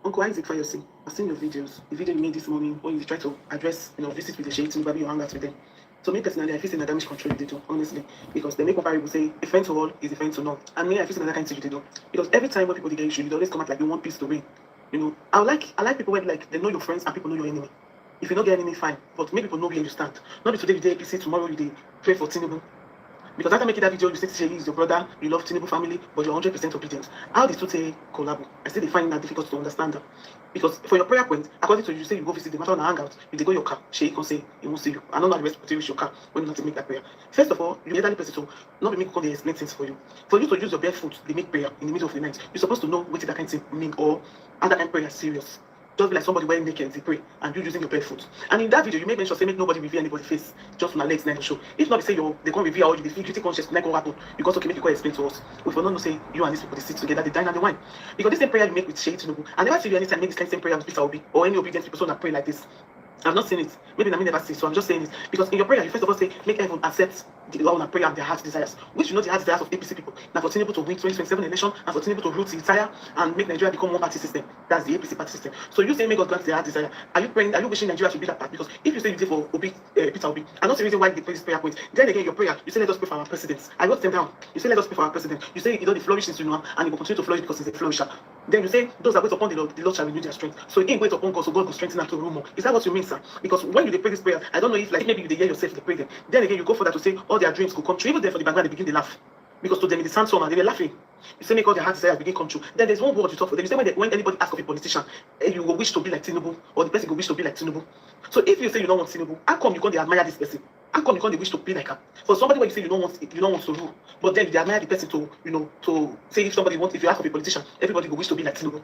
Uncle Isaac Fayose, I've seen your videos. The video you made this morning when you try to address, visit with the Sheikh Tinubu, you hang out with them. So me personally, I feel in a damage control they do, honestly. Because they make one people say a friend to all is a friend to none. And me, I feel in another kind of thing they do. Because every time when people get issue, they always come out like they want peace to win. I like people where like they know your friends and people know your enemy. If you don't get enemy, fine. But make people know where you stand. Not be today you dey APC, tomorrow you dey pray for Tinubu. Because after making that video, you say Sheyi is your brother, you love Tinubu family, but you're 100% obedient. How these two say collab? I still find that difficult to understand them. Because for your prayer point, according to you say you go visit the matter on a hangout, you go your car, Sheyi can say he won't see you. I don't know the rest of your car when you not to make that prayer. First of all, you elderly person to not be make call they explain things for you. For you to use your bare foot, they make prayer in the middle of the night. You're supposed to know what that kind of thing mean or and that kind of prayer serious. Just be like somebody wearing naked, they pray, and you using your bare foot. And in that video, you make mention say make nobody reveal anybody's face, just on a legs night show. If not, say they can't reveal how you feel guilty conscious, like what happened. Because okay, make you go explain to us. If you not say you and these people they sit together, they dine and they wine. Because this same prayer you make with Sheyi Tinubu, I never see you anytime make this kind of same prayer with Peter Obi or any obedient people so that pray like this. I've not seen it. Maybe I never see it, so I'm just saying it. Because in your prayer, you first of all say, make everyone accept the law and prayer and their heart's desires. Which you know the heart's desires of APC people. Now for Tinubu to win 2027 election and for Tinubu to root the entire and make Nigeria become one party system. That's the APC party system. So you say make God grant their heart's desire. Are you praying? Are you wishing Nigeria should be that part? Because if you say you did for Obi, Peter Obi, I'm not the reason why they pray this prayer point. Then again, your prayer, you say let us pray for our president. I wrote them down. You say let us pray for our president. You say you know the flourish since you know and he will continue to flourish because he's a flourisher. Then you say those that wait upon the Lord shall renew their strength. So in wait upon God, so God will strengthen them to rule more. Is that what you mean, sir? Because when you pray this prayer, I don't know if like maybe you hear yourself they pray them. Then again you go for that to say all their dreams could come true. Even there for the background they begin to laugh. Because to them it sounds somehow they were laughing. You say make all their heart desires begin come true. Then there's one word you talk for them. You say when anybody asks of a politician, you will wish to be like Tinubu, or the person will wish to be like Tinubu. So if you say you don't want Tinubu, how come you can't admire this person? How come you can't wish to be like her? For somebody where you say you don't want to rule, but then you admire the person to say if you ask of a politician, everybody will wish to be like Tinubu.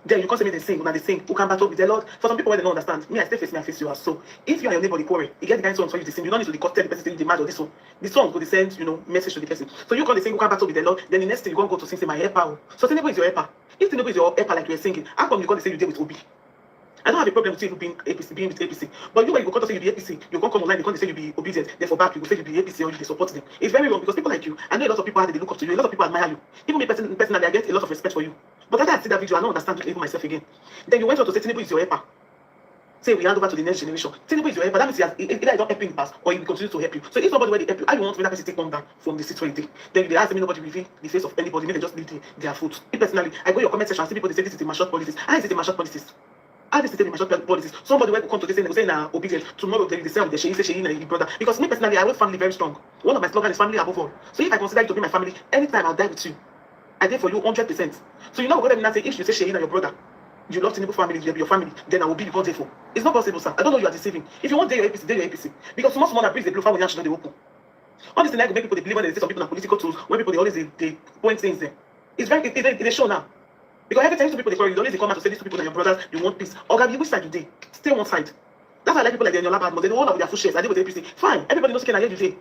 Then you can't say me the same, when they sing, who can battle with the Lord. For some people where they don't understand, me I face you as so. If you and your neighbor quarrel, you get the kind of song for you to sing, you don't need to tell the person say you demand or this one. The song will send message to the person. So you can't sing who can battle with the Lord. Then the next thing you can't go to sing say my helper. So Tinubu is your helper. If Tinubu is your helper like you were singing, how come you can't say you did with Obi? I don't have a problem with you being with APC. But you when you go to say you be APC, you can't come online, you can't say you be obedient, therefore back, you go say you be APC or you support them. It's very wrong because people like you, I know a lot of people they look up to you, a lot of people admire you. Even me personally, I get a lot of respect for you. But after I see that video, I don't understand even myself again. Then you went on to say Tinubu is your helper. Say we hand over to the next generation. Tinubu is your helper. That means either I don't help you in the past or he will continue to help you. So if somebody will help you, I want to that person take one down from the seat where you take. Then they ask me nobody reveal the face of anybody, maybe they just leave their foot. Me personally, I go your comment section and see people they say this is the mature politics. How is it the mature politics? How this is the mature politics? Somebody will come to this and say na obedient. Tomorrow they say with the Sheyi na brother. Because me personally, I hold family very strong. One of my slogans is family above all. So if I consider you to be my family, anytime I'll die with you. I did for you 100%. So you know what I'm saying? If you say Sheyi na your brother, you love Tinubu family, you be your family, then I will be the God there for. It's not possible, sir. I don't know you are deceiving. If you want your APC, then your APC. Because small that brings the blue family and they open. All this thing like make people they believe when they say some people are political tools, when people they always they point things there. It's very they show now. Because every time two people they always come out to say these two people are your brothers, you want peace. Or which side you dey? Stay on one side. That's why I like people like in your lab, but they all have their full shares. I deal with APC. Fine, everybody knows can I hear you day.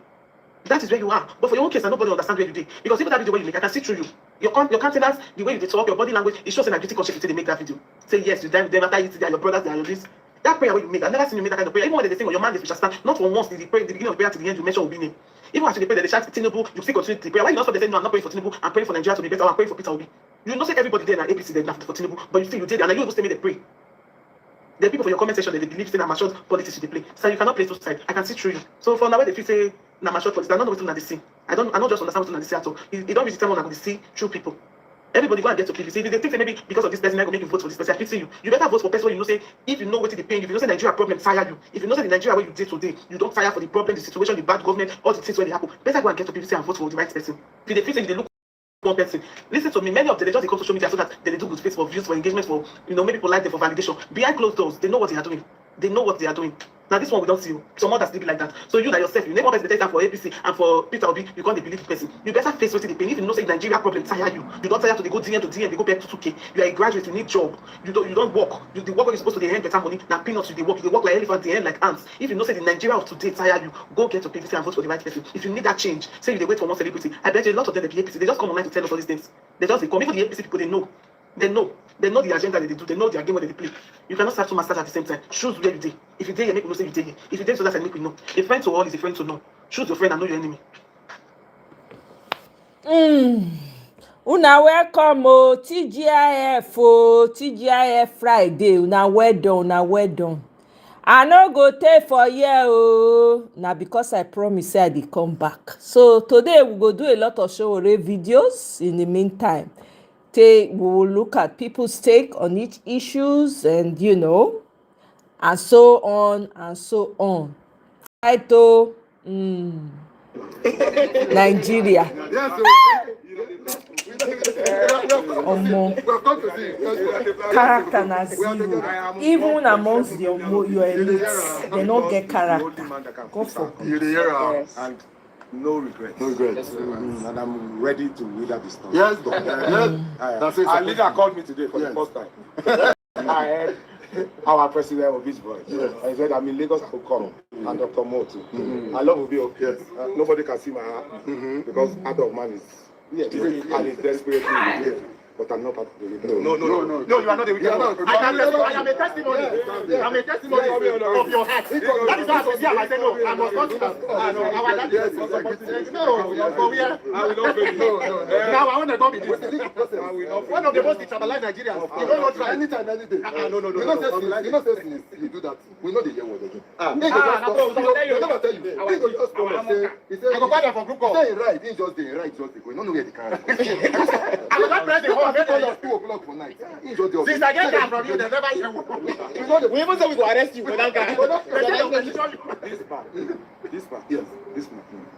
That is where you are. But for your own case, nobody understands where you did. Because even that video where you make, I can see through you. Your countenance, the way you talk, your body language, it shows that guilty conscience until they make that video. Say yes, you die with them after you see your brothers, they are your this. That prayer where you make, I've never seen you make that kind of prayer. Even when they sing on your man, they shall stand. Not for once did they pray the beginning of prayer to the end, you mention Obi name. Even after they pray, they shout Tinubu, you still continue to pray. Why you not stop? They say no, I'm not praying for Tinubu. I'm praying for Nigeria to be better. I'm praying for Peter Obi. You know, say everybody there in APC they not for Tinubu, but you did, and you even say me they pray. The people for your comment section they believe saying I'm mature politics they play. So you cannot play two sides. I can see through you. So for now, when they feel say na mature politics, I don't know what they see. I don't just understand what they see at all. You don't really tell me when I see true people. Everybody go and get to PVC. If they think that maybe because of this person, I go make you vote for this person, I pity you. You better vote for person where you know say if you know what the pain, if you know say Nigeria problem tire you, if you know say the Nigeria where you did today, you don't tire for the problem, the situation, the bad government, all the things where they happen. Better go and get to PVC and vote for the right person. If they feel say they look one person. Listen to me, many of them they just come to social media so that they do good face for views, for engagement, for maybe people like them for validation. Behind closed doors, they know what they are doing. They know what they are doing. Now this one we don't see you. Some others still be like that. So you that yourself, you never best take that for APC and for Peter Obi, you can't believe the person. You better face what the pain. If you know say Nigeria problem tire you, you don't tire to they go DM to DM, they go back to 2K. You are a graduate, you need job. You don't work. The work where you're supposed to earn better money. Now peanuts you work like elephant, they earn like ants. If you know say the Nigeria of today tire you, go get to PVC and vote for the right person. If you need that change, say you they wait for one celebrity. I bet you a lot of them they be APC. They just come online to tell us all these things. They come. Even the APC people they know. They know the agenda that they do. They know their game where they play. You cannot start two masters at the same time. Choose where you day. If you day, you make people say you day. If you day, so that I make you know. A friend to all is a friend to know. Choose your friend and know your enemy. Una welcome TGIF Friday. Una well done. I no go take for here na because I promise say I dey come back. So today we go do a lot of show videos. In the meantime, we will look at people's take on each issues and and so on. Right Nigeria. Omo, character na zero. Even amongst your elites, they don't get character. Go for it. And no regrets. And I'm ready to wither this storm. Yes, yes. Our leader called me today for the first time. I heard our president of his voice. I said, I'm in Lagos, I could come. And Dr. Mo too. I love Obi. Yes. Nobody can see my heart because heart of man is and it's desperately. But I'm not part of the leader. No, you are not the wicked one. I am a testimony. I'm a testimony of your heart. That is why I was here. I said, no, I must not do that. No, for where? I will not fail you. Now I want to go with this. One of the most destabilized Nigerians. You don't know try. Anytime, any day. No. You know, say you do that. We know the year what they do. They never tell you. They go just come and say, I go buy them for group call. Say right. He just dey right. We don't know where the car is. I will not press the whole. 2 o'clock for night. Since I get that from you, they never hear. We even say we go arrest you for that guy.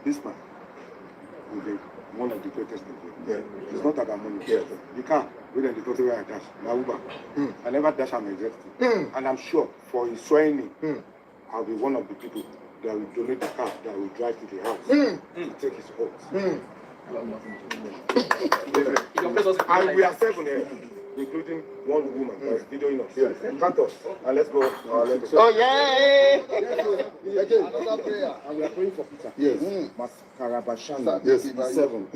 This man will be one of the greatest people. It's not about money. You can't. We don't go to where I dash. Now Uber. I never dash on my executive. And I'm sure for his training, I'll be one of the people that will donate the car that will drive to the house to take his vote. And we are 7 here, including one woman that is videoing us. Count us, and let's go. Oh yeah! Another prayer. And we are praying for Peter. Yes. Maskarabashana. Yes. 7.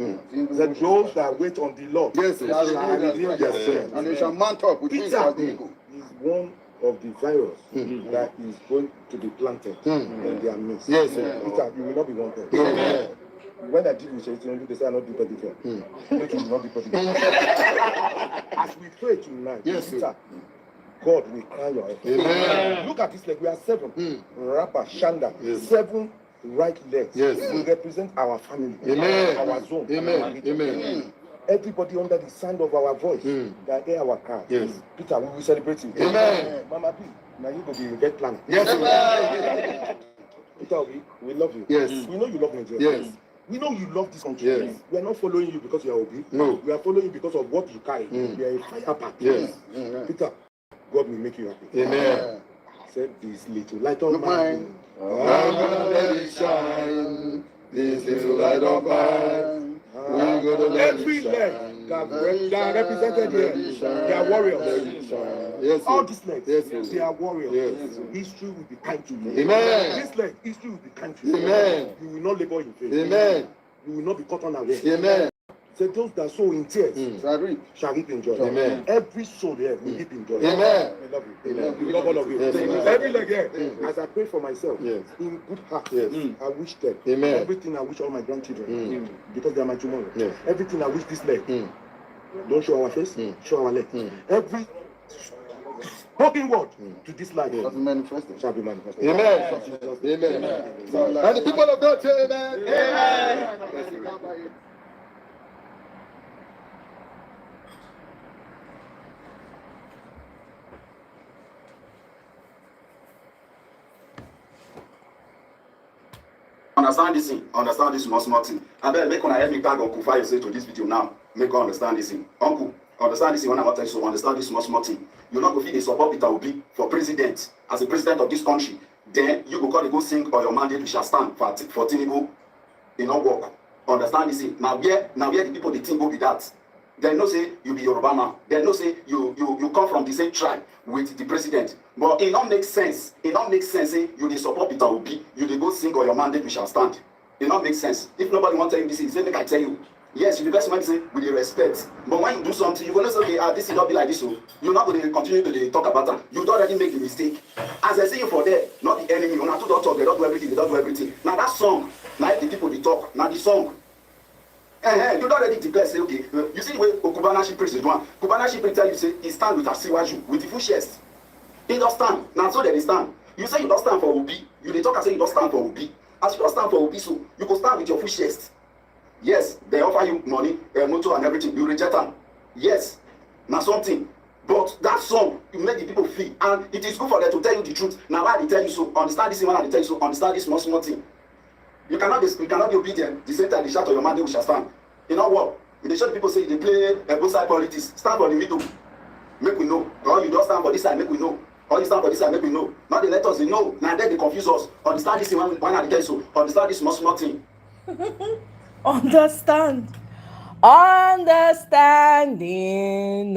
That those that wait on the Lord. Yes. Shall renew their strength. And they shall mount up with wings as eagles. Is one of the virus that is going to be planted in their midst. Yes. Peter, you will not be wanted. Yeah. When I did with Tinubu, they say I not do anything. Make you not do anything. As we pray tonight, Peter, God will crown your head. Amen. Look at this leg. We are 7. Rapper, Shanda. 7 right legs. Yes. We represent our family. Amen. Our zone. Amen. Everybody under the sound of our voice that hear our cry. Yes. Peter, we will celebrate you. Amen. Mama B, now you go be get plan. Yes. Peter, we love you. Yes. We know you love Nigeria. Yes. We know you love this country. Yes. We are not following you because you are Obi. No. We are following you because of what you carry. You are a fire pack. Yes. Peter, God will make you happy. Amen. Said this little light of mine. I'm gonna let it shine. This little light of mine. We're gonna let it shine. They are represented here. They are warriors. Yes. All these legs, they are warriors. Yes. History will be kind to you. Amen. This leg, history will be kind to you. Amen. You will not labor in vain. Amen. You will not be caught unaware. Amen. So those that sow in tears shall reap in joy. Amen. Every soul here will reap in joy. Amen. I love you. Amen. We love all of you. Yes. Every leg here, as I pray for myself, in good heart, I wish them everything I wish all my grandchildren, because they are my tomorrow. Yes. Everything I wish this leg. Don't show our face, show our leg. Every spoken word to this life shall be manifested. Amen. Amen. And the people of God say amen. Amen. Understand this small thing. I better make una help me tag Uncle Fire say to this video now. Make her understand this thing. Uncle, understand this thing when I want to so understand this small thing. You're not going to support Peter Obi for president, as a president of this country. Then you go sing or your mandate we shall stand for Tinubu. It not work. Understand this thing. Now where the people they think go be that. They know say you be Yoruba man. They know say you come from the same tribe with the president. But it don't make sense. It don't make sense say you dey support Peter Obi. You dey go sing or your mandate we shall stand. It don't make sense. If nobody want to tell you this, say make I tell you. Yes, you the best man say with the respect. But when you do something, you gonna say, okay, this is not be like this. So you're not going to continue to talk about that. You don't already make the mistake. As I say you for there, not the enemy. You're not to talk. They don't do everything. They don't do everything. Now that song, like the people they talk. Now the song. You don't already declare, say, okay, you see the way Okubanaship priest is doing. Okubanaship priest tell you, say, he stand with Asiwaju, with the full chest. He don't stand. Now, so they stand. You say you don't stand for Obi. You dey talk and say you don't stand for Obi. As you don't stand for Obi, so you go stand with your full chest. Yes, they offer you money, motor and everything. You reject them. Yes, now something. But that song, you make the people feel. And it is good for them to tell you the truth. Now, why they tell you so? Understand this one, and they tell you so. Understand this small thing. You cannot be obedient. The same time, the shout of your man, they shall stand. You know what? If they show people say they play both side politics, stand for the middle. Make we know. Or you don't stand for this side, make we know. Or you stand for this side, make we know. Now they let us know. Now then they confuse us. Understand this one, why not they tell you so? Understand this small thing. Understanding.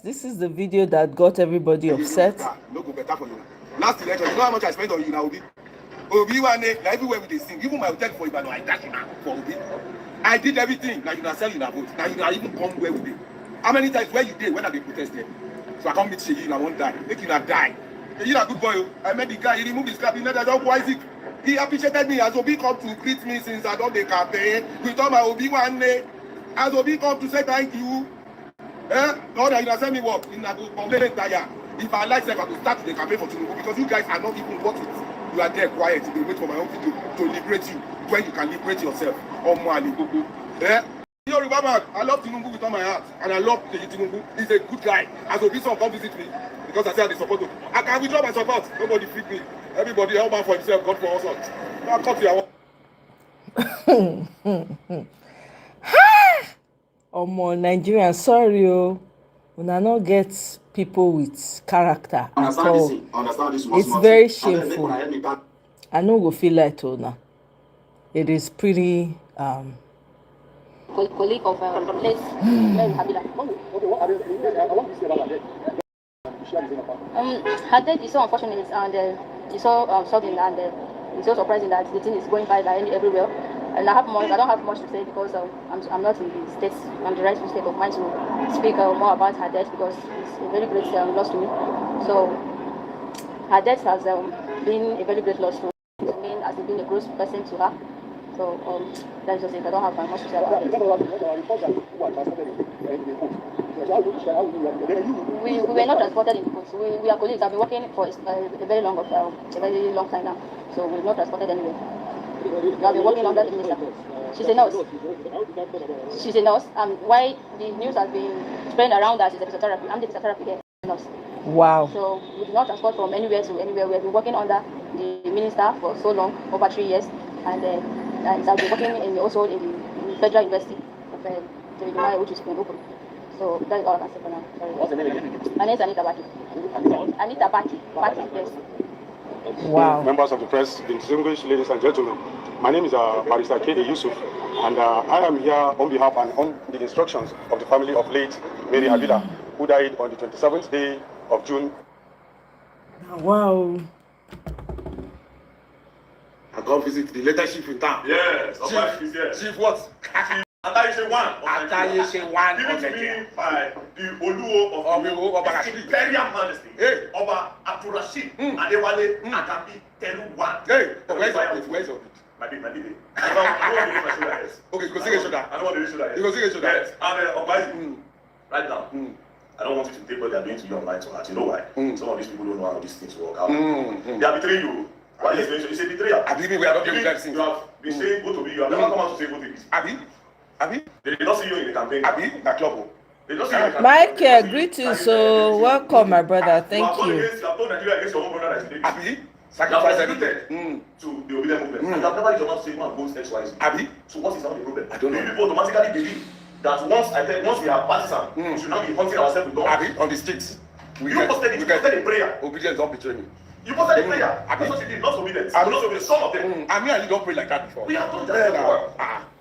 This is the video that got everybody upset. No go better for you. Last election, you know how much I spent on you now, Obi? Obi one day, like everywhere we dey sing. Even my hotel for Ibadan, I dash you for Obi. I did everything. Now you not sell you na vote. Now you not even come where we dey. How many times where you did when I dey protest there? So I come meet Sheyi, I won't die. Make you not die. Sheyi na good boy. I met the guy. He removed his cap. He never done Isaac. He appreciated me as Obi come to greet me since I done the campaign. We told my Obi one day. As Obi come to say thank you, God, you not send me work. You not complain tire. If I like, I could start the campaign for Tinubu because you guys are not even working. You are there quiet. You wait for my own video to liberate you when you can liberate yourself. You remember, I love Tinubu with all my heart, and I love Tinubu. He's a good guy. As Obi son come visit me because I said they support him. I can withdraw my support. Nobody feed me. Everybody help out for himself. God for us all. Now cut your Omo, Nigerian, sorry, una no get people with character at all. It's very shameful. I no go feel like una. It is pretty colleague of place Mary Habila. Her death is so unfortunate and it's so sudden and it's so surprising that the thing is going viral everywhere. And I don't have much to say because I'm not in the state, I'm the rightful state of mind to speak more about her death because it's a very great loss to me. So her death has been a very great loss to me as being a close person to her. So that's just it. I don't have much to say about it. We were not transported in boats. We are colleagues. I've been working for a very long time now. So we're not transported anywhere. We have been working under the minister. She's a nurse. Why the news has been spread around that she's a physiotherapy. I'm the physiotherapy here. Nurse. Wow. So we do not transport from anywhere to anywhere. We have been working under the minister for so long, over 3 years, and I've been working also in the Federal University of Omoye, which is in Open. So that is all I can say for now. Sorry. What's the name again? My name is Anita Baki. Anita Baki. Yes. Wow. Members of the press, distinguished ladies and gentlemen, my name is Barrister K.A. Yusuf, and I am here on behalf and on the instructions of the family of late Mary Habila, who died on the 27th day of June. Wow. I go visit the leadership in town. Yes, Chief what? Ataye one. Given to me by the Oluwo of His Imperial Majesty, Oba Abdulrasheed Adewale Agabi Teluwa. Hey, where's your bit? My big. I don't want to use my shoulder. Okay, go see your shoulder. I don't want to use shoulder. You go see your shoulder. Yes, and right now, I don't want you to take what they are doing to you online to heart. You know why? Some of these people don't know how these things work out. They are betraying you. Why is it? You say betrayal. I believe we are not doing that thing. You have been saying go to me. You have never come out to say go to this. Abi? They did not see you in the campaign. Abi? Na club. They don't see you in the Mike, campaign. greetings. So welcome, my brother. Thank you. You have told Nigeria against your own brother that is today. Abi? You have Sacrifice contributed everything. to the obedient movement. And you have never used your mouth to say man goes XYZ. Abi? So what is now the problem? I don't know. Do people automatically believe that once we are partisan, we should not be hunting ourselves with guns? Abi? On the streets. You posted a prayer. Obedience don't betray me. You posted a prayer. That's what you did, not obedience. I'm not obedience. Some of them. I mean, I don't pray like that before. We have done that before.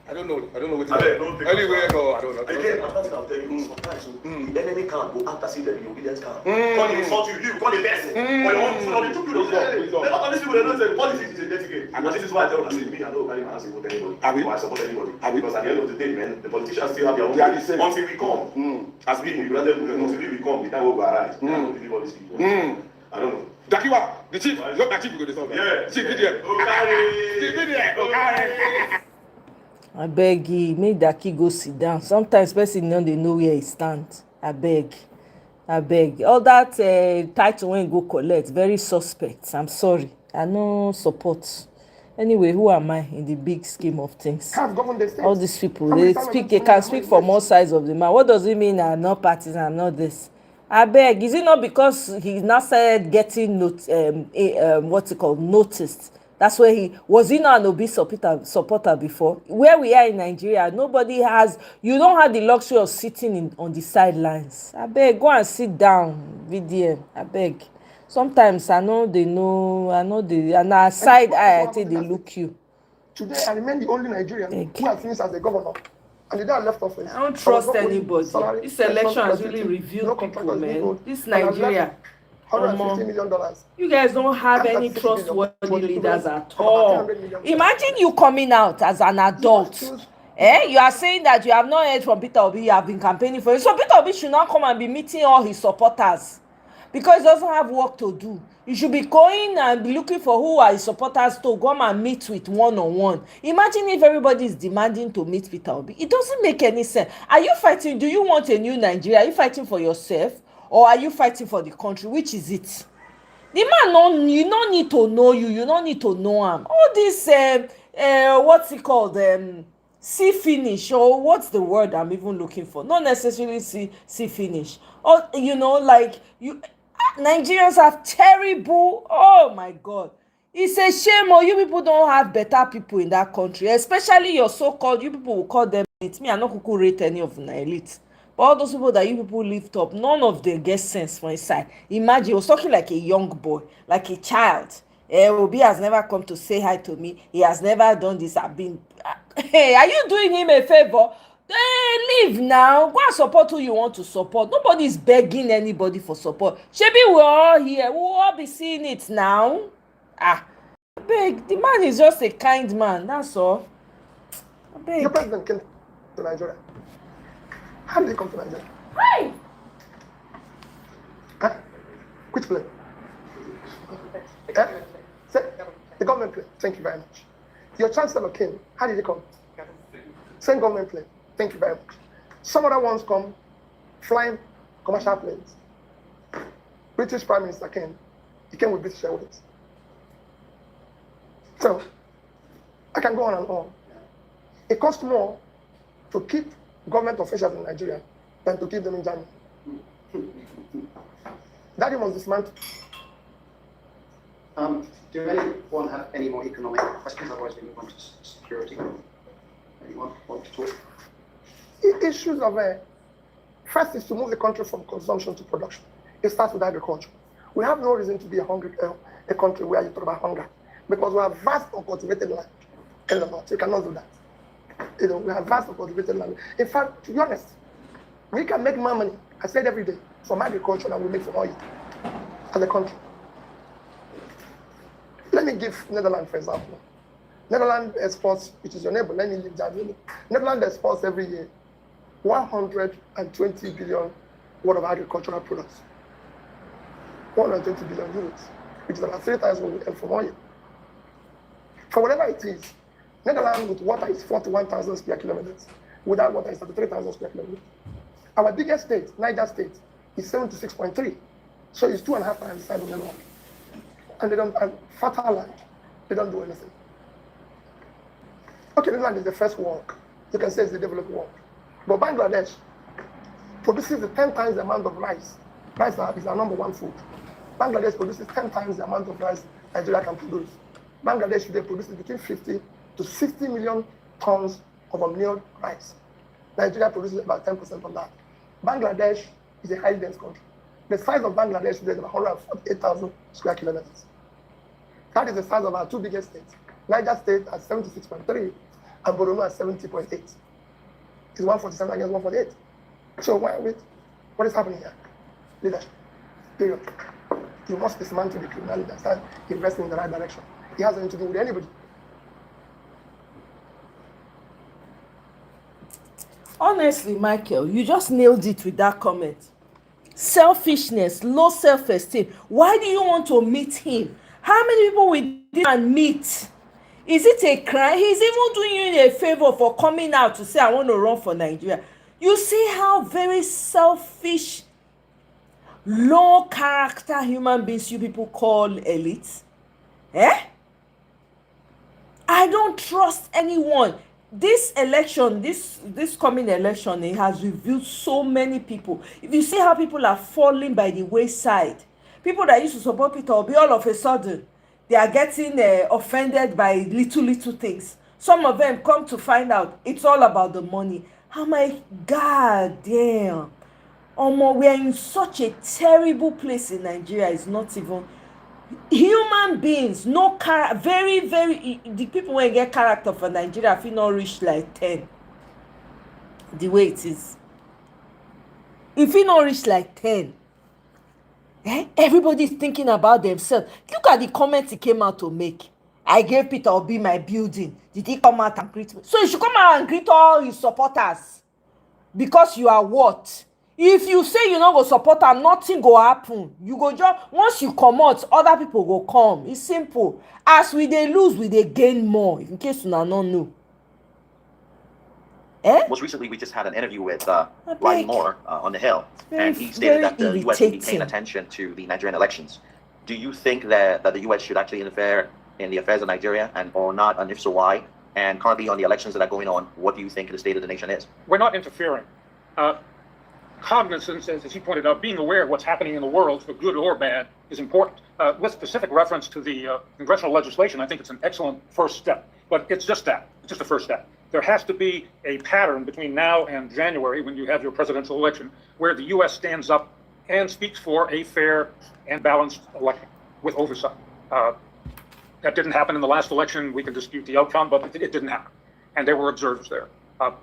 I don't know what to do. Anyway, no, I don't know. Again, I'm not telling you, sometimes the enemy can't go act as if the obedience can't. Call you, insult you, call the best. For your own, so they took you to the not all these people, they don't say politics is a dirty game. And this is why I tell them, I say, me, I don't carry my hands with anybody. Or I support anybody. Because at the end of the day, man, the politicians still have their own way. Until we come, as we granted movement, until we come, the time will arise. I don't believe all these people. I don't know. Dakiwa, the chief, look at chief, you go to solve. Yeah. Chief, VDM. Okay. Chief, VDM. Abeg you make that kid go sit down. Sometimes person no dey know where he stand. Abeg all that title wey he go collect very suspect. I'm sorry, I no support. Anyway, who am I in the big scheme of things? Have governed the state. All these people Somebody they time speak, against they money, can their speak money from all waste. sides of the mouth. What does it mean I'm not partisan, I'm not this? Abeg, is it not because he now started getting what's it called, noticed? That's where he was. He not an Obi supporter before? Where we are in Nigeria, nobody has, you don't have the luxury of sitting on the sidelines. Abeg, go and sit down, VDM. Abeg. Sometimes I know they know, I know they, and na side eye I take they look you. Today, I remain the only Nigerian who has finished as a governor. And the day I left office, I don't trust anybody. Salary, This election has really gratuity, revealed people, contractors being man. owed, This and I've Nigeria, left $150 million. you guys don't have any 136 billion trustworthy for the leaders equivalent at of about all. 300 million. Imagine you coming out as an adult. You are saying that you have not heard from Peter Obi, you have been campaigning for him. So Peter Obi should not come and be meeting all his supporters because he doesn't have work to do. You should be going and be looking for who are his supporters to come and meet with one-on-one. Imagine if everybody is demanding to meet Peter Obi. It doesn't make any sense. Are you fighting? Do you want a new Nigeria? Are you fighting for yourself or are you fighting for the country? Which is it? The man, you don't need to know you don't need to know him. All this what's it called, see finish, or what's the word I'm even looking for, not necessarily see finish, or like you Nigerians have terrible, oh my god, it's a shame. Or you people don't have better people in that country, especially your so-called, you people will call them elite. Me, I no kuku rate any of the elite. But all those people that you people lift up, none of them get sense for inside. Imagine, he was talking like a young boy, like a child. Obi has never come to say hi to me. He has never done this. I've been... Hey, are you doing him a favor? Leave now. Go and support who you want to support. Nobody is begging anybody for support. Shebi, we're all here. We'll all be seeing it now. Beg. The man is just a kind man. That's all. Your president came to Nigeria. How did he come to Nigeria? Hi. Which plane? The government plane. Thank you very much. Your chancellor came. How did he come? Same government plane. Thank you very much. Some other ones come flying commercial planes. British Prime Minister came. He came with British Airways. So, I can go on and on. It costs more to keep government officials in Nigeria than to keep them in Germany. Daddy was dismantled. Do anyone have any more economic questions? Otherwise, we move on to security. Anyone want to talk? Issues of first is to move the country from consumption to production. It starts with agriculture. We have no reason to be a country where you talk about hunger because we have vast uncultivated land in the north. You cannot do that. We have vast uncultivated land. In fact, to be honest, we can make more money, I said every day, from agriculture than we make from oil as a country. Let me give Netherlands, for example. Netherlands exports, which is your neighbor, let me leave that. Netherlands exports every year 120 billion worth of agricultural products. 120 billion euros, which is about 3 times what we earn from oil. For whatever it is, Netherlands with water is 41,000 square kilometers. Without water is 33,000 square kilometers. Our biggest state, Niger State, is 76.3. So it's 2.5 times the size of Netherlands. And they don't have fertile land. They don't do anything. Okay, Netherlands is the first world. You can say it's the developed world. But Bangladesh produces 10 times the amount of rice. Rice is our number one food. Bangladesh produces 10 times the amount of rice Nigeria can produce. Bangladesh today produces between 50 to 60 million tons of unmilled rice. Nigeria produces about 10% of that. Bangladesh is a highly dense country. The size of Bangladesh today is about 148,000 square kilometers. That is the size of our two biggest states. Niger State at 76.3 and Borno at 70.8. It's 147 against 148. So what is happening here? Leadership. Period. You must dismantle the criminality and start investing in the right direction. It has nothing to do with anybody. Honestly, Michael, you just nailed it with that comment. Selfishness, low self-esteem. Why do you want to meet him? How many people will this man meet? Is it a crime? He's even doing you a favor for coming out to say, I want to run for Nigeria. You see how very selfish, low character human beings you people call elites? Eh? I don't trust anyone. This election, this coming election, it has revealed so many people. If you see how people are falling by the wayside, people that used to support Peter Obi, all of a sudden, they are getting offended by little things. Some of them come to find out it's all about the money. I'm like, God damn. We are in such a terrible place in Nigeria. It's not even human beings, no very the people wey get character for Nigeria fit not reach like 10 the way it is. E fit not reach like 10. Everybody is thinking about themselves. Look at the comment he came out to make. I gave Peter Obi my building. Did he come out and greet me? So you should come out and greet all his supporters. Because you are what? If you say you no go support am, nothing go happen. You go just, once you comot, other people go come. It's simple. As we dey lose, we dey gain more. In case una no know. Most recently, we just had an interview with Riley Moore on The Hill, and he stated very that the U.S. will be paying irritating. attention to the Nigerian elections. Do you think that the U.S. should actually interfere in the affairs of Nigeria, or not, and if so, why? And currently on the elections that are going on, what do you think the state of the nation is? We're not interfering. Cognizance, as he pointed out, being aware of what's happening in the world, for good or bad, is important. With specific reference to the congressional legislation, I think it's an excellent first step. But it's just that. It's just a first step. There has to be a pattern between now and January, when you have your presidential election, where the U.S. stands up and speaks for a fair and balanced election with oversight. That didn't happen in the last election. We can dispute the outcome, but it didn't happen. And there were observers there.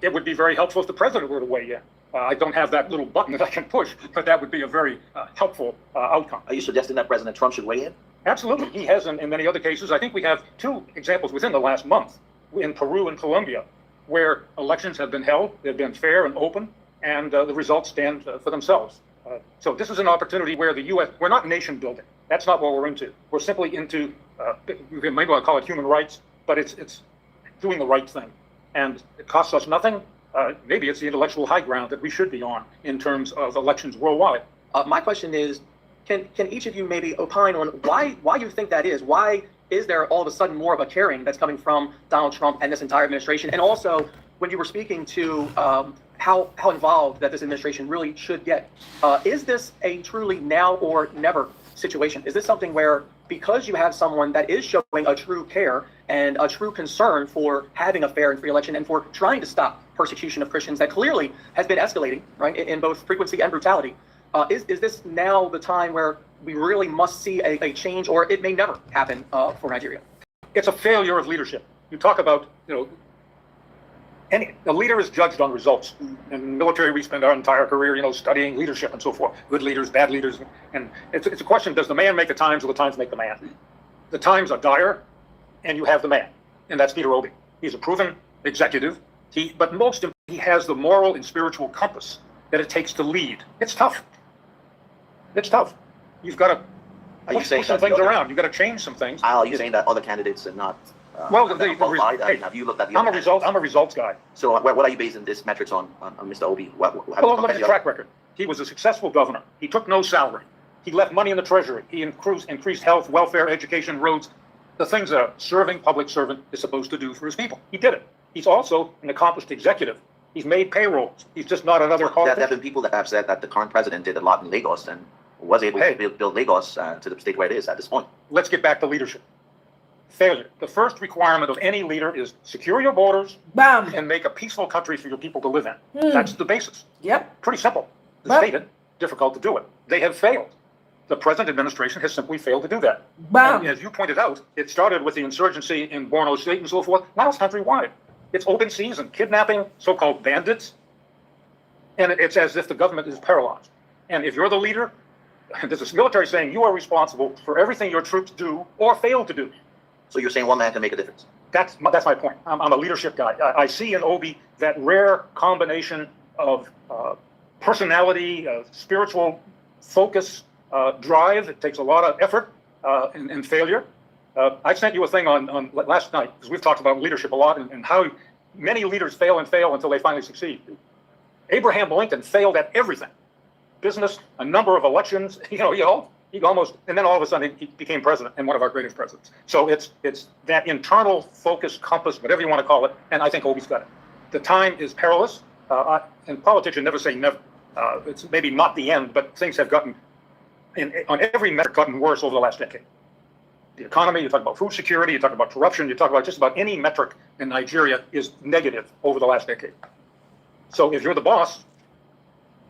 It would be very helpful if the president were to weigh in. I don't have that little button that I can push, but that would be a very helpful outcome. Are you suggesting that President Trump should weigh in? Absolutely. He has in many other cases. I think we have two examples within the last month in Peru and Colombia, where elections have been held, they've been fair and open, and the results stand for themselves. So this is an opportunity where the U.S., we're not nation building. That's not what we're into. We're simply into, maybe I'll call it human rights, but it's doing the right thing. And it costs us nothing. Maybe it's the intellectual high ground that we should be on in terms of elections worldwide. My question is, can each of you maybe opine on why you think that is? Why is there all of a sudden more of a caring that's coming from Donald Trump and this entire administration? And also, when you were speaking to how involved that this administration really should get, is this a truly now or never situation? Is this something where, because you have someone that is showing a true care and a true concern for having a fair and free election and for trying to stop persecution of Christians that clearly has been escalating, right, in both frequency and brutality, is this now the time where we really must see a change, or it may never happen for Nigeria? It's a failure of leadership. You talk about, a leader is judged on results. In the military, we spend our entire career, studying leadership and so forth. Good leaders, bad leaders. And it's a question, does the man make the times or the times make the man? The times are dire, and you have the man. And that's Peter Obi. He's a proven executive. But most importantly, he has the moral and spiritual compass that it takes to lead. It's tough. It's tough. You've got to push some things around. You've got to change some things. Are you saying that other candidates are not qualified? Have you looked at the I'm a results guy. So what are you basing this metrics on Mr. Obi? Well, look at the track record. He was a successful governor. He took no salary. He left money in the treasury. He increased health, welfare, education, roads, the things that a serving public servant is supposed to do for his people. He did it. He's also an accomplished executive. He's made payrolls. He's just not another politician. There have been people that have said that the current president did a lot in Lagos and was able to build Lagos to the state where it is at this point. Let's get back to leadership. Failure. The first requirement of any leader is secure your borders and make a peaceful country for your people to live in. That's the basis. Yep. Pretty simple. Stated, difficult to do it. They have failed. The present administration has simply failed to do that. And as you pointed out, it started with the insurgency in Borno State and so forth. Now it's countrywide. It's open season, kidnapping, so-called bandits. And it's as if the government is paralyzed. And if you're the leader, there's this military saying you are responsible for everything your troops do or fail to do. So you're saying one man can make a difference? That's my point. I'm a leadership guy. I see in Obi that rare combination of personality, spiritual focus, drive. It takes a lot of effort and failure. I sent you a thing on last night, because we've talked about leadership a lot and how many leaders fail until they finally succeed. Abraham Lincoln failed at everything. Business, a number of elections, he almost, and then all of a sudden he became president and one of our greatest presidents. So it's that internal focus, compass, whatever you want to call it, and I think Obi's got it. The time is perilous, and politics should never say never. It's maybe not the end, but things have gotten, on every metric, gotten worse over the last decade. The economy, you talk about food security, you talk about corruption, you talk about just about any metric in Nigeria is negative over the last decade. So if you're the boss,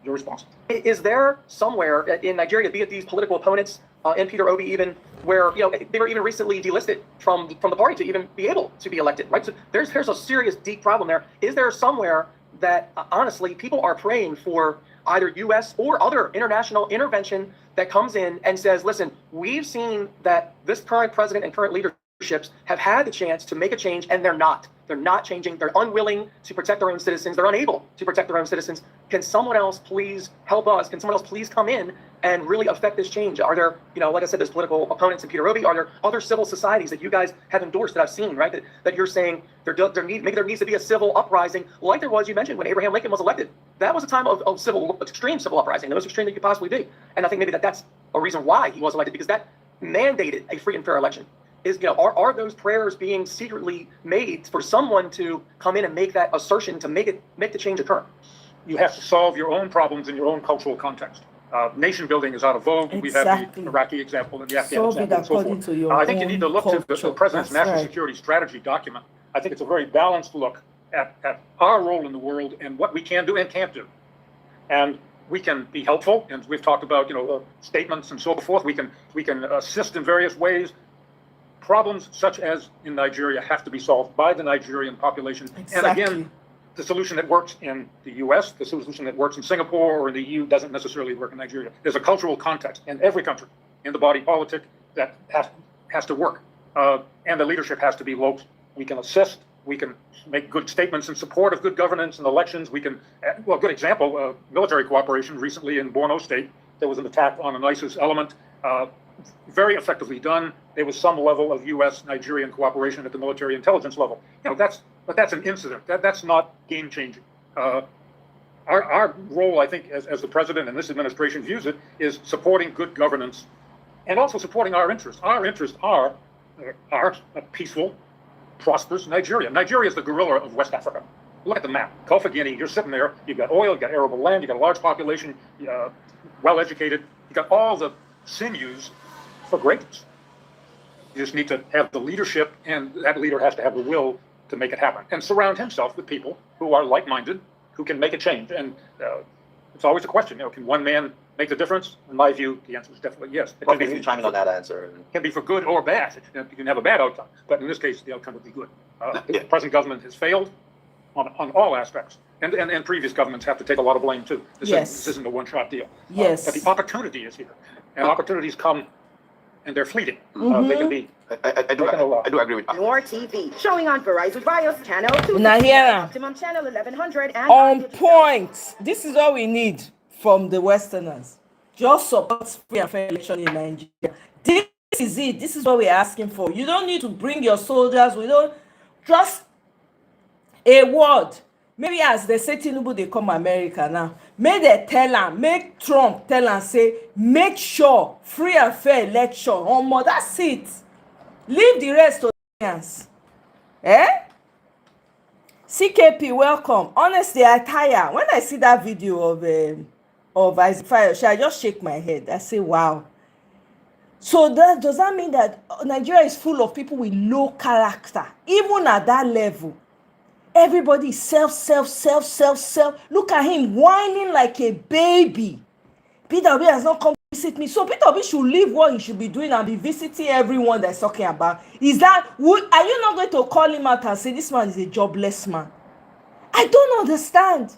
you're responsible. Is there somewhere in Nigeria, be it these political opponents and Peter Obi even, where they were even recently delisted from the party to even be able to be elected, right? So there's a serious, deep problem there. Is there somewhere that honestly people are praying for either U.S. or other international intervention that comes in and says, listen, we've seen that this current president and current leaderships have had the chance to make a change, and they're not. They're not changing. They're unwilling to protect their own citizens. They're unable to protect their own citizens. Can someone else please help us? Can someone else please come in and really affect this change? Are there, like I said, there's political opponents in Peter Obi. Are there other civil societies that you guys have endorsed that I've seen, right? That you're saying maybe there needs to be a civil uprising like there was, you mentioned, when Abraham Lincoln was elected. That was a time of extreme civil uprising, the most extreme that you could possibly be. And I think maybe that's a reason why he was elected, because that mandated a free and fair election. Are those prayers being secretly made for someone to come in and make that assertion to make the change occur? You have to solve your own problems in your own cultural context. Nation building is out of vogue. Exactly. We have the Iraqi example and the Afghan Solve it example and so according to your forth. I think you need to look to the president's That's national right. security strategy document. I think it's a very balanced look at our role in the world and what we can do and can't do. And we can be helpful, and we've talked about statements and so forth. We can assist in various ways. Problems such as in Nigeria have to be solved by the Nigerian population. Exactly. And again, the solution that works in the US, the solution that works in Singapore or in the EU doesn't necessarily work in Nigeria. There's a cultural context in every country, in the body politic, that has to work. And the leadership has to be local. We can assist, we can make good statements in support of good governance and elections. We can, well, good example, military cooperation. Recently in Borno State, there was an attack on an ISIS element, very effectively done. There was some level of U.S.-Nigerian cooperation at the military intelligence level. But that's an incident. That's not game-changing. Our role, I think, as the president and this administration views it, is supporting good governance and also supporting our interests. Our interests are a peaceful, prosperous Nigeria. Nigeria is the gorilla of West Africa. Look at the map. Gulf of Guinea, you're sitting there, you've got oil, you've got arable land, you've got a large population, well-educated, you've got all the sinews for greatness. You just need to have the leadership, and that leader has to have the will to make it happen, and surround himself with people who are like-minded, who can make a change. And it's always a question, can one man make the difference? In my view, the answer is definitely yes. It Can you chime in on that answer? Can be for good or bad. You can have a bad outcome, but in this case, the outcome would be good. The present government has failed on all aspects, and previous governments have to take a lot of blame too. This isn't a one-shot deal. Yes. But the opportunity is here, and opportunities come, and they're fleeting. They can be. I do agree with you. Your TV, showing on Verizon Bios channel 2, Now here, Optimum channel 1100, and on point. This is all we need from the Westerners. Just support free and fair election in Nigeria. This is it. This is what we're asking for. You don't need to bring your soldiers. We don't just a word. Maybe as they say Tinubu, they come America now. May they tell them, make Trump tell and say, make sure free and fair election. That's it. Leave the rest to Kenyans. CKP, welcome. Honestly, I tire. When I see that video of Isaac Fayose, I just shake my head. I say, wow. So does that mean that Nigeria is full of people with low character, even at that level? Everybody self. Look at him whining like a baby. Peter Obi has not come to visit me. So Peter Obi should leave what he should be doing and be visiting everyone that's talking about. Are you not going to call him out and say this man is a jobless man? I don't understand.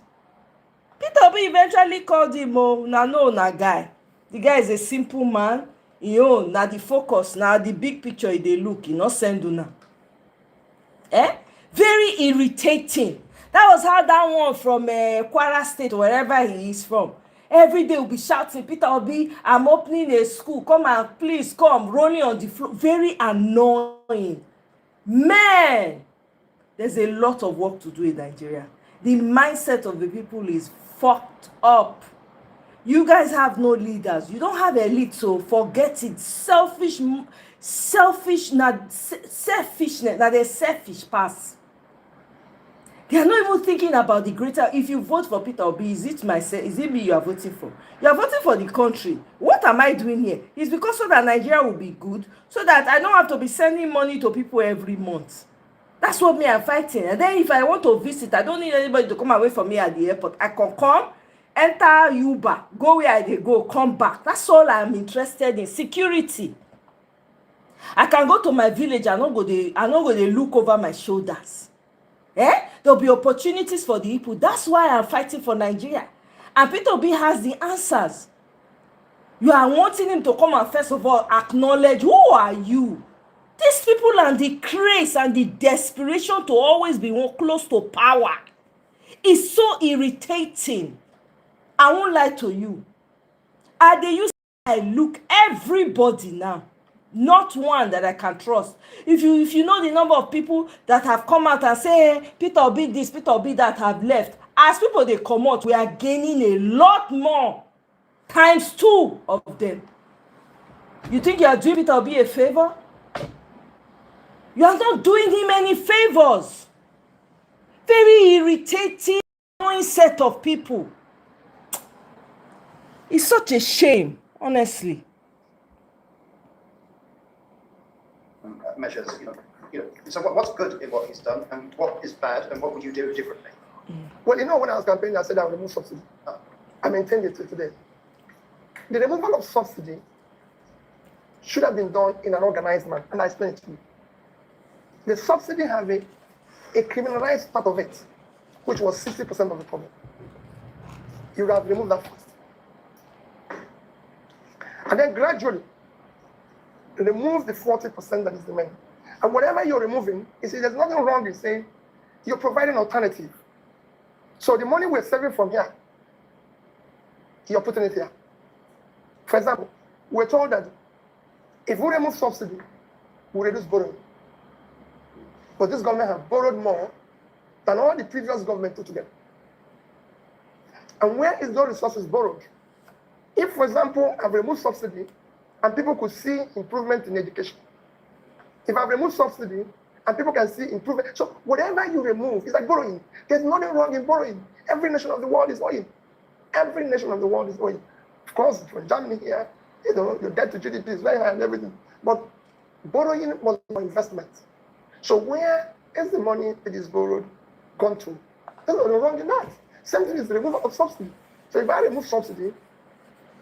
Peter Obi eventually called him, na guy. The guy is a simple man. Now the focus, now the big picture they look, not send una. Very irritating. That was how that one from Kwara State, wherever he is from. Every day we'll be shouting, Peter Obi, I'm opening a school. Come and please come, rolling on the floor. Very annoying. Man, there's a lot of work to do in Nigeria. The mindset of the people is fucked up. You guys have no leaders. You don't have elite, so forget it. Selfishness. Now they're selfish pass. They are not even thinking about the greater. If you vote for Peter Obi, is it myself? Is it me you are voting for? You are voting for the country. What am I doing here? It's because so that Nigeria will be good, so that I don't have to be sending money to people every month. That's what me I'm fighting. And then if I want to visit, I don't need anybody to come away from me at the airport. I can come, enter Uber, go where they go, come back. That's all I'm interested in. Security. I can go to my village. I not go to look over my shoulders. There'll be opportunities for the people. That's why I'm fighting for Nigeria. And Peter Obi has the answers. You are wanting him to come and first of all acknowledge, who are you? These people and the craze and the desperation to always be more close to power is so irritating. I won't lie to you. They use I look everybody now. Not one that I can trust. If you know the number of people that have come out and say, hey, Peter Obi this, Peter Obi that have left, as people they come out, we are gaining a lot more, ×2 of them. You think you are doing Peter Obi a favor? You are not doing him any favors. Very irritating, annoying set of people. It's such a shame, honestly. Measures, so what's good in what he's done, and what is bad, and what would you do differently? Well, when I was campaigning, I said I would remove subsidy. I maintained it till today. The removal of subsidy should have been done in an organized manner, and I explained it to you. The subsidy have a criminalized part of it, which was 60% of the problem. You have removed that first. And then gradually, remove the 40% that is remaining. And whatever you're removing, there's nothing wrong with saying you're providing alternative. So the money we're saving from here, you're putting it here. For example, we're told that if we remove subsidy, we reduce borrowing. But this government has borrowed more than all the previous government put together. And where is those resources borrowed? If, for example, I've removed subsidy, and people could see improvement in education. If I remove subsidy, and people can see improvement. So whatever you remove, it's like borrowing. There's nothing wrong in borrowing. Every nation of the world is owing. Every nation of the world is owing. Of course, for Germany here, your debt to GDP is very high and everything. But borrowing was for investment. So where is the money that is borrowed gone to? There's nothing wrong in that. Same thing is the removal of subsidy. So if I remove subsidy,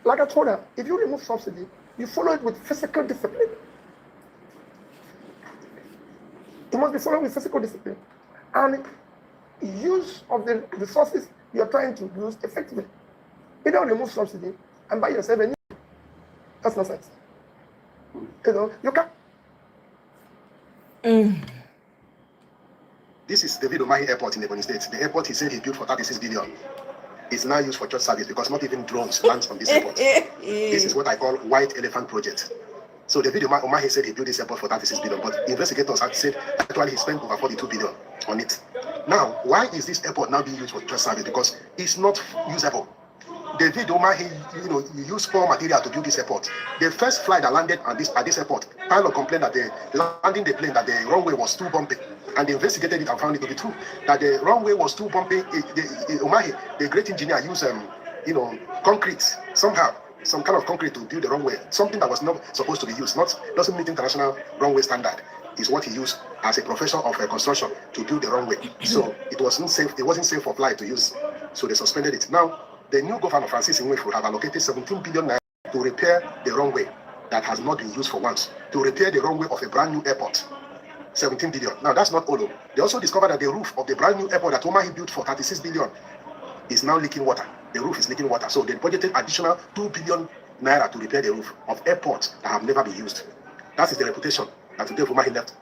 like I told her, if you remove subsidy, you follow it with physical discipline. It must be followed with physical discipline. And use of the resources you're trying to use effectively. You don't remove subsidy and buy yourself a new. That's nonsense. You can't. This is David Omoye Airport in Ebonyi State. The airport he said he built for 36 billion. Is now used for church service because not even drones land on this airport. This is what I call white elephant project. So David Omoye said he built this airport for 36 billion, but investigators have said actually he spent over 42 billion on it. Now, why is this airport now being used for church service? Because it's not usable. David Omoye, you use poor material to build this airport. The first flight that landed at this airport, pilot complained that the landing the plane that the runway was too bumpy, and they investigated it and found it to be true that the runway was too bumpy. Omoye, the great engineer, used concrete somehow, some kind of concrete to build the runway, something that was not supposed to be used, doesn't meet international runway standard. Is what he used as a professor of construction to build the runway. So it wasn't safe. It wasn't safe for flight to use. So they suspended it. Now the new governor Francis Nwoye have allocated 17 billion naira to repair the runway that has not been used for once. To repair the runway of a brand new airport, 17 billion. Now that's not all. They also discovered that the roof of the brand new airport that Omoye built for 36 billion is now leaking water. The roof is leaking water. So they budgeted additional 2 billion naira to repair the roof of airports that have never been used. That is the reputation that today Omoye left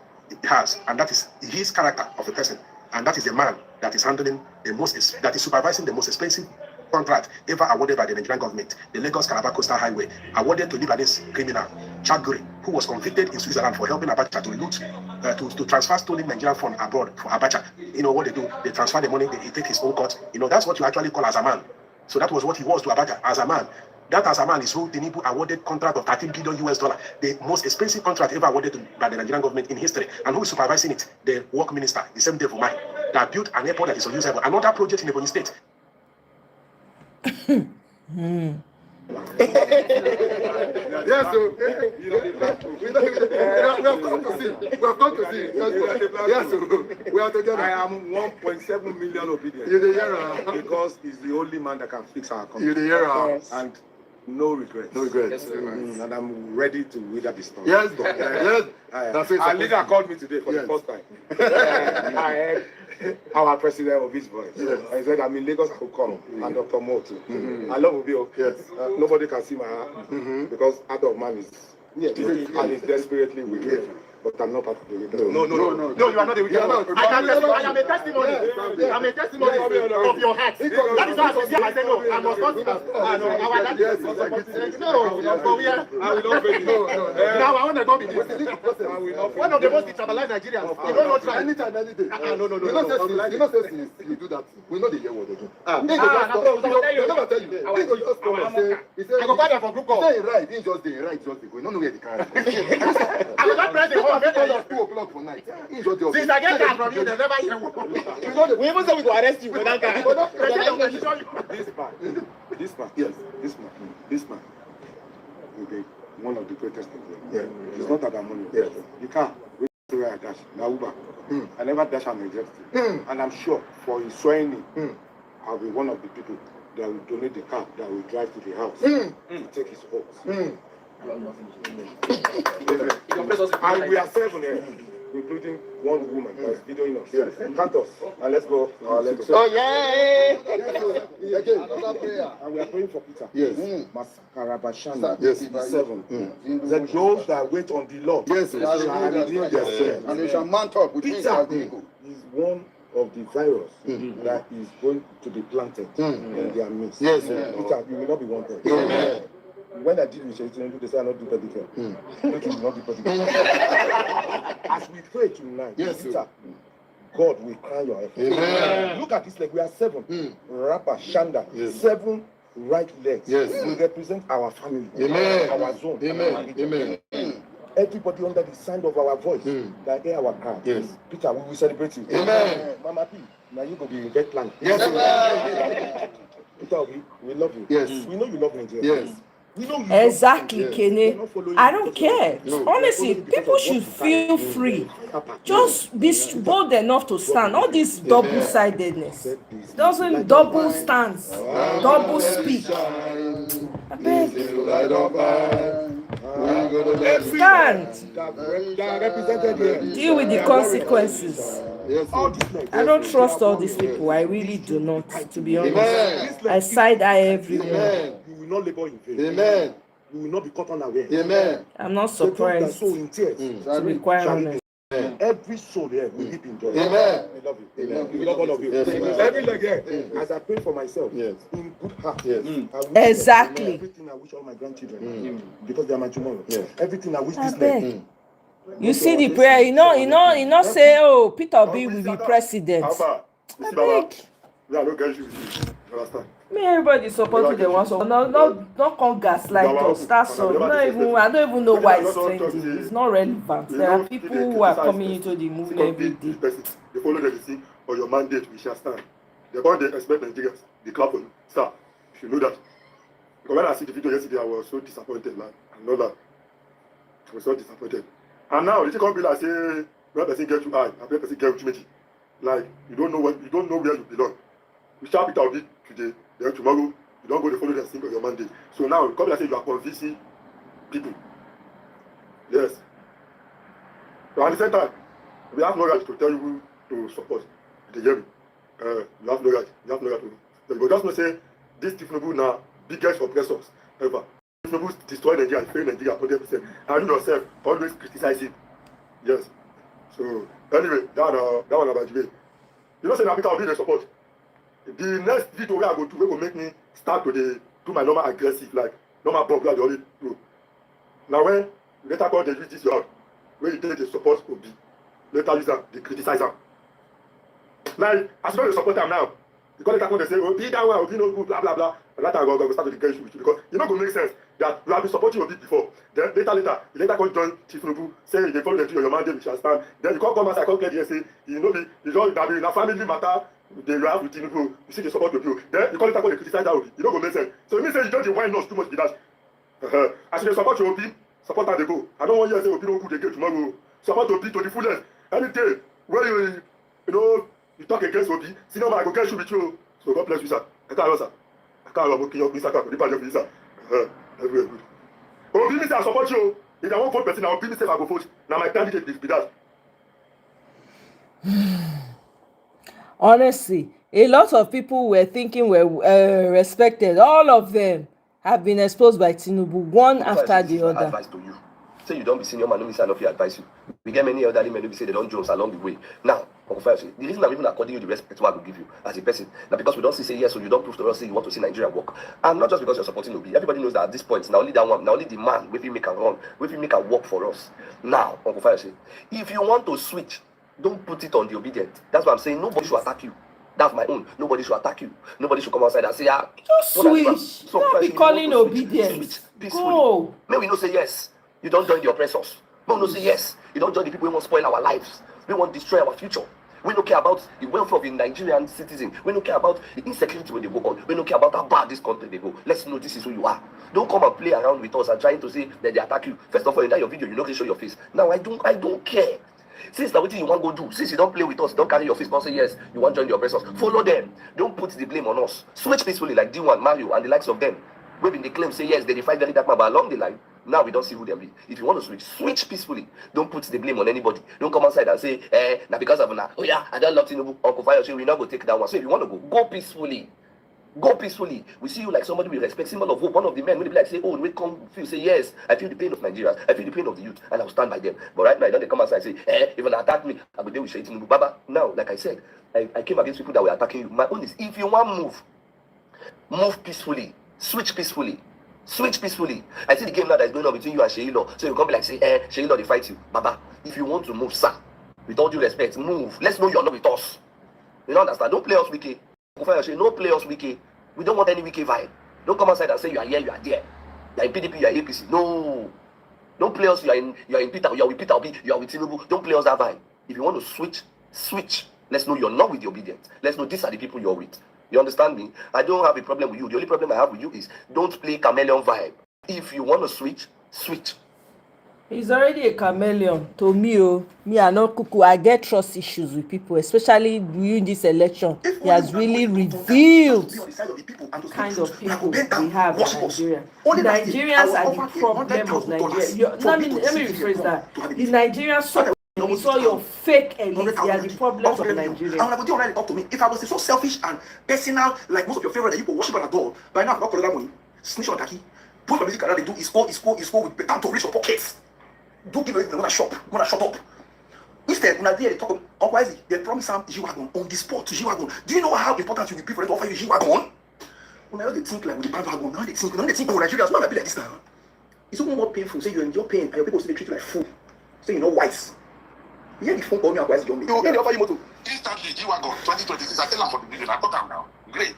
has, and that is his character of a person, and that is the man that is handling that is supervising the most expensive contract ever awarded by the Nigerian government, the Lagos-Calabar Coastal Highway, awarded to Lebanese criminal Chaguri, who was convicted in Switzerland for helping Abacha to loot, to transfer stolen Nigerian funds abroad for Abacha. You know what they do? They transfer the money, they take his own cut. You know, that's what you actually call as a man. So that was what he was to Abacha, as a man. That as a man is who Tinubu awarded contract of 13 billion US dollar, the most expensive contract ever awarded by the Nigerian government in history. And who is supervising it? The work minister, the same Dele Farotimi, that built an airport that is unusable. Another project in Ebonyi State. Yes, so we have come to see. We have come to see. Yes, so we are together. I am 1.7 million obedient. You the hear because he's the only man that can fix our country. You the hear and no regrets. No regrets. Yes, and I'm ready to wither the storm. Yes, yes. That's it. Our leader called me today for the first time. I heard our president of his voice. Yes. I said, I'm in Lagos, I will come. And Dr. Mo too. I love Obio. Yes. Nobody can see my heart because heart of man is and is desperately wicked. But I'm not part of the wicked. No, you are not the wicked. I am a testimony. I'm a testimony of your heart. That is why I say, no, I must not. Our dad is no, but we are. I will not fail you. Now I want to go with this. One of the most destabilized Nigerians. You don't know try. Anytime, any day. No. You know, say you do that. We know the year word again. They never tell you. He say, I go buy them for group call. He say right. He just dey right. Just dey go. No know where the car is. I will not press the home. 2 o'clock for night. Since I get that from you, they never hear. We even say we go arrest you for that guy. This man will be one of the greatest in the world. Yeah. It's not about money. Yes. You can't wait to where I dash. Now Uber. I never dash on my jet. And I'm sure for his swearing, I'll be one of the people that will donate the car that will drive to the house to take his hopes. And we are 7 here, including one woman that is videoing us. Yes. Count us, and let's go. Oh, yeah! Again, another prayer. And we are praying for Peter. Yes. Karabashana, yes. 7. That those that wait on the Lord, yes, shall renew their strength. And they shall mount up with wings as eagles. Is one of the virus that is going to be planted in their midst. Yes. Peter, you will not be wanted. Amen. When I did with Tinubu, they said I not do pedicure. Make him not do pedicure. As we pray tonight, yes, Peter, God will crown your effort. Amen. Look at this leg. We are 7. Rapper, Shanda. Yes. 7 right legs. Yes. We represent our family. Amen. Our zone. Amen. Amen. Everybody under the sound of our voice that hear our cry. Yes. Peter, we will celebrate you. Amen. Mama P, now you go be in bed plan. Yes. Peter, we love you. Yes. We know you love Nigeria. Yes. Exactly, Kene. I don't care. Honestly, people should feel free. Just be bold enough to stand. All this double-sidedness. Doesn't double stance, double speak. Stand. Deal with the consequences. I don't trust all these people. I really do not, to be honest. I side-eye everyone. You will not labor in vain. Amen. You will not be caught unaware. Amen. I'm not surprised. So in tears, to be quite honest. Every soul here will weep in joy. Amen. We love you. Amen. We love all of you. Yes. Every leg here, as I pray for myself, yes, in good heart, yes, I wish exactly. everything I wish all my grandchildren, because they are my tomorrow. Yes. Everything I wish I this beg. leg. You see the prayer, you know, say, oh, Peter Obi will be president. I beg. Me, everybody supporting the one, so not come gaslight us. That's all. I don't even know why it's trending. It's not relevant. There are people who are coming into the movement every day. They follow the receipt or your mandate, we shall stand. The bond they expect Nigerians, they clap for you. Sir, if you know that. Because when I see the video yesterday, I was so disappointed, man. I know that. I was so disappointed. And now, they can't be like, say, when person get you high, and when person get you, like, you don't know where you belong. We shall Peter Obi today, then tomorrow, you don't go to follow the thing of your mandate. So now, come and say you are convincing people. Yes. So at the same time, we have no right to tell you who to support. They hear me. You have no right. You have no right to. But just not say, this Tinubu now, biggest oppressors ever. Tinubu destroy Nigeria, fail Nigeria 100%. And you yourself always criticize him. Yes. So, anyway, that one about Jibé. You know, say, now Peter Obi they support. The next video where I go to, where go make me start to do my normal aggressive, like normal bomb, like the only do. Now when later on they use this out, when you take the support Obi, later use them, they criticize them. Like, as long as you support them now, because later on they say, Obi that one, Obi no good, blah blah blah. And later I go start to get issue with you because it not gonna make sense that you have been supporting Obi before. Then later, you later come join Tinubu, say they follow them to your mandate, we shall stand. Then you come outside, come get the say, you know the all that in a family matter. They have with Tinubu, you see the support of you. Then you call it about the criticize that Obi. You don't go make sense. So it means you don't the wine us too much with that. As you support your Obi, support how they go. I don't want you to say Obi no good again tomorrow. Support Obi to the fullest. Any day where you know you talk against Obi, see no man I go get you with you. So God bless you, sir. I can't sir. I can't work your visa card, the budget visa. Everywhere good. Obi me say I support you. If I want vote person, I'll be me say I go vote. Now my candidate be that. Honestly, a lot of people were thinking were respected. All of them have been exposed by Tinubu, one after the other. Advice to you. Say you don't be senior man, no be say I no fit advise you. We get many elderly men who say they don't jones along the way. Now, the reason I'm even according you the respect I will give you as a person, now because we don't say yes, so you don't prove to us say you want to see Nigeria work. And not just because you're supporting Obi. Everybody knows that at this point, now only that one, now only the man will make a run, will make a work for us. Now, Uncle Fire say, if you want to switch, don't put it on the obedient. That's why I'm saying nobody should attack you. That's my own. Nobody should attack you. Nobody should come outside and say, just switch. Don't be calling obedient. Go. May we not say yes. You don't join the oppressors. May we not say yes. You don't join the people who want to spoil our lives. We want to destroy our future. We don't care about the welfare of the Nigerian citizen. We don't care about the insecurity when they go on. We don't care about how bad this country they go. Let's know this is who you are. Don't come and play around with us and trying to say that they attack you. First of all, in that your video, you don't show your face. Now I don't care. Since that's what you want to go do, since you don't play with us, don't carry your face, don't say yes, you want to join the oppressors. Follow them. Don't put the blame on us. Switch peacefully like D1, Mario, and the likes of them. Maybe they claim, say yes, they defy very dark man, but along the line, now we don't see who they be. If you want to switch peacefully. Don't put the blame on anybody. Don't come outside and say, now because of now, oh yeah, I don't love Tinubu, Uncle Fire, we're not going to take that one. So if you want to go peacefully. Go peacefully. We see you like somebody we respect, symbol of hope. One of the men will be like, say, oh, we come feel, say, yes, I feel the pain of Nigerians. I feel the pain of the youth, and I'll stand by them. But right now, they come outside and say, if you attack me, I will deal with Tinubu. Baba, now, like I said, I came against people that were attacking you. My own is, if you want move peacefully, switch peacefully. Switch peacefully. I see the game now that is going on between you and Sheilo. So you come be like, say, Sheilo, they fight you. Baba, if you want to move, sir, with all due respect, move. Let's know you're not with us. You don't understand? Don't play us wicked. No play us wicked. We don't want any wicked vibe. Don't come outside and say you are here, you are there. You are in PDP, you are APC. No. Don't play us, you are in Peter, you are with Peter Obi, you are with Tinubu. Don't play us that vibe. If you want to switch. Let's know you're not with the obedient. Let's know these are the people you're with. You understand me? I don't have a problem with you. The only problem I have with you is don't play chameleon vibe. If you want to switch. He's already a chameleon to me. Me, I know cuckoo. I get trust issues with people, especially during this election. He has really revealed the kind of people we have in Nigeria. Nigerians are the problem of Nigeria. Let me rephrase that. The Nigerians it's all your fake elite. They are the problems of Nigeria. And when I go already talk to me, if I was so selfish and personal, like most of your favorite that you go worship and adore, by now I've not collected that money. Snitch on Taki. Post my music that they do is go with time to reach your pockets. Don't give away when I shop. When I shut up. Instead, when I did talk Uncle Isaac, they promise him G-Wagon on the spot to G-Wagon. Do you know how important it will be for them to offer you G-Wagon? When I heard they think like with the bandwagon, now they think Nigerians not be like this now. It's even more painful. Say you endure pain and your people say they treat you like fool. Say you know wise. You hear the phone call me Uncle Isaac, you get the offer you motor. Instantly, G-Wagon 2026. I tell them for the video. I got them now. Great.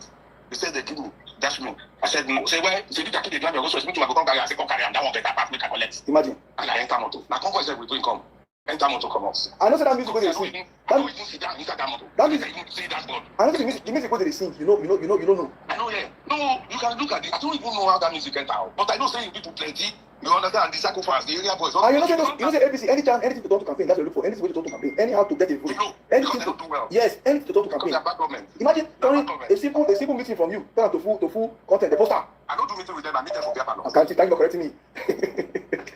They said they do. That's me. I said no. Say where? Say you can't drive your go so me to go come carry. I say come carry. And that one better pass me can collect. Imagine. And I enter motor. Now convoy said we doing come. Enter motor come out. I know say that music go dey sing. I know you sit down inside that motor. That music you see that board. I know the music go dey sing. You don't know. I know yeah. No, you can look at it. I don't even know how that music enter out. But I know saying people plenty. You understand the sacrifice, the area boys. And you know say ABC anytime anything to talk to campaign. That's what you look for. Anything to talk to campaign. Anyhow to get a vote. Anything to do well. Yes, anything to talk to campaign. Imagine turning a simple meeting from you turn to full content. The poster. I don't do meeting with them. I meet them for their panel. Thank you for correcting me.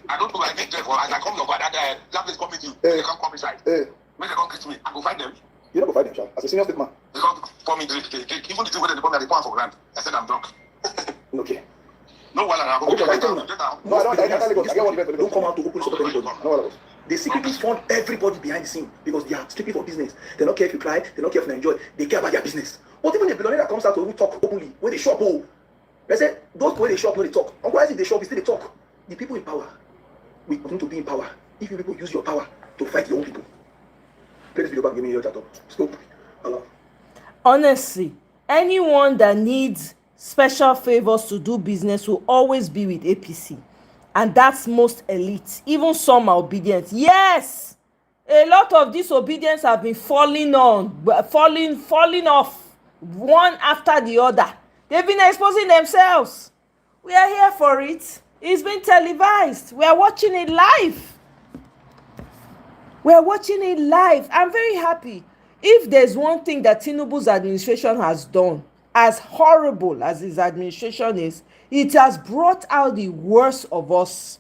I don't do I meet them for as I come your that place committee. They come come inside. When they come greet me, I go find them. You don't go find them, Sean. As a senior statesman. They come for me. Even the thing where they come they pour for grand. I said I'm drunk. Okay. No, well, I don't come out to open support anybody. No, they secretly fund everybody behind the scene because they are strictly for business. They don't care if you cry, they don't care if you enjoy, they care about their business. But even a billionaire that comes out to even talk openly, when they shop, they say, those when they shop, when they talk. Uncle Isaac, they shop, they still they talk. The people in power will continue to be in power if you people use your power to fight your own people. Play this video back, give me your chat up. Stop. Allah. Honestly, anyone that needs special favors to do business will always be with APC, and that's most elite. Even some are obedient. Yes, a lot of disobedience have been falling off one after the other. They've been exposing themselves. We are here for it. It's been televised. We are watching it live. I'm very happy. If there's one thing that Tinubu's administration has done, as horrible as his administration is, it has brought out the worst of us.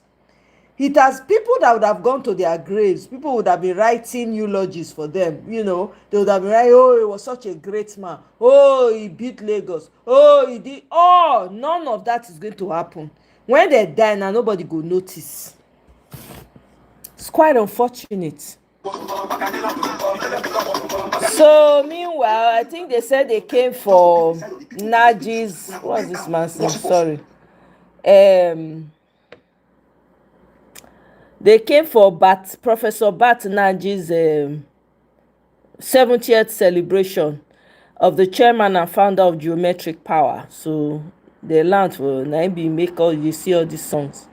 It has people that would have gone to their graves, people would have been writing eulogies for them, they would have been writing, oh, he was such a great man, oh, he beat Lagos, oh, he did, none of that is going to happen. When they die now, nobody go notice. It's quite unfortunate. So meanwhile, I think they said they came for Naji's, what's this man's name? Sorry. They came for Professor Bat Naji's 70th celebration of the chairman and founder of Geometric Power. So they learned for Naibi make all you see all these songs.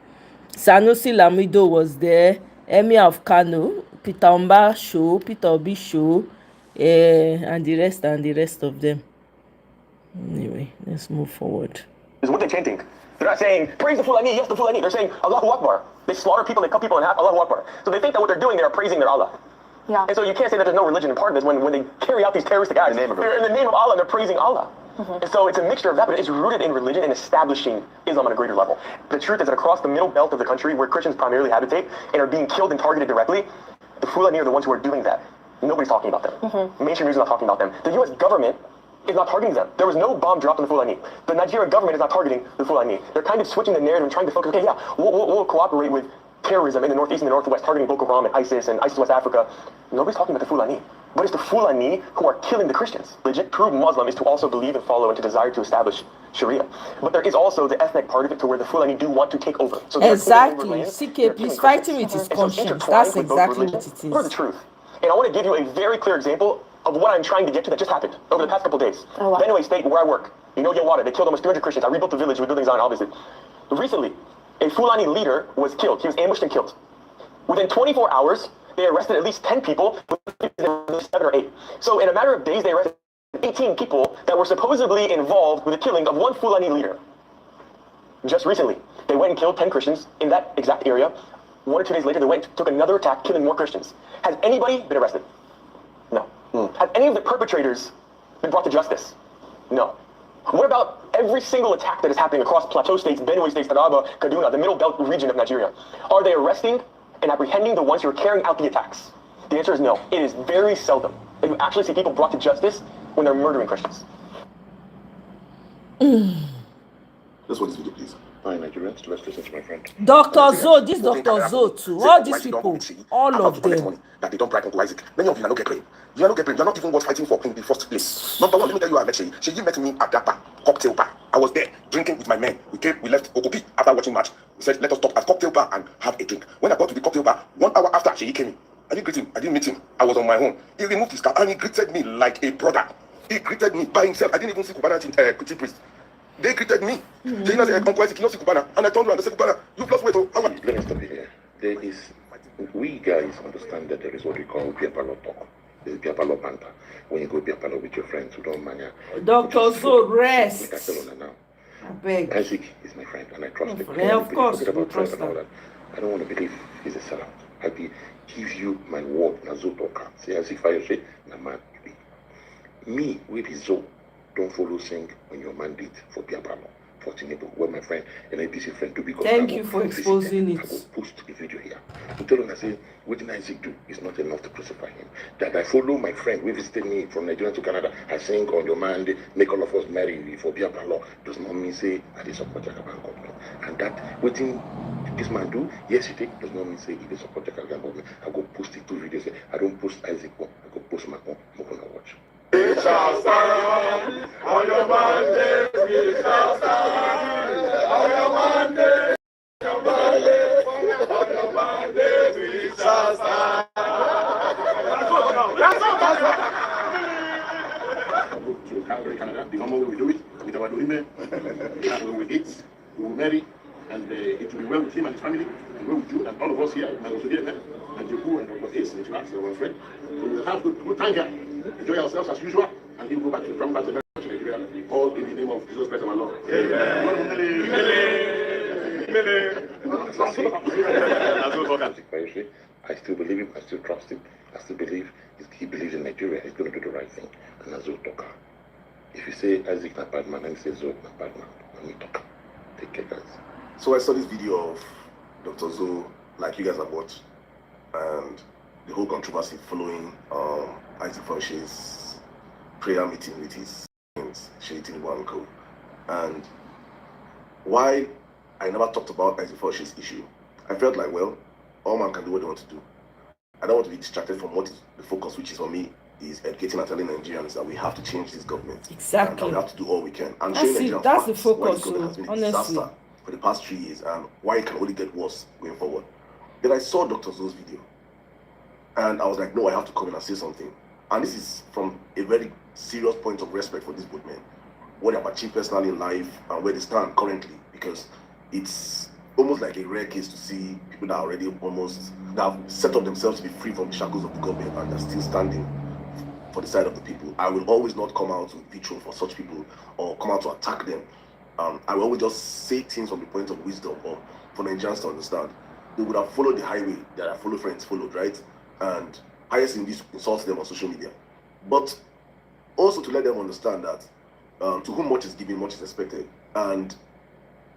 Sanusi Lamido was there, Emir of Kano, Peter Omba show, Peter Obi show, and the rest of them. Anyway, let's move forward. Is what they're chanting. They're not saying, praise the Fulani, yes the Fulani. They're saying, Allahu Akbar. They slaughter people, they cut people in half, Allahu Akbar. So they think that what they're doing, they are praising their Allah. Yeah. And so you can't say that there's no religion in part of this when they carry out these terroristic acts. They're in the name of Allah, and they're praising Allah. And so it's a mixture of that, but it's rooted in religion and establishing Islam on a greater level. The truth is that across the middle belt of the country, where Christians primarily habitate and are being killed and targeted directly, the Fulani are the ones who are doing that. Nobody's talking about them. Mainstream news is not talking about them. The U.S. government is not targeting them. There was no bomb dropped on the Fulani. The Nigerian government is not targeting the Fulani. They're kind of switching the narrative and trying to focus, okay, yeah, we'll cooperate with terrorism in the northeast and the northwest, targeting Boko Haram and ISIS West Africa. Nobody's talking about the Fulani. But it's the Fulani who are killing the Christians. Legit, true Muslim is to also believe and follow and to desire to establish Sharia. But there is also the ethnic part of it to where the Fulani do want to take over. So exactly. CKP is fighting with his conscience. That's exactly what it is. For the truth. And I want to give you a very clear example of what I'm trying to get to that just happened over the past couple of days. Oh, wow. Benue State, where I work, Yawada, they killed almost 300 Christians. I rebuilt the village with buildings on it, obviously. Recently, a Fulani leader was killed. He was ambushed and killed. Within 24 hours, they arrested at least 10 people, 7 or 8. So in a matter of days, they arrested 18 people that were supposedly involved with the killing of one Fulani leader. Just recently, they went and killed 10 Christians in that exact area. 1 or 2 days later, they went and took another attack, killing more Christians. Has anybody been arrested? No. Have any of the perpetrators been brought to justice? No. What about every single attack that is happening across Plateau states, Benue states, Taraba, Kaduna, the Middle Belt region of Nigeria? Are they arresting and apprehending the ones who are carrying out the attacks? The answer is no. It is very seldom that you actually see people brought to justice when they're murdering Christians. Let's watch this video, please. Hi, Nigerians. Let's listen to my friend. Dr. Zo, this Dr. Zo too. All these people, all of them. That they don't bribe Uncle Isaac. Many of you are not get claim. You are not get claim. You are not even worth fighting for in the first place. Number one, let me tell you, I met Sheyi. Sheyi met me at that bar, cocktail bar. I was there drinking with my men. We left Okopi after watching match. We said, let us stop at cocktail bar and have a drink. When I got to the cocktail bar, 1 hour after Sheyi came in, I didn't greet him. I didn't meet him. I was on my own. He removed his cap and he greeted me like a brother. He greeted me by himself. I didn't even see Kubana Kuti priest. They greeted me. They said, Uncle Isaac, you know, see Kubana. And I turned around and said, Kubana, you've lost weight. Let me stop you here. There is, we guys understand that there is what we call Biapalo talk. There's Biapalo banter. When you go Biapalo with your friends who don't mania. Dr. So rest. I beg. Isaac is my friend and I trust him. Yeah, of course. About trust and all that. I don't want to believe he's a sellout. I give you my word. Nazo Toka. Say Isaac Fire say, Naman. Me, with his Zo, don't follow sing on your mandate for Biapalo. For Tinubu, well, my friend, an APC friend to be. Thank you for exposing it. I will post the video here. To tell him, I say, what did Isaac do? Is not enough to crucify him. That I follow my friend, we visited me from Nigeria to Canada. I sing on your mandate, make all of us marry for Biapalo. Does not mean say I did support Jakaban government. And that what this man do, yes he did, does not mean say he did support Jakaban government. I go post it 2 videos. I don't post Isaac one. I go post my own. I'm gonna watch. shall stand. On your mandate we shall stand. On your mandate, your mandate, on your mandate we shall stand. To Calgary, Canada, the normal way we do it, with our women, when we eat, we will marry, and it will be well with him and his family, and well with you, and all of us here, and also here, and Tinubu and Dr. Ace, and Tinubu, our friend. We will have good time here, enjoy ourselves as usual, and he will go back to the front part of Nigeria, all in the name of Jesus Christ our Lord. I still believe him, I still trust him, I still believe he believes in Nigeria, he's going to do the right thing. And Azul talker. If you say Isaac not bad man, and he says Zoe not bad man, when we talk, take care, guys. So I saw this video of Dr. Zoe, like you guys have watched, and the whole controversy following Isaac Farotimi's prayer meeting with his friends, Tinubu and co. And why I never talked about Isaac Farotimi's issue, I felt like, well, all man can do what they want to do. I don't want to be distracted from what is the focus, which is for me, is educating and telling Nigerians that we have to change this government. Exactly. And we have to do all we can. And That's showing it. Nigerians That's the facts why focus, this government has been a honestly. disaster for the past 3 years and why it can only get worse going forward. Then I saw Dr. Zoe's video. And I was like, no, I have to come in and say something. And this is from a very serious point of respect for these both men. What they have achieved personally in life and where they stand currently. Because it's almost like a rare case to see people that are already that have set up themselves to be free from the shackles of the government and they're still standing for the side of the people. I will always not come out with vitriol for such people or come out to attack them. I will always just say things from the point of wisdom or for Nigerians to understand. They would have followed the highway that our fellow friends followed, right? And highest in this insults them on social media. But also to let them understand that to whom much is given, much is expected. And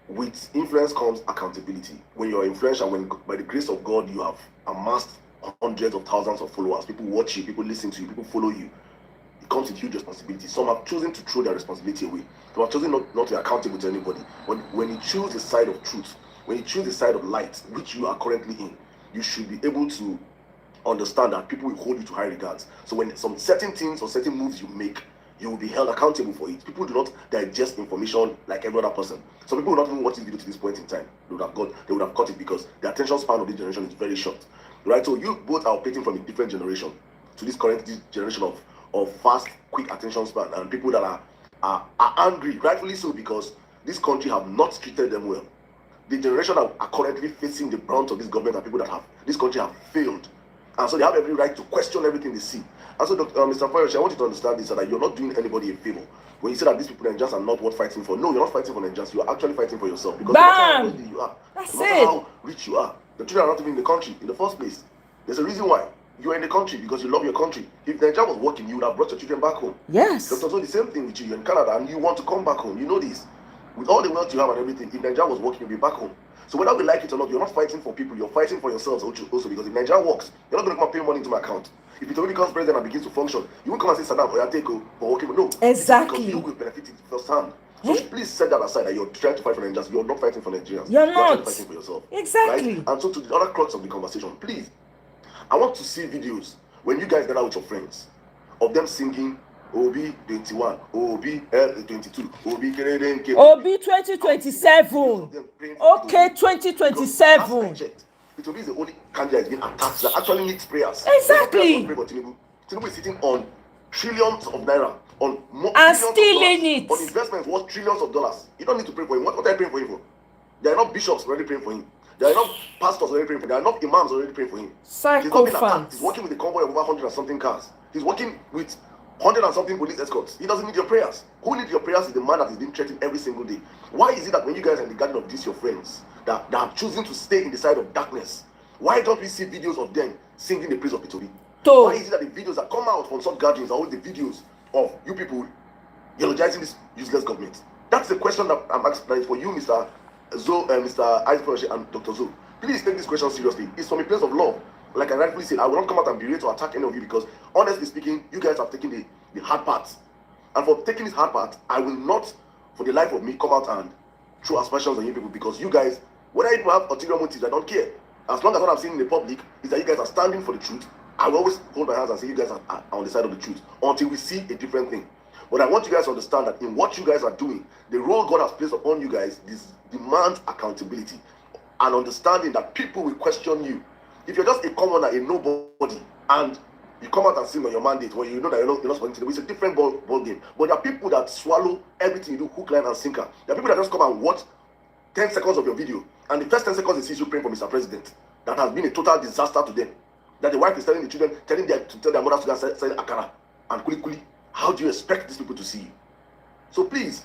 with influence comes accountability. When you're influential, when by the grace of God you have amassed hundreds of thousands of followers, people watch you, people listen to you, people follow you, it comes with huge responsibility. Some have chosen to throw their responsibility away. Some have chosen not to be accountable to anybody. But when you choose the side of truth, when you choose the side of light, which you are currently in, you should be able to understand that people will hold you to high regards. So when some certain things or certain moves you make, you will be held accountable for it. People do not digest information like every other person. Some people will not even watch this video to this point in time. They would have caught it because the attention span of this generation is very short. Right? So you both are operating from a different generation to this current generation of fast, quick attention span, and people that are angry, rightfully so, because this country have not treated them well. The generation that are currently facing the brunt of this government are people that have this country have failed. And so they have every right to question everything they see. And so, Mr. Farotimi, I want you to understand this, that you're not doing anybody a favor. When you say that these people in Nigerians are not worth fighting for, no, you're not fighting for Nigerians. You're actually fighting for yourself. Because no matter how wealthy you are, no matter how rich you are, the children are not even in the country in the first place. There's a reason why. You're in the country because you love your country. If Nigeria was working, you would have brought your children back home. Yes. Dr. So the same thing with you. You're in Canada and you want to come back home. You know this. With all the wealth you have and everything, if Nigeria was working, you'll be back home. So whether we like it or not, you're not fighting for people, you're fighting for yourselves also, because if Nigeria works, you're not going to come and pay money into my account. If it only becomes president and begins to function, you won't come and say, Saddam, or take for working. No. Exactly. Because you will benefit it firsthand. So please set that aside that you're trying to fight for Nigerians. You're not fighting for Nigerians. You're not. Actually fighting for yourself. Exactly. Right? And so to the other crux of the conversation, please, I want to see videos when you guys gather with your friends of them singing Obi 21, Obi 22, Obi Kereden, Obi 2027. Okay, 2027. Tinubu is the only candidate being attacked that actually needs prayers. Exactly. Pray for Tinubu. Tinubu is sitting on trillions of naira, on and stealing it, on investments worth trillions of dollars. You don't need to pray for him. What are you praying for him for? There are enough bishops already praying for him. There are enough pastors already praying for him. There are enough imams already praying for him. He's not being attacked. He's working with a convoy of over 100 and something cars. He's working with 100 and something police escorts. He doesn't need your prayers. Who needs your prayers is the man that is being threatened every single day. Why is it that when you guys are in the garden of this, your friends, that are choosing to stay in the side of darkness, why don't we see videos of them singing the praise of Petori? Why is it that the videos that come out from such gatherings are always the videos of you people eulogizing this useless government? That's the question that I'm asking for you, Mr. Mr. Isaac Farotimi and Dr. Zoe. Please take this question seriously. It's from a place of love. Like I rightfully said, I will not come out and berate or attack any of you because, honestly speaking, you guys have taken the hard part. And for taking this hard part, I will not, for the life of me, come out and throw aspersions on you people because you guys, whether you have ulterior motives, I don't care. As long as what I'm seeing in the public is that you guys are standing for the truth I will always hold my hands and say you guys are on the side of the truth until we see a different thing. But I want you guys to understand that in what you guys are doing, the role God has placed upon you guys demands accountability and understanding that people will question you. If you're just a commoner, a nobody, and you come out and sing on your mandate, well, you know that you're not supposed to. It's a different ball game. But there are people that swallow everything you do, hook, line, and sinker. There are people that just come and watch 10 seconds of your video, and the first 10 seconds is you praying for Mr. President. That has been a total disaster to them. That the wife is telling the children, to tell their mothers to go and sell akara and kuli. How do you expect these people to see you? So please,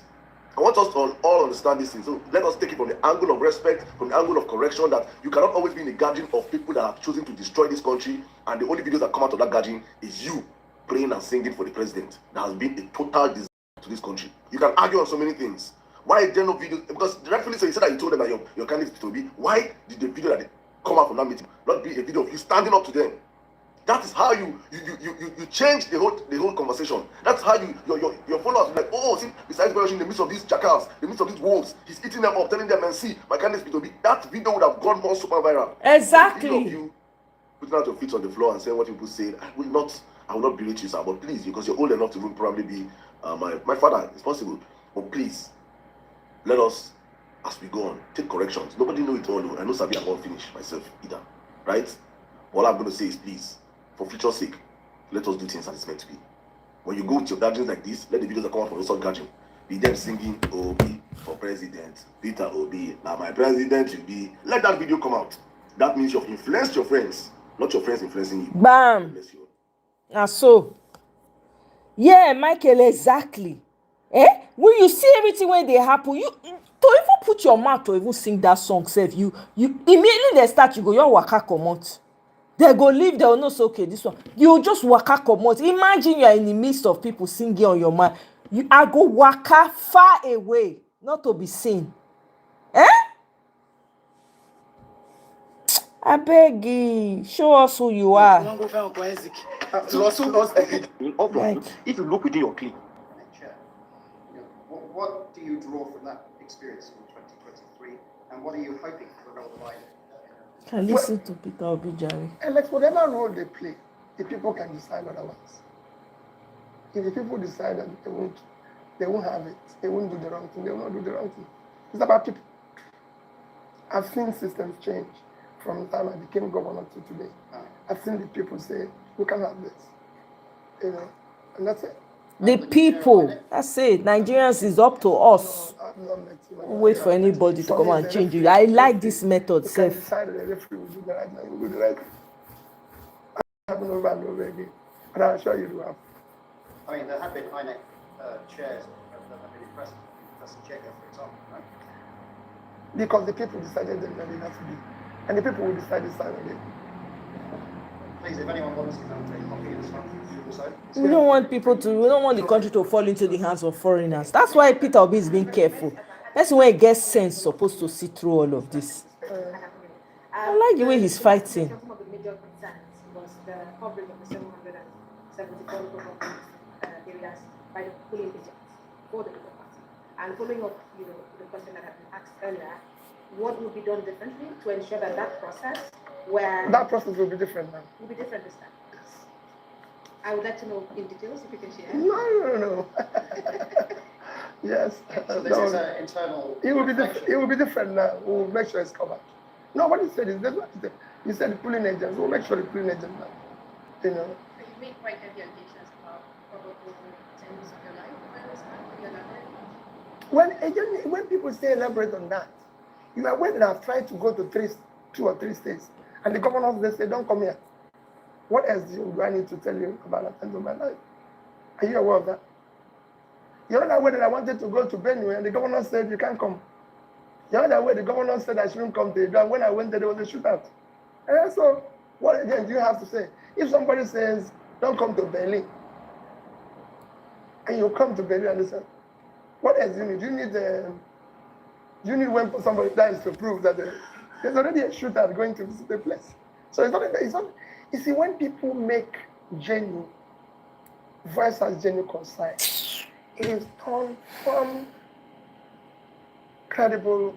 I want us to all understand this thing. So let us take it from the angle of respect, from the angle of correction, that you cannot always be in a gathering of people that have chosen to destroy this country, and the only videos that come out of that gathering is you praying and singing for the president. That has been a total disaster to this country. You can argue on so many things. Why is there no video? Because rightfully so, you said that you told them that your candidate to be. Why did the video that they come out from that meeting not be a video of you standing up to them? That is how you change the whole conversation. That's how your followers be like, oh, see, besides in the midst of these jackals, in the midst of these wolves, he's eating them up, telling them, and see, my candidate to be. That video would have gone more super viral. Exactly. Of you putting out your feet on the floor and saying what people say, I will not berate you, sir, but please, because you're old enough to even probably be my father. It's possible, but please, let us, as we go on, take corrections. Nobody know it all. I know Sabi, I won't finish myself either, right? All I'm going to say is, please, for future's sake, let us do things as it's meant to be. When you go to your gatherings like this, let the videos that come out from those gathering be them singing Obi for president, Peter Obi, now my president will be. Let that video come out. That means you've influenced your friends, not your friends influencing you. Bam. So, yeah, Michael, exactly. When you see everything when they happen, you to even put your mouth to even sing that song, sef, you immediately they start, you go, your waka comot. They go leave, they will know, so okay, this one. You just waka comot. Imagine you are in the midst of people singing on your mind. I go waka far away, not to be seen. I beg you, show us who you are. If you look within your clique, what do you draw from that experience in 2023, and what are you hoping for the role of Biden? Can listen to Peter Obi, Jerry. And like whatever role they play, the people can decide otherwise. If the people decide that they won't have it, they won't do the wrong thing, they will not do the wrong thing. It's about people. I've seen systems change from the time I became governor to today. I've seen the people say, we can have this. And that's it. The people, that's it. Nigerians is up to us. Wait for anybody to come and change you. I like this method, you Seth. can decide that the referee will do the right thing, will do the right thing. I haven't over and over again, but I'm sure you do have. I mean, there have been INEC chairs that have been impressive. That's a checker, for example, right? Because the people decided that they have to be. And the people will decide this time again. Please, if anyone wants to come take coffee in this country, We don't want the country to fall into the hands of foreigners. That's why Peter Obi is being careful. That's when he gets sense supposed to see through all of this. I like the way he's fighting. Some of the major concerns was the coverage of the 774 local government areas by the polling agents for the Labour Party. And following up, the question that had been asked earlier, what will be done differently to ensure that that process, where that process will be different now. Will be different this time. I would like to know in details if you can share. No. Yes. So this is an internal. It will be different now. We'll make sure it's covered. No, what you said is that's what you said. You said the pulling agents. We'll make sure the pulling agents now. But you make quite heavy allegations about probable changes of your life. When people say elaborate on that, you are aware that I've tried to go to 2 or 3 states, and the governors they say don't come here. What else do I need to tell you about that end of my life? Are you aware of that? You're not aware that I wanted to go to Benue and the governor said you can't come. You're not aware the governor said I shouldn't come to Idan. When I went there was a shootout. And so, what again do you have to say? If somebody says don't come to Berlin, and you come to Berlin and they say, what else do you need? Do you need when somebody dies to prove that there's already a shootout going to visit the place? So it's not. You see, when people make genuine voice as genuine concern, it is done from credible,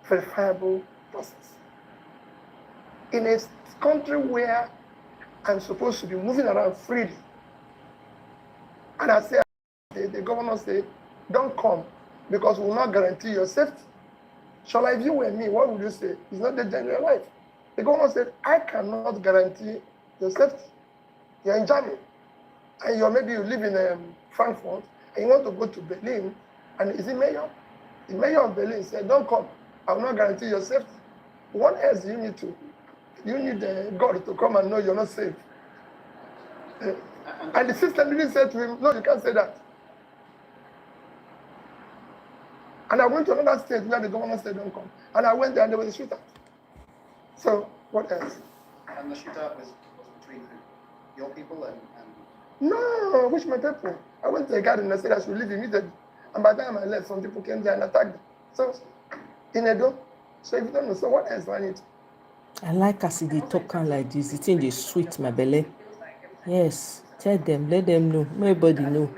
verifiable process. In a country where I'm supposed to be moving around freely. And I say, the governor said, don't come because we will not guarantee your safety. Shall I, if you were me, what would you say? It's not the general life. The governor said, I cannot guarantee your safety. You're in Germany, and maybe you live in Frankfurt, and you want to go to Berlin, and is it mayor? The mayor of Berlin said, don't come. I will not guarantee your safety. What else do you need to? You need God to come and know you're not safe. And the system didn't say to him, no, you can't say that. And I went to another state where the governor said, don't come. And I went there and there was a shootout. So, what else? And the shootout was between who? Your people and... No, which my people? I went to a garden and I said I should leave immediately. And by the time I left, some people came there and attacked them. So, in Edo. So if you don't know, so what else do I need? I like as they talk like this. The thing they sweet my belly. Yes, tell them, let them know. Nobody know.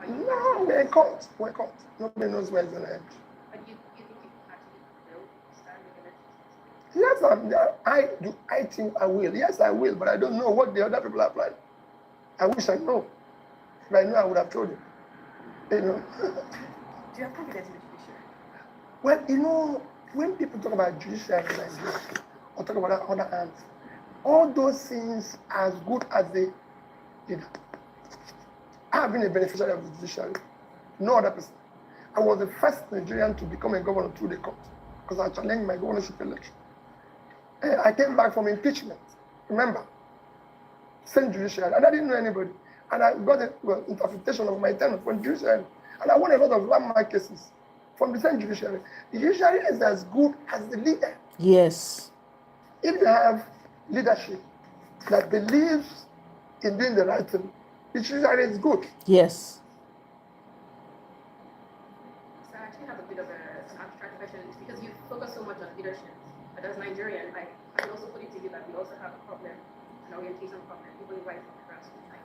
No, we're caught. We're caught. Nobody knows where it's going to end. Yes, I think I will. Yes, I will, but I don't know what the other people are planning. I wish I know. If I know, I would have told you. You know. Do you have confidence in the judiciary? Well, you know, when people talk about judiciary in Nigeria, or talk about other hands, all those things as good as they did. I have been a beneficiary of the judiciary. No other person. I was the first Nigerian to become a governor through the court because I challenged my governorship election. I came back from impeachment. Remember, same judiciary, and I didn't know anybody. And I got an interpretation of my tenure from judiciary, and I won a lot of landmark cases from the same judiciary. The judiciary is as good as the leader. Yes. If you have leadership that believes in doing the right thing, the judiciary is good. Yes. So I actually have a bit of an abstract question because you focus so much on leadership. But as Nigerian, I can also put it to you that we also have a problem, an orientation problem, even right from the grassroots.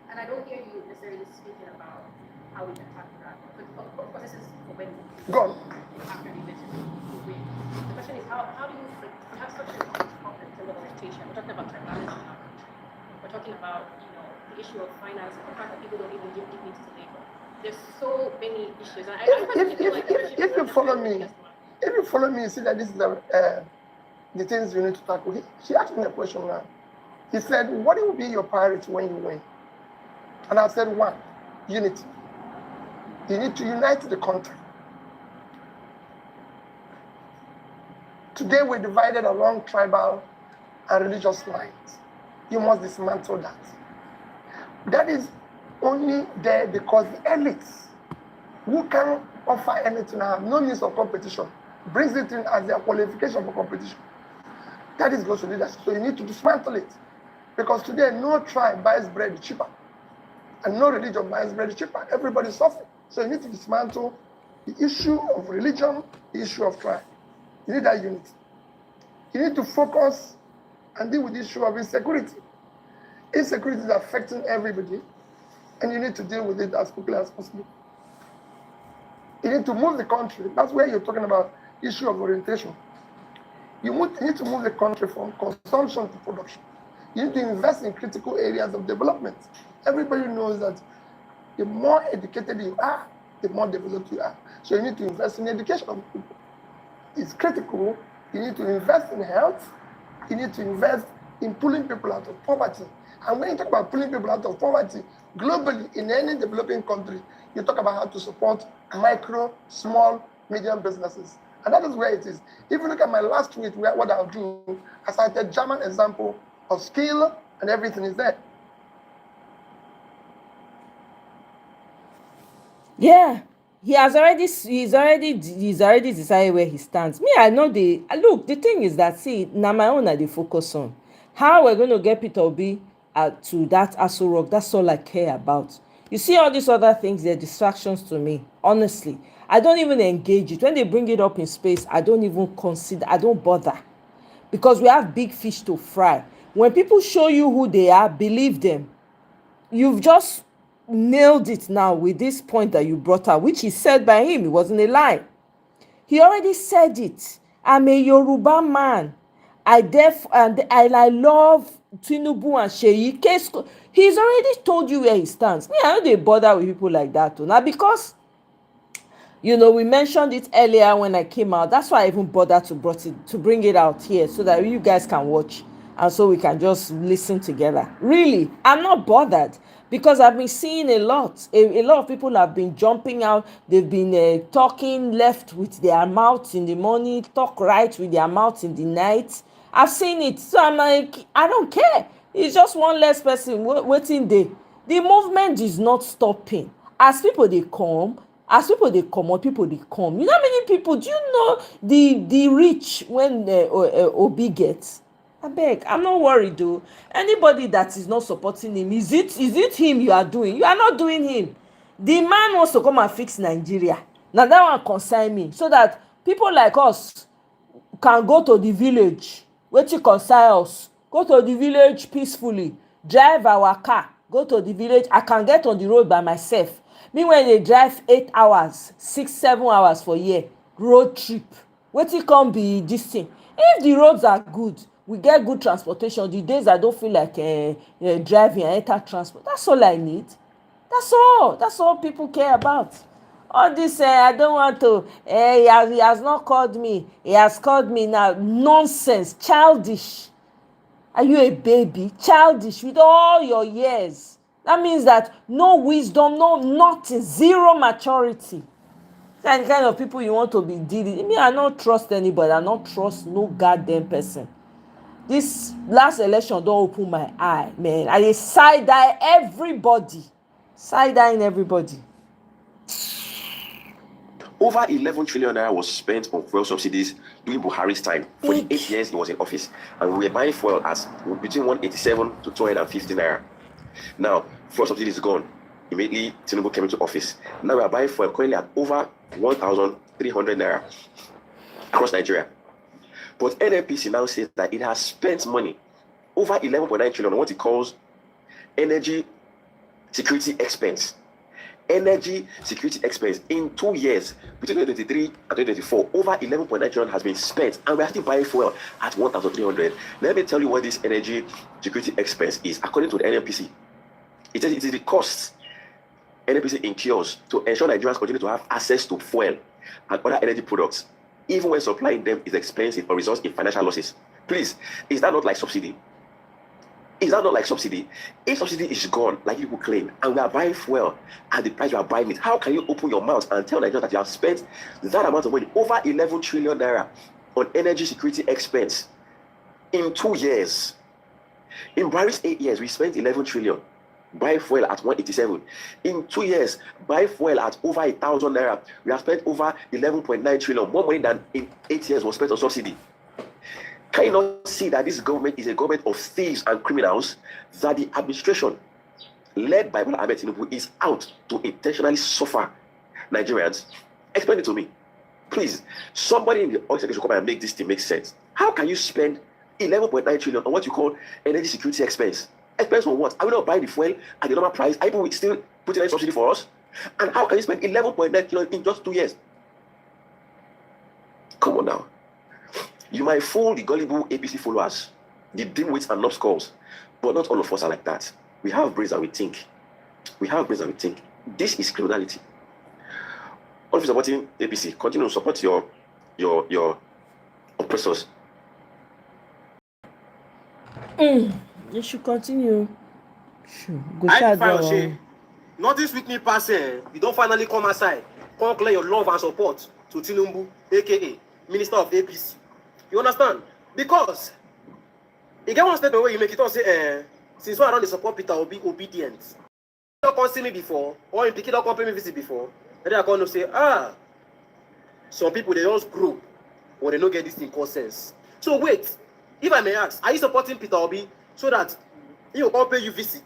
And I don't hear you necessarily speaking about how we can tackle that. But of course, this is for when go on. After the election. The question is, how do you have such a huge problem in terms of orientation? We're talking about tribalism in our country. We're talking about, the issue of finance, the fact that people don't even give dignity to labor. There's so many issues. And If you follow me, you see that this is the things you need to tackle. She asked me a question now. He said, what will be your priority when you win? And I said, one, unity. You need to unite the country. Today we're divided along tribal and religious lines. You must dismantle that. That is only there because the elites who can offer anything and have no means of competition brings it in as their qualification for competition. That is goes to leadership. So you need to dismantle it. Because today no tribe buys bread cheaper. And no religion buys bread cheaper. Everybody's suffering. So you need to dismantle the issue of religion, the issue of tribe. You need that unity. You need to focus and deal with the issue of insecurity. Insecurity is affecting everybody, and you need to deal with it as quickly as possible. You need to move the country. That's where you're talking about issue of orientation. You need to move the country from consumption to production. You need to invest in critical areas of development. Everybody knows that the more educated you are, the more developed you are. So you need to invest in education of people. It's critical. You need to invest in health. You need to invest in pulling people out of poverty. And when you talk about pulling people out of poverty, globally, in any developing country, you talk about how to support micro, small, medium businesses. And that is where it is. If you look at my last tweet, what I'll do, I cited German example of skill, and everything is there. Yeah, he's already decided where he stands. Me, I know look. The thing is that now my own I dey focus on how we're going to get Peter Obi to that Aso Rock. That's all I care about. You see all these other things, they're distractions to me. Honestly, I don't even engage it when they bring it up in space. I don't even consider. I don't bother because we have big fish to fry. When people show you who they are, believe them. You've just nailed it now with this point that you brought out, which is said by him. It wasn't a lie. He already said it. I'm a Yoruba man. I love Tinubu and Sheyi. He's already told you where he stands. Me, I no dey bother with people like that. Now because we mentioned it earlier when I came out. That's why I even bothered to bring it out here so that you guys can watch and so we can just listen together. Really, I'm not bothered because I've been seeing a lot. A lot of people have been jumping out. They've been talking left with their mouth in the morning, talk right with their mouth in the night. I've seen it. So I'm like, I don't care. It's just one less person waiting there. The movement is not stopping. As people they come, as people dey comot, people dey come. You know how many people, do you know the reach when Obi gets? Abeg, I'm not worried though. Anybody that is not supporting him, is it him you are doing? You are not doing him. The man wants to come and fix Nigeria. Now that one concern me, so that people like us can go to the village. Wetin concern us? Go to the village peacefully, drive our car, go to the village. I can get on the road by myself. Meanwhile they drive 8 hours, 6-7 hours for year road trip. Wetin come be this thing? If the roads are good, we get good transportation. The days I don't feel like driving, I enter transport. That's all I need. That's all people care about. All this I don't want to, he has not called me, he has called me now. Nonsense. Childish. Are you a baby? Childish with all your years. That means that no wisdom, no nothing, zero maturity. That's the kind of people you want to be dealing. Me, I don't trust anybody. I don't trust no goddamn person. This last election don't open my eye, man. I side-eye everybody. Side-eyeing everybody. Over 11 trillion naira was spent on fuel subsidies during Buhari's time. For the 8 years he was in office. And we were buying fuel as between 187 to 250 naira. Now, fuel subsidy is gone. Immediately, Tinubu came into office. Now we are buying fuel currently at over 1,300 naira across Nigeria. But NNPC now says that it has spent money, over 11.9 trillion, on what it calls energy security expense. Energy security expense in 2 years, between 2023 and 2024, over 11.9 trillion has been spent, and we are still buying fuel at 1,300. Let me tell you what this energy security expense is. According to the NNPC, it says it is the cost NNPC incurs to ensure Nigerians continue to have access to fuel and other energy products, even when supplying them is expensive or results in financial losses. Please, is that not like subsidy? Is that not like subsidy? If subsidy is gone, like people claim, and we are buying fuel at the price we are buying it, how can you open your mouth and tell Nigerians that you have spent that amount of money, over 11 trillion naira, on energy security expense in 2 years? In Buhari's 8 years, we spent 11 trillion. Buy fuel at 187. In 2 years, buy fuel at over 1,000 naira. We have spent over 11.9 trillion, more money than in 8 years was spent on subsidy. Can you not see that this government is a government of thieves and criminals, that the administration led by Bola Ahmed Tinubu is out to intentionally suffer Nigerians? Explain it to me. Please, somebody in the oil sector should come and make this thing make sense. How can you spend 11.9 trillion on what you call energy security expense? Expense on what? Are we not buying the fuel at the normal price? Are people still putting in subsidy for us? And how can you spend 11.9 trillion in just 2 years? Come on now. You might fool the gullible APC followers, the dimwits and numbskulls, but not all of us are like that. We have brains and we think. We have brains and we think. This is criminality. All of you supporting APC, continue to support your oppressors. You should continue. Sure. Go Nothing sweet me pass here. You don't finally come outside. Come clear your love and support to Tinubu, aka Minister of APC. You understand? Because you get one statement where you make it all say, since when I don't support Peter Obi obedient. You don't come see me before, or in Piki don't come pay me visit before. And then I come to say, some people they just grow, or they don't get this thing called sense. So wait, if I may ask, are you supporting Peter Obi so that he will come pay you visit,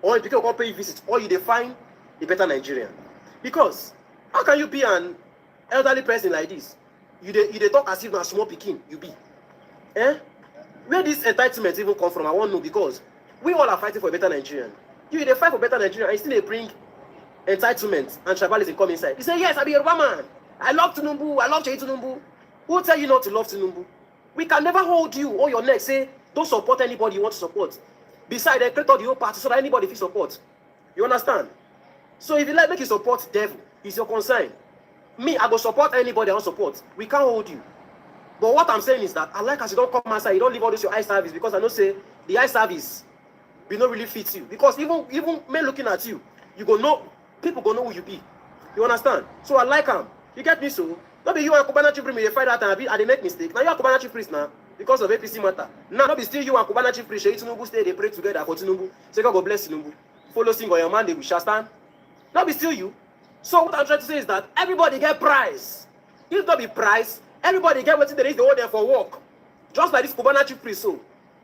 or in Piki will come pay you visit, or you define a better Nigerian? Because how can you be an elderly person like this? You they talk as if you're a small Peking, you be. Where this entitlement even come from, I want to know, because we all are fighting for a better Nigerian. You they fight for better Nigerian, and still they bring entitlement and tribalism come inside. You say, yes, I be a Yoruba man. I love Tinubu, I love Tinubu. Who tell you not to love Tinubu? We can never hold you or your neck, say, don't support anybody you want to support. Besides, they create all the whole party so that anybody can support. You understand? So if you like, make you support devil, it's your concern. Me, I go support anybody I want support. We can't hold you. But what I'm saying is that I like as you don't come outside, you don't leave all this your eye service, because I know say the eye service will not really fit you. Because even men looking at you, you go know, people go know who you be. You understand? So I like him. You get me? So not be you and Kubana Chief Priest, you fight that and they make mistake. Now you are Kubana Chief Priest now because of APC matter. Now not be still you and Kubana Chief Priest, Tinubu stay, they pray together for Tinubu. Say God go bless Tinubu. Follow sing on your man, they will shall stand. Not be still you. So what I'm trying to say is that everybody get prize. If not be prize, everybody get what there is the order for work. Just like this Kubana Chief Priest. So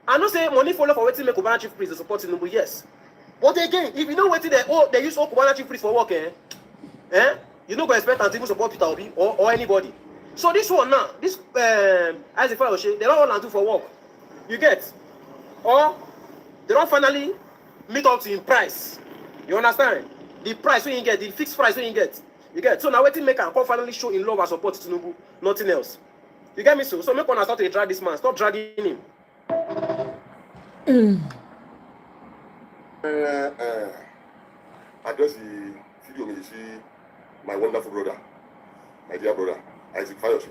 I know say money follow for waiting make Kubana Chief Priest to support Tinubu, yes. But again, if you know what they use all Kubana Chief Priest for work, you don't go expect Antibu support Peter Obi or anybody. So this one now, this as a fellow, they don't all do for work. You get? Or they don't finally meet up to in price. You understand? The price when you get, the fixed price when you get. You get? So now waiting make can finally show in love and support Tinubu, nothing else. You get me? So make one start to drag this man. Stop dragging him. Address the video you see my wonderful brother, my dear brother, Isaac Fayose.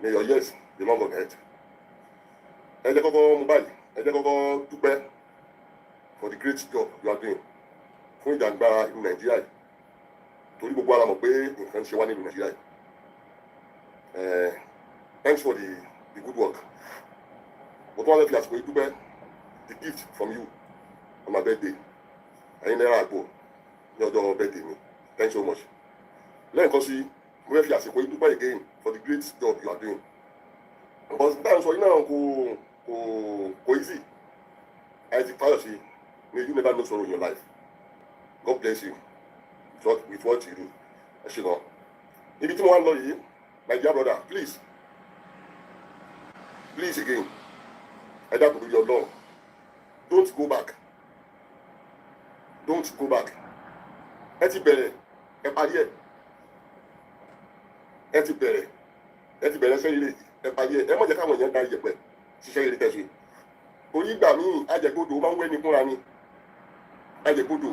May your years be long on earth. Ẹ jẹ́ kọ́kọ́ mobile, ẹ jẹ́ kọ́kọ́ dúpẹ́ for the great job you are doing fún ìjàgbá ìlú Nàìjíríà yìí. Torí gbogbo ara mọ̀ pé nǹkan ṣe wá nílùú Nàìjíríà yìí. Thanks for the good work. But one of you has to dúpẹ́ the gift from you on my birthday. Ẹ̀yin náírà àgbo ní ọjọ́ birthday mi. Thanks so much. Lẹ́ẹ̀kan sí, mo fẹ́ fi àsìkò yìí dúpẹ́ again for the great job you are doing. Because dáhùn sọ yìí náà kò easy. Isaac Fayose, may you never know sorrow in your life. God bless you with what you do. Ẹ ṣe lọ. Ibi tí mo wá ń lọ yìí, my dear brother, please again, ẹ dákun tó yọ lọ. Don't go back. Don't go back. Ẹ ti bẹ̀rẹ̀, ẹ parí ẹ̀. Ẹ ti bẹ̀rẹ̀ sẹ́yìn ẹ parí ẹ̀. Ẹ má jẹ́ káwọn èèyàn dá iyẹ̀pẹ̀ ṣiṣẹ́ eré tẹ̀sí. Orí ìgbà míì ajẹ̀gbodò máa ń wẹ́ ní fúnra ni. Ajẹ̀gbodò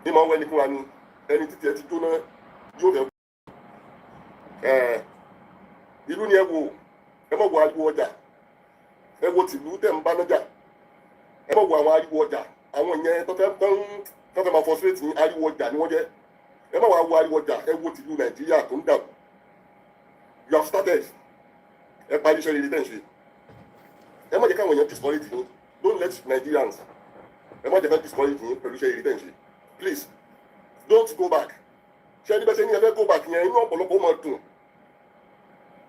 ní máa ń wẹ́ ní fúnra ni. Ẹni títí ẹ ti jóná yóò fẹ́ kú. Ìlú ni ẹ má wo ariwo ọjà. Ẹ wo tìlú tẹ̀ ń bá nájà. Ẹ má wo àwọn ariwo ọjà. Àwọn yẹn tó fẹ́ máa frustrate ní ariwo ọjà ni wọ́n jẹ́. Ẹ má wá wo ariwo ọjà. Ẹ wo tìlú Nàìjíríà tó ń dàrú. You have started. Ẹ parí iṣẹ́ rere tẹ̀ ń ṣe. Ẹ má jẹ́ káwọn èèyàn discourage yín. Don't let Nigerians. Ẹ má jẹ́ ká discourage yín pẹ̀lú iṣẹ́ rere tẹ̀ ń ṣe. Please don't go back. Ṣé ẹni bẹ́ẹ̀ ṣe ní ẹ fẹ́ go back yẹn inú ọ̀pọ̀lọpọ̀ máa dùn.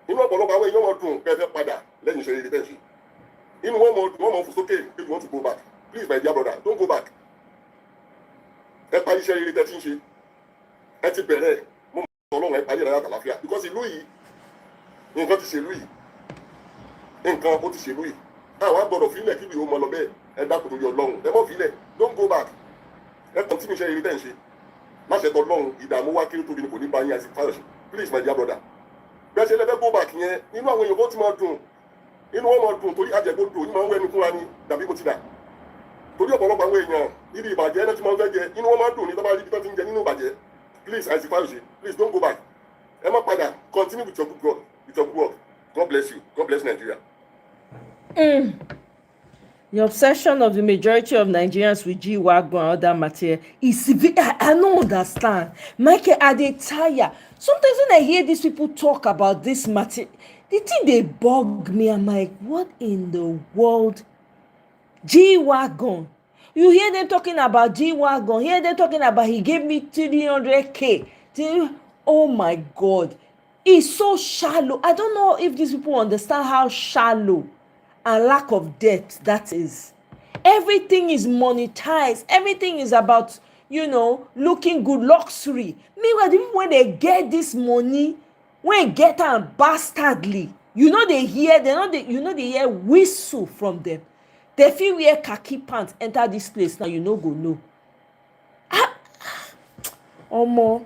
Inú ọ̀pọ̀lọpọ̀ àwọn èèyàn máa dùn pé ẹ fẹ́ padà lẹ́yìn iṣẹ́ rere tẹ̀ ń ṣe. Inú wọn máa fò sókè pé you want to go back. Please my dear brother, don't go back. Ẹ parí iṣẹ́ rere tẹ̀ tí ń ṣe. Ẹ ti bẹ̀rẹ̀ mo mọ̀ Ọlọ́run ẹ parí ẹ̀rọ àtàlàfíà because ìlú yìí nǹkan ti ṣèlú yìí. Nǹkan ó ti ṣèlú yìí. Àwọn agbọ́dọ̀ fílẹ̀ kí ìlú ó mọ lọ bẹ́ẹ̀ ẹ dákun tó yọ Ọlọ́run. Ẹ mọ̀ fílẹ̀ don't go back. Ẹ continue iṣẹ́ rere tẹ̀ ń ṣe. Má ṣe tọ́ Ọlọ́run ìdààmú wá kí ó tóbi ní kò ní bá yín àti Fayose. Please my dear brother. Bẹ́ẹ̀ ṣe lẹ́fẹ́ go back yẹn inú àwọn èèyàn kan ti máa dùn. Inú wọn máa dùn torí ajẹ̀gbodò yìí máa ń wẹ́nu fúnra ni dàbí mo ti dà. Torí ọ̀pọ̀lọpọ̀ àwọn èèyàn níbi ìbàjẹ́ náà ti máa ń fẹ́ jẹ inú wọn máa ń dùn ní tọ́ba ibi tó ti ń jẹ nínú ìbàjẹ́. Please Isaac Fayose, please don't go back. Ẹ má padà continue with your good work. God bless you. God bless Nigeria. The obsession of the majority of Nigerians with G-Wagon and other material is I don't understand. Michael, are they tired? Sometimes when I hear these people talk about this material, the thing they bug me. I'm like, what in the world? G-Wagon. You hear them talking about G-Wagon. Hear them talking about he gave me 300K. Oh my God. It's so shallow. I don't know if these people understand how shallow and lack of depth that is. Everything is monetized. Everything is about, looking good, luxury. Meanwhile, the people when they get this money, when they get them bastardly, they hear whistle from them. They feel wear khaki pants enter this place now. Go know. Omo.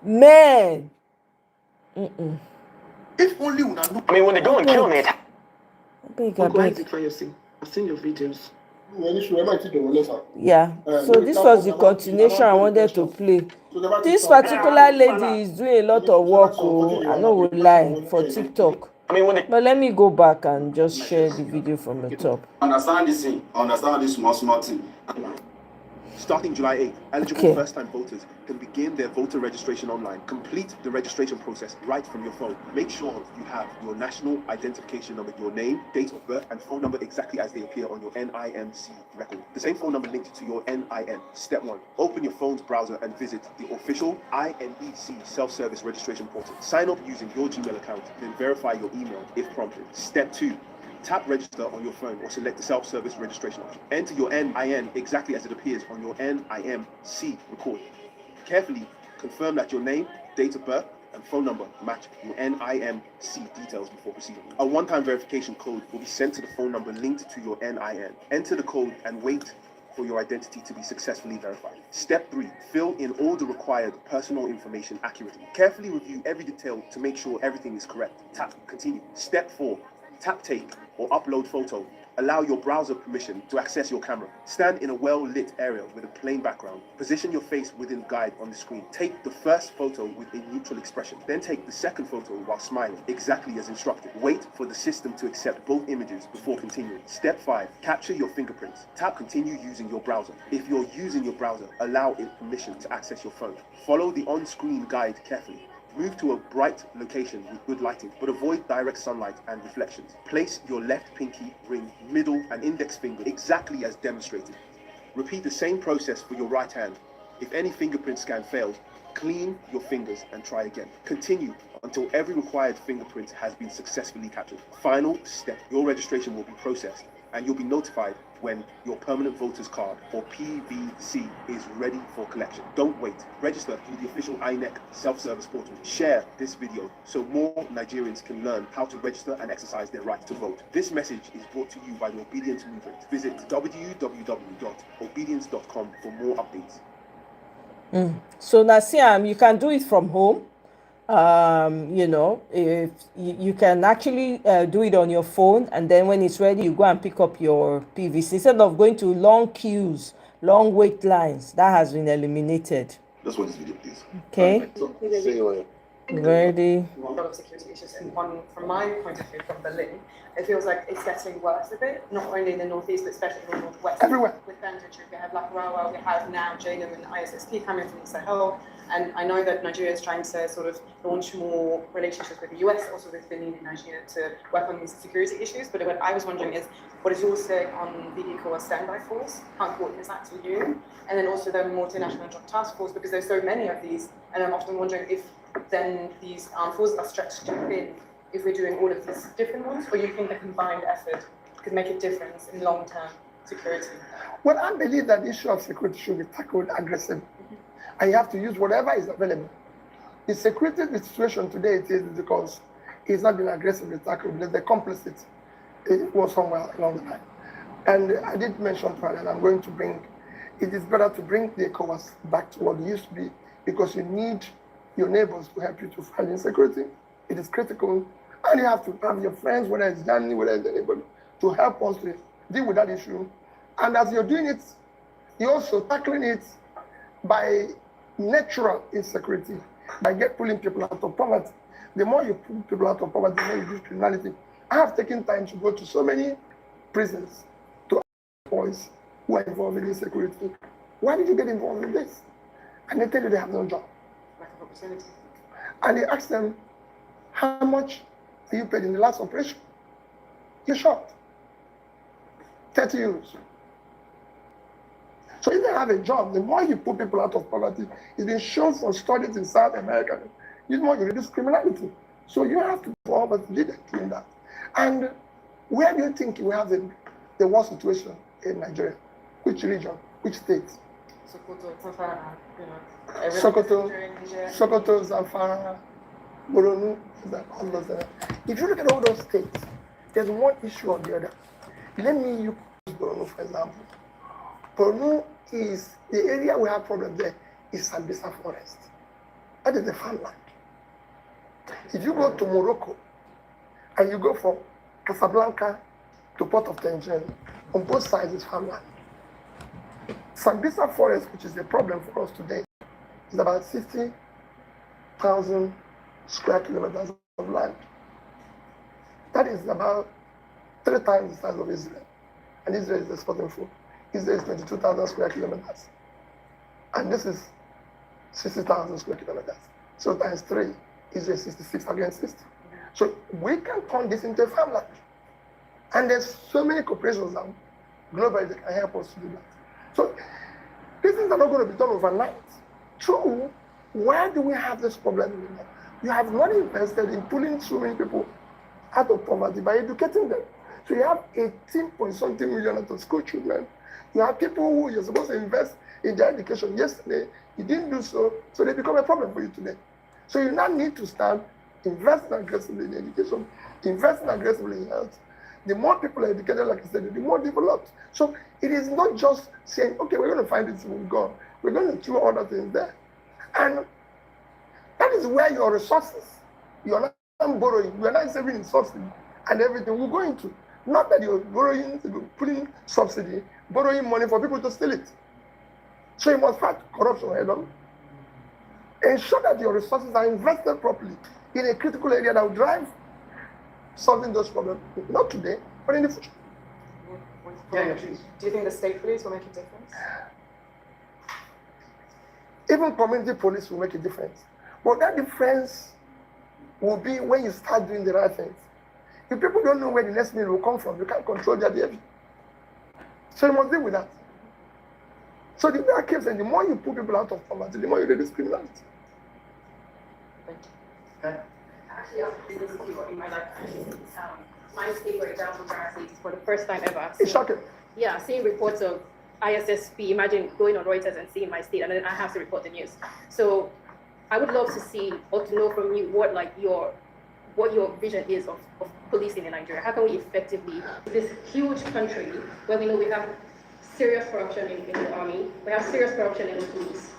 Man. If only we know. I mean, when they go and kill me, Uncle Isaac Fayose, I've seen your videos. Yeah, so this was the continuation I wanted to play. This particular lady is doing a lot of work, I no will lie, for TikTok. But let me go back and just share the video from the top. Understand this thing. Understand this small thing. Starting July 8th, eligible first-time voters can begin their voter registration online. Complete the registration process right from your phone. Make sure you have your national identification number, your name, date of birth, and phone number exactly as they appear on your NIMC record. The same phone number linked to your NIN. Step 1. Open your phone's browser and visit the official INEC self-service registration portal. Sign up using your Gmail account, then verify your email if prompted. Step 2. Tap register on your phone or select the self-service registration option. Enter your NIN exactly as it appears on your NIMC record. Carefully confirm that your name, date of birth, and phone number match your NIMC details before proceeding. A one-time verification code will be sent to the phone number linked to your NIN. Enter the code and wait for your identity to be successfully verified. Step 3. Fill in all the required personal information accurately. Carefully review every detail to make sure everything is correct. Tap continue. Step 4. Tap take or upload photo. Allow your browser permission to access your camera. Stand in a well-lit area with a plain background. Position your face within the guide on the screen. Take the first photo with a neutral expression. Then take the second photo while smiling, exactly as instructed. Wait for the system to accept both images before continuing. Step 5. Capture your fingerprints. Tap continue using your browser. If you're using your browser, allow it permission to access your phone. Follow the on-screen guide carefully. Move to a bright location with good lighting, but avoid direct sunlight and reflections. Place your left pinky, ring, middle, and index finger exactly as demonstrated. Repeat the same process for your right hand. If any fingerprint scan fails, clean your fingers and try again. Continue until every required fingerprint has been successfully captured. Final step, your registration will be processed and you'll be notified when your permanent voter's card or PVC is ready for collection. Don't wait. Register through the official INEC self-service portal. Share this video so more Nigerians can learn how to register and exercise their right to vote. This message is brought to you by the Obedience Movement. Visit www.obedience.com for more updates. So Nasiam, you can do it from home. You know, if you can actually do it on your phone, and then when it's ready, you go and pick up your PVC instead of going to long queues, long wait lines. That has been eliminated. Just watch this video, please. Okay. Ready. A lot of security issues, and one from my point of view, from Berlin, it feels like it's getting worse a bit. Not only in the northeast, but especially in the northwest. Everywhere. With Bandage, we have Lakurawa, we have now JNM and ISSP coming from the Sahel. And I know that Nigeria is trying to sort of launch more relationships with the US, also with the need in Nigeria to work on these security issues. But what I was wondering is, what is your take on VDCO standby force? How important is that to you? And then also the multinational drug task force, because there's so many of these. And I'm often wondering if then these armed forces are stretched too thin if we're doing all of these different ones, or you think the combined effort could make a difference in long-term security? Well, I believe that the issue of security should be tackled aggressively. And you have to use whatever is available. The security situation today it is because it's not been aggressively tackled. There's a complicit. It was somewhere along the line. And I did mention to her, and I'm going to bring, it is better to bring the ECOWAS back to what it used to be, because you need your neighbors to help you to fight insecurity. It is critical. And you have to have your friends, whether it's Germany, whether it's anybody, to help us to deal with that issue. And as you're doing it, you're also tackling it by natural insecurity, by pulling people out of poverty. The more you pull people out of poverty, the more you reduce criminality. I have taken time to go to so many prisons to ask boys who are involved in insecurity, why did you get involved in this? And they tell you they have no job. And you ask them, how much are you paid in the last operation? You're shocked. 30 euros. So if they have a job, the more you put people out of poverty, it's been shown for studies in South America, the more you reduce criminality. So you have to go over the leader doing that. And where do you think we have the worst situation in Nigeria? Which region? Which state? Sokoto, Zamfara, Borno, all those. If you look at all those states, there's one issue or the other. Let me use Borno, for example. Borno is the area we have problem there is Sambisa forest. That is the farmland. If you go to Morocco and you go from Casablanca to Port of Tangier, on both sides is farmland. Sambisa forest, which is a problem for us today, is about 60,000 square kilometers of land. That is about 3 times the size of Israel. And Israel is exporting food. Israel is 22,000 square kilometers. And this is 60,000 square kilometers. So times 3, Israel is 66 against 60. So we can turn this into a farmland. And there's so many corporations now globally that can help us to do that. So these things are not going to be done overnight. True, why do we have this problem anymore? You have not invested in pulling so many people out of poverty by educating them. So you have 18-point-something million out of school children. You have people who you're supposed to invest in their education yesterday. You didn't do so, so they become a problem for you today. So you now need to start investing aggressively in education, investing aggressively in health. The more people are educated, like I said, the more developed. So it is not just saying, okay, we're going to find this and go. We're going to throw other things there. And that is where your resources, you're not borrowing, you're not saving in subsidy and everything will go into. Not that you're borrowing, putting subsidy, borrowing money for people to steal it. So you must fight corruption head on. Ensure that your resources are invested properly in a critical area that will drive solving those problems, not today, but in the future. Yeah, do you think the state police will make a difference? Even community police will make a difference. But that difference will be when you start doing the right things. If people don't know where the next meal will come from, you can't control their behavior. So you must deal with that. So the way I keep saying, the more you put people out of poverty, the more you reduce criminality. Actually, this is in my life. My state, for example, for the first time ever. It's shocking. Yeah, seeing reports of ISSP, imagine going on Reuters and seeing my state, and then I have to report the news. So I would love to see or to know from you what your vision is of policing in Nigeria. How can we effectively, this huge country where we know we have serious corruption in the army, we have serious corruption in the police.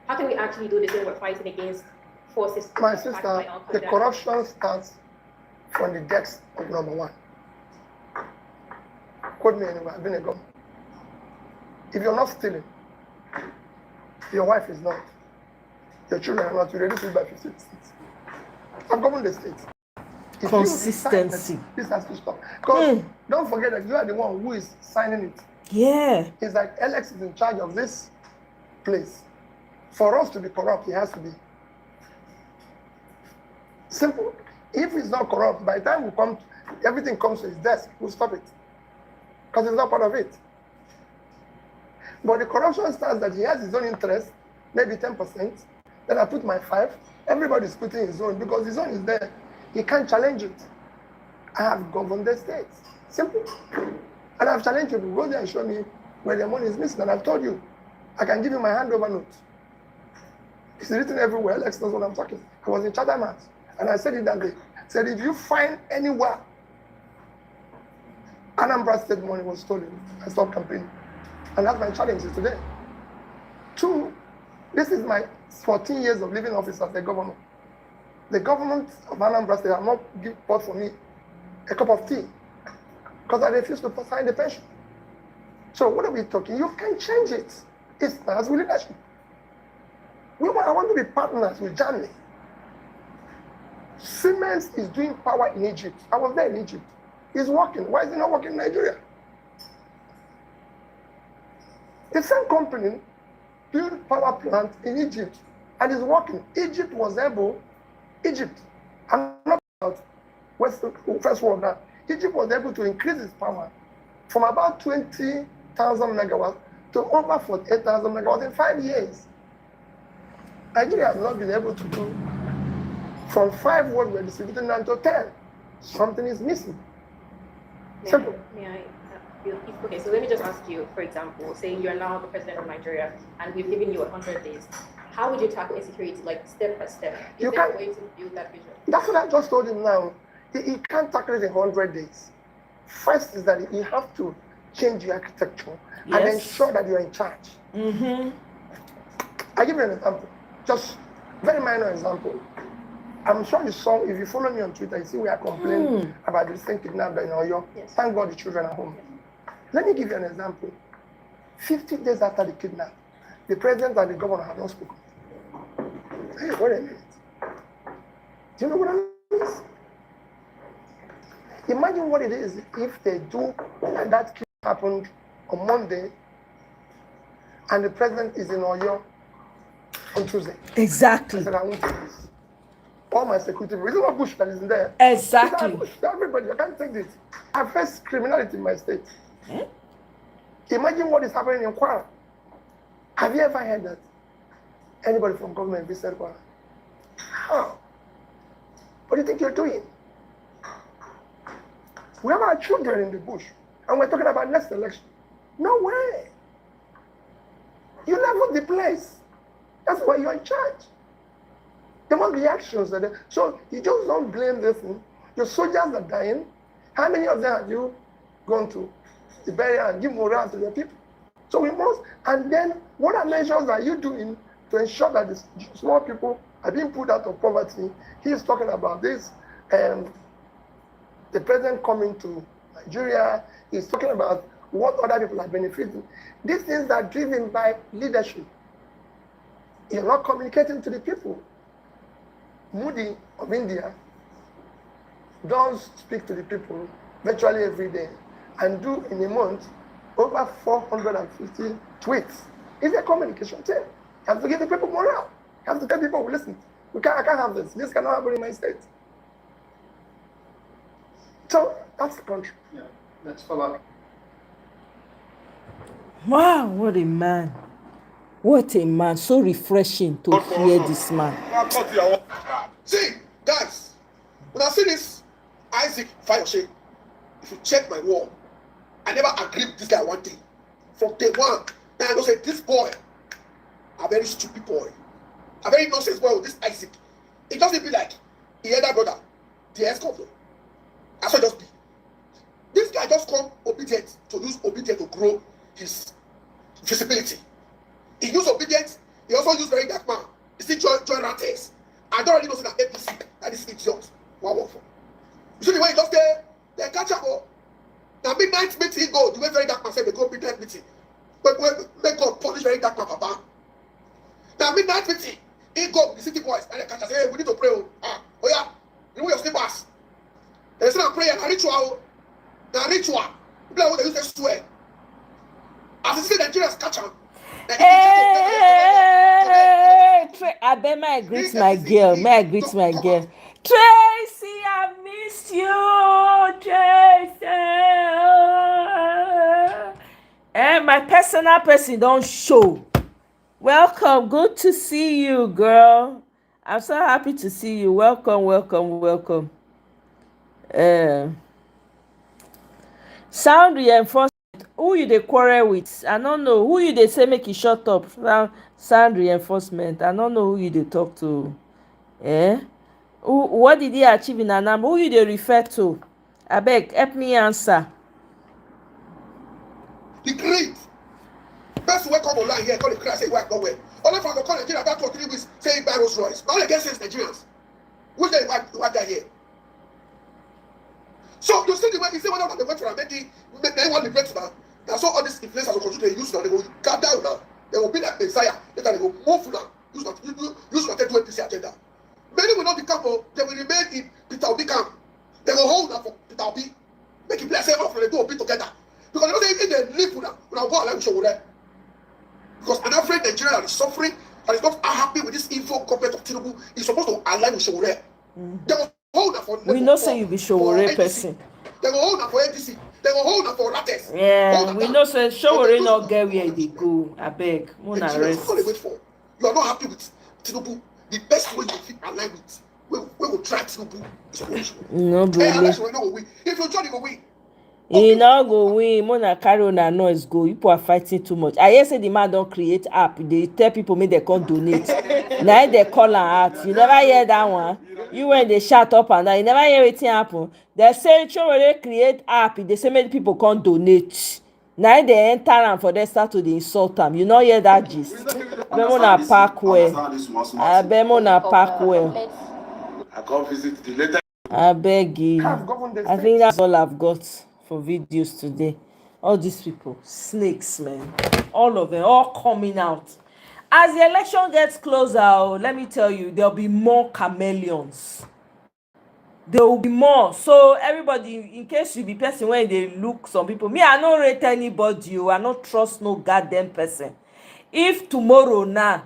How can we actually do this when we're fighting against forces? My sister, the corruption starts from the desk of number 1. Quote me anywhere, I've been a governor. If you're not stealing, your wife is not, your children are not, you reduce it by 50%. I've governed the state. If consistency. This has to stop. Because don't forget that you are the one who is signing it. Yeah. It's like Alex is in charge of this place. For us to be corrupt, he has to be simple. If he's not corrupt, by the time we come, everything comes to his desk, we'll stop it. Because it's not part of it. But the corruption starts that he has his own interest, maybe 10%. Then I put my 5. Everybody's putting his own because his own is there. He can't challenge it. I have governed the state. Simple. And I've challenged people. Go there and show me where the money is missing. And I've told you, I can give you my handover note. It's written everywhere. Alex knows what I'm talking. I was in Chatham House. And I said it that day. I said, if you find anywhere Anambra State money was stolen, I stopped campaigning. And that's my challenge today. 2, this is my 14 years of living office as a governor. The government of Anambra State have not bought for me a cup of tea because I refuse to sign the pension. So what are we talking? You can change it. It starts with leadership. I want to be partners with Germany. Siemens is doing power in Egypt. I was there in Egypt. It's working. Why is it not working in Nigeria? The same company built power plant in Egypt and it's working. Egypt, I'm not about First World now. Egypt was able to increase its power from about 20,000 megawatts to over 48,000 megawatts in 5 years. Nigeria has not been able to do from 5 what we're distributing down to 10. Something is missing. Simple. Okay, so let me just ask you, for example, say you're now the president of Nigeria and we've given you 100 days. How would you tackle insecurity, like step by step? Is there a way to build that vision? That's what I just told him now. He can't tackle it in 100 days. First is that you have to change your architecture and ensure that you're in charge. I give you an example, just very minor example. I'm sure you saw, if you follow me on Twitter, you see we are complaining about this thing kidnapped in Oyo. Yes. Thank God the children are home. Let me give you an example. 50 days after the kidnap, the president and the governor have not spoken. Hey, wait a minute. Do you know what I mean? Imagine what it is if they do, and that happened on Monday, and the president is in Oyo on Tuesday. Exactly. I said, I won't take this. All my security, it's not Bush that is in there. Exactly. It's Bush, everybody, I can't take this. I face criminality in my state. Imagine what is happening in Kwara. Have you ever heard that anybody from government visited Kwara? How? What do you think you're doing? We have our children in the bush, and we're talking about next election. No way. You leveled the place. That's why you're in charge. There must be actions. So you just don't blame this thing. Your soldiers are dying. How many of them have you gone to the burial and give morale to the people? So we must. And then what are measures are you doing to ensure that the small people are being put out of poverty? He is talking about this. The president coming to Nigeria, he's talking about what other people are benefiting. These things are driven by leadership. You're not communicating to the people. Modi of India does speak to the people virtually every day and do in a month over 450 tweets. It's a communication team. You have to give the people morale. You have to tell people, listen, I can't have this. This cannot happen in my state. So that's the country. Yeah, that's for luck. Wow, what a man. What a man. So refreshing to hear this man. See, guys, when I see this Isaac Fayose, if you check my wall, I never agreed with this guy one day. From day one, then I know say this boy, a very stupid boy, a very nonsense boy with this Isaac. It doesn't be like the elder brother, the ex-governor. That's what it just be. This guy just come obedient to use obedient to grow his visibility. He used obedience. He also used very dark man. He still join ratters. I don't really know that APC that is idiot. What work for? You see the way he just they catch up. Now midnight meeting go. The way very dark man said they go midnight meeting. But make God punish very dark man papa. Now midnight meeting he go with the city boys and they catch us. Hey, we need to pray. Oh yeah, remove your slippers. They say prayer na ritual. Na ritual. People what they use to swear. As you see Nigerians catch am. Hey, I bet may I greet my girl. May I greet my girl. Tracy, I miss you, Tracy. And my personal person don't show. Welcome. Good to see you, girl. I'm so happy to see you. Welcome, welcome, welcome. Sound reinforcement. Who you dey quarrel with? I don't know. Who you dey say make you shut up? Sound reinforcement. I don't know who you dey talk to. What did he achieve in Anam? Who you dey refer to? Abeg, help me answer. The great. Best way come online here, call the crash, say work no way. Only from the call Nigeria about 2 or 3 weeks, say buy Rolls Royce. All against us Nigerians. Which they work that here. So you see the way you say one of the went for a they want to break now. Now so all these influencers will continue to use now, they will calm down now. They will be like Messiah, later they will move now. Use not to do APC agenda. Many will not become, they will remain in Peter Obi camp. They will hold up for Peter Obi. Make it bless everyone from the two Obi together. Because they don't say if they live with them, go along with Showore. Because an average Nigerian that is suffering and is not happy with this evil government of Tinubu is supposed to align with Showore. They will hold up for we know say you be Showore person. They will hold up for APC. They will hold up for Rates. Yeah, we know say Showore not get where they go. Abeg, mona rest. You are not happy with Tinubu. The best way you fit align with, we will try Tinubu. No, bro. If you join, you will win. He not go win. Mona carry on noise go. People are fighting too much. I hear say the man don't create app. They tell people make they come donate. Now they call an app. You never hear that one. You when they shout up and down. You never hear anything happen. They say they create app. They say make people come donate. Now they enter and for they start to the insult them. You not hear that gist. I bet Mona pack well. I bet Mona pack well. come visit the latest. I beg you. have governed the I state. think that's all I've got for videos today. All these people, snakes, man. All of them, all coming out. As the election gets closer, let me tell you, there'll be more chameleons. There will be more. So everybody, in case you be person when they look some people, me, I don't rate anybody. I don't trust no goddamn person. If tomorrow now,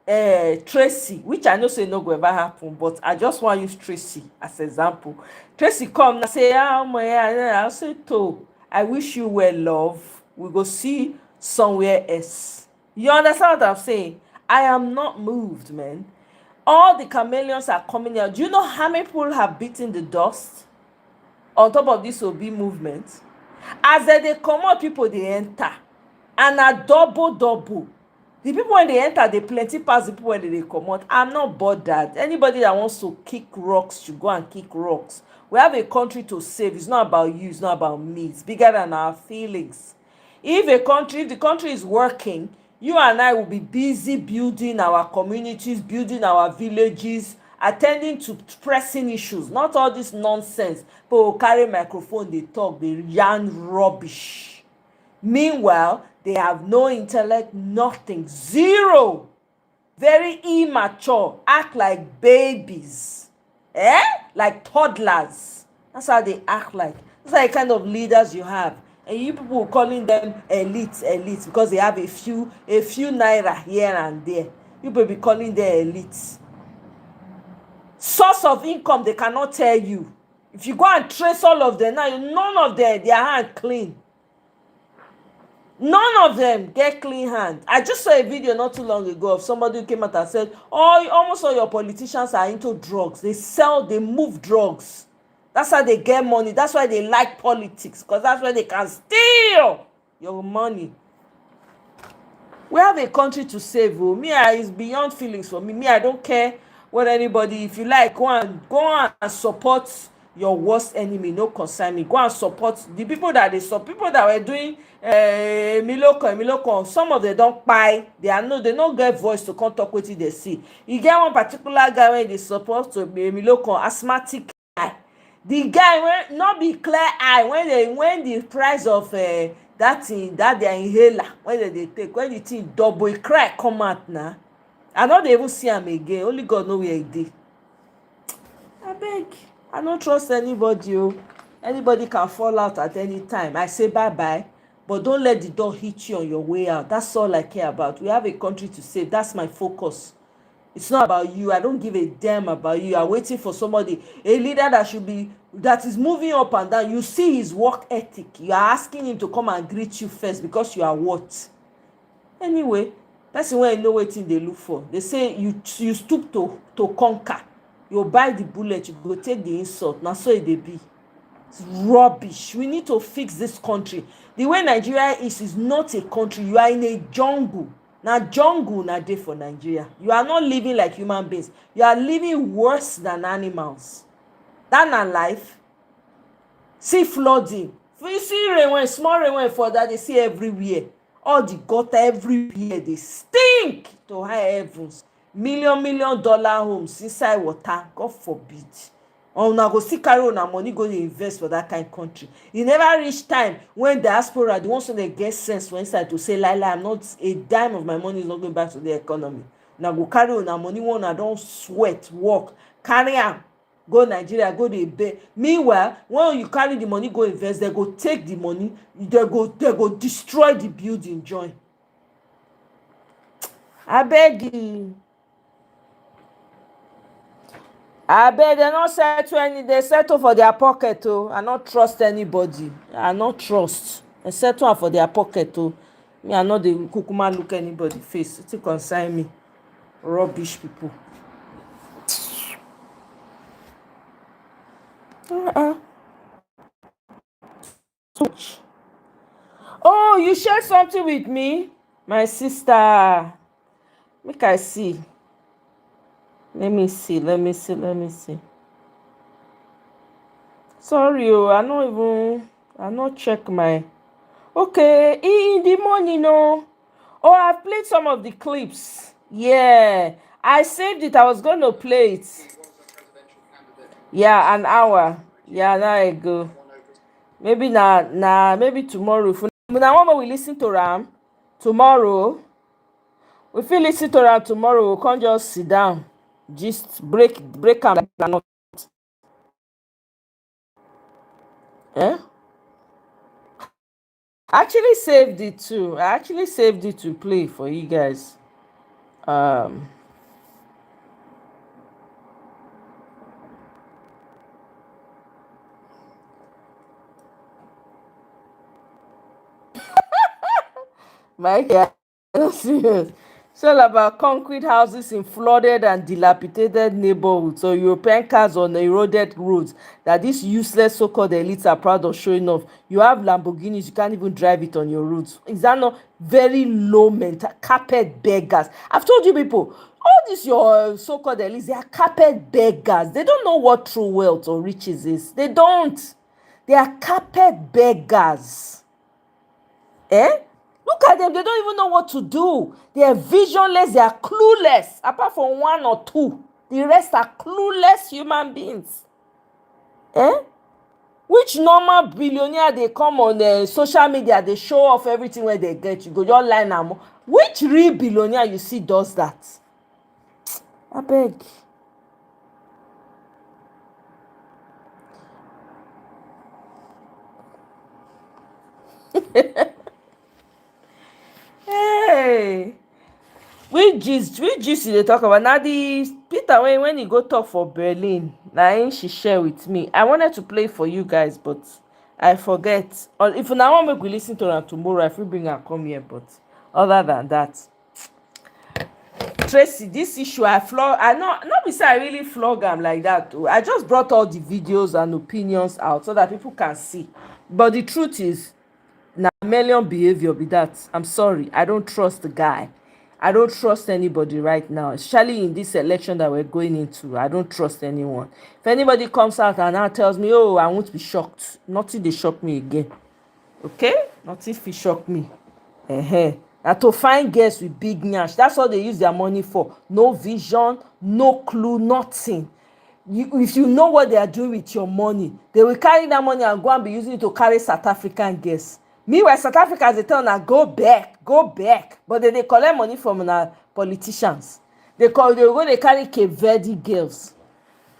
Tracy, which I know say no go ever happen, but I just want to use Tracy as example. Tracy come and say, I'll say, to, I wish you well, love. We go see somewhere else. You understand what I'm saying? I am not moved, man. All the chameleons are coming out. Do you know how many people have beaten the dust on top of this OB movement? As they come out, people they enter. And a double. The people when they enter, they plenty pass the people when they come out. I'm not bothered. Anybody that wants to kick rocks should go and kick rocks. We have a country to save. It's not about you, it's not about me. It's bigger than our feelings. If the country is working, you and I will be busy building our communities, building our villages, attending to pressing issues, not all this nonsense. People carry microphone, they talk, they yarn rubbish. Meanwhile, they have no intellect, nothing, zero. Very immature, act like babies, like toddlers. That's how they act like. That's the kind of leaders you have. And you people calling them elite because they have a few naira here and there. You people be calling them elites. Source of income they cannot tell you. If you go and trace all of them now, none of them their hand clean. None of them get clean hand. I just saw a video not too long ago of somebody who came out and said, "Oh, almost all your politicians are into drugs. They move drugs. That's how they get money. That's why they like politics, because that's why they can steal your money." We have a country to save. It's beyond feelings for me. I don't care what anybody. If you like, go and support your worst enemy. No concern me. Go and support the people that they support. People that were doing Miloko. Some of them don't buy. They don't get voice to come talk with you. They see. You get one particular guy when they support to be Miloko, asthmatic guy. The guy when not be clear eye when the price of that their inhaler when they take when the thing double e cry come out now. I no dey even see am again. Only God know where e dey. Abeg, I no trust anybody. Anybody can fall out at any time. I say bye bye, but don't let the door hit you on your way out. That's all I care about. We have a country to save. That's my focus. It's not about you. I don't give a damn about you. I'm waiting for somebody, a leader that is moving up and down. You see his work ethic. You are asking him to come and greet you first because you are what? Anyway, person when you know what they look for. They say you stoop to conquer. You buy the bullet, you go take the insult. Now so it be. It's rubbish. We need to fix this country. The way Nigeria is not a country. You are in a jungle. Now jungle na dey for Nigeria. You are not living like human beings. You are living worse than animals. That na life. See flooding. You see rain when small rain when fall that they see everywhere. All the gutter everywhere they stink to high heavens. $million homes inside water. God forbid. Una go still carry una money go dey invest for that kind of country. E never reach time when diaspora the ones wey dey get sense for inside to say lie I'm not a dime of my money is not going back to the economy. Una go carry una money when una don sweat work carry am go Nigeria go dey beg. Meanwhile when you carry the money go invest, they go take the money, they go destroy the building join. Abeg you. Abeg they no settle they settle for their pocket. I not trust anybody. I not trust. They settle for their pocket. Me I not the kukuma look anybody face. It concern me. Rubbish people. Oh, you share something with me, my sister. Make I see. Let me see. Sorry, I not check my. Okay, in the morning, no. Oh, I've played some of the clips. Yeah, I saved it. I was going to play it. Yeah, an hour. Yeah, now I go. Maybe maybe tomorrow. If una want we listen to Ram tomorrow, we feel listen to Ram tomorrow. We can't just sit down, just break am like groundnut. Eh? I actually saved it too. I actually saved it to play for you guys. Um, Mike, yeah, no serious. It's all about concrete houses in flooded and dilapidated neighborhoods or European cars on eroded roads that these useless so-called elites are proud of showing off. You have Lamborghinis, you can't even drive it on your roads. Is that not very low mental carpet beggars? I've told you people, all these your so-called elites, they are carpet beggars. They don't know what true wealth or riches is. They don't. They are carpet beggars. Eh? Look at them, they don't even know what to do. They are visionless, they are clueless. Apart from one or two, the rest are clueless human beings. Eh? Which normal billionaire they come on the social media, they show off everything where they get. You go just line am. Which real billionaire you see does that? I beg. Hey. Which gist you dey talk about? Na the Peter when he go talk for Berlin, na him she share with me. I wanted to play for you guys, but I forget. Or if una wan make we lis ten to am tomorrow, I fit bring am come here. But other than that, Tracy, this issue I not be say I really flog am like that. Oh. I just brought all the videos and opinions out so that people can see. But the truth is, na chameleon behavior be that. I'm sorry, I don't trust the guy. I don't trust anybody right now, especially in this election that we're going into. I don't trust anyone. If anybody comes out and now tells me, oh, I won't be shocked, nothing dey shock me again. Okay? Nothing fit shock me. Na to find girls with big nyash, that's what they use their money for. No vision, no clue, nothing. If you know what they are doing with your money, they will carry that money and go and be using it to carry South African girls. Meanwhile, South Africans dey tell una go back, but they dey collect money from una politicians. They go dey carry Cape Verde girls.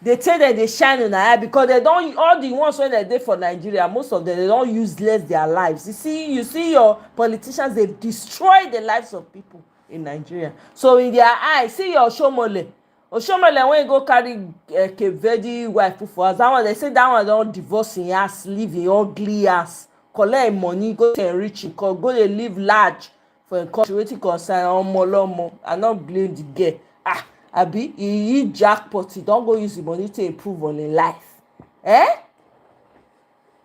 They say that they shine on eye because they don't, all the ones when they dey for Nigeria, most of them they don't useless their lives. You see your politicians, they destroy the lives of people in Nigeria. So in their eyes, see your Oshomole when you go carry Cape Verde wife put for us, that one they say that one don divorce him ass, live him ugly ass, collect him money, go to enrich him, go dey live large for him country. Wetin concern omolomo? I no blame the girl. Abi he jackpot, he don go use the money to improve on him life.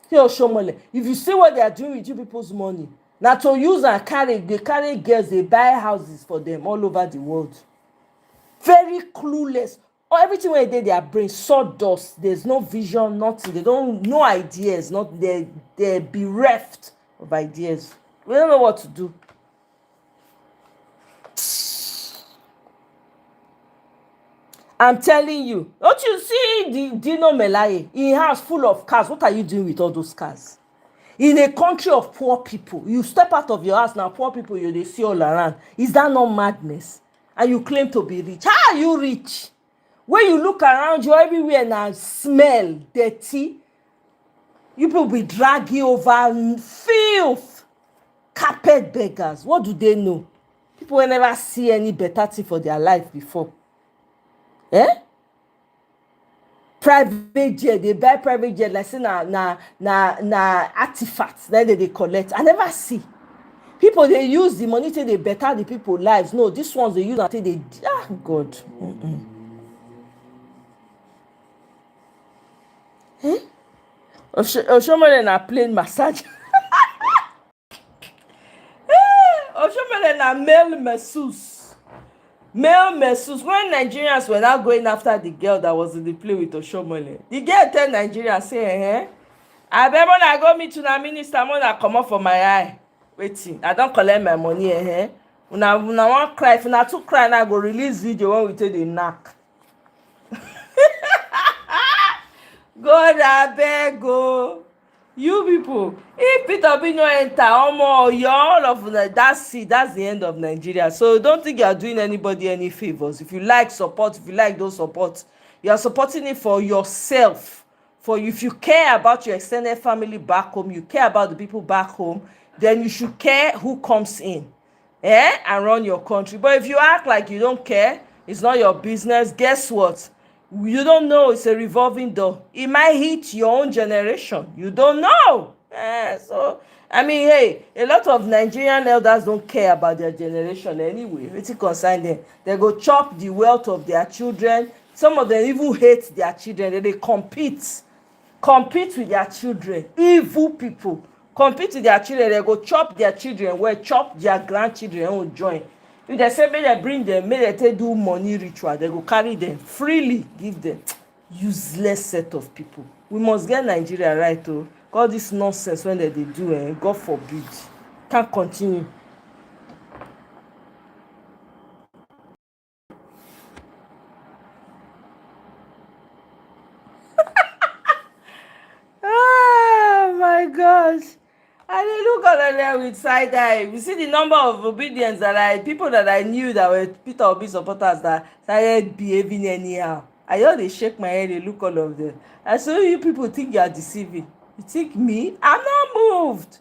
See Oshomole, if you see what they are doing with you people's money, na to use and carry, they carry girls, they buy houses for them all over the world. Very clueless. Everything wey dey their brain sawdust. There's no vision, nothing. They don't, no ideas. Not they're bereft of ideas. We don't know what to do. I'm telling you. Don't you see the Dino Melaye? In house full of cars. What are you doing with all those cars? In a country of poor people, you step out of your house now, poor people you dey see all around. Is that not madness? And you claim to be rich. How are you rich? When you look around you, everywhere now smell dirty. You people be dragging over filth. Carpet beggars. What do they know? People will never see any better thing for their life before. Private jet, they buy private jet like say na artifacts. Then they collect. I never see. People they use the money till they better the people lives. No, these ones they use until they God. Oshomole na plain massage. Oshomole na male masseuse. Male masseuse. When Nigerians were now going after the girl that was in the play with Oshomole, the girl tell Nigeria say, I bet when I go meet una minister, when I come up for my eye. Waiting, I don't collect my money. Una wan cry. If una too cry, now I go release video when we take the knack. God abeg o. You people, if Peter Obi no enter, you're all of that's it. That's the end of Nigeria. So don't think you are doing anybody any favors. If you like support, if you like those support, you are supporting it for yourself. For you, if you care about your extended family back home, you care about the people back home, then you should care who comes in, and run your country. But if you act like you don't care, it's not your business, guess what? You don't know, it's a revolving door. It might hit your own generation. You don't know. So I mean, hey, a lot of Nigerian elders don't care about their generation anyway. Wetin concern them? They go chop the wealth of their children. Some of them even hate their children. They compete with their children. Evil people compete with their children. They go chop their children well, chop their grandchildren will join. If they say make they bring them, make they take do money ritual, they go carry them freely, give them. Useless set of people. We must get Nigeria right o. All this nonsense when they do, God forbid. Can't continue. Oh my gosh. I dey look at them with side eye. You see the number of obedience people that I knew that were Peter Obi supporters that started behaving anyhow. I just dey shake my head, dey look all of them. I say, you people think you are deceiving. You think me? I'm not moved.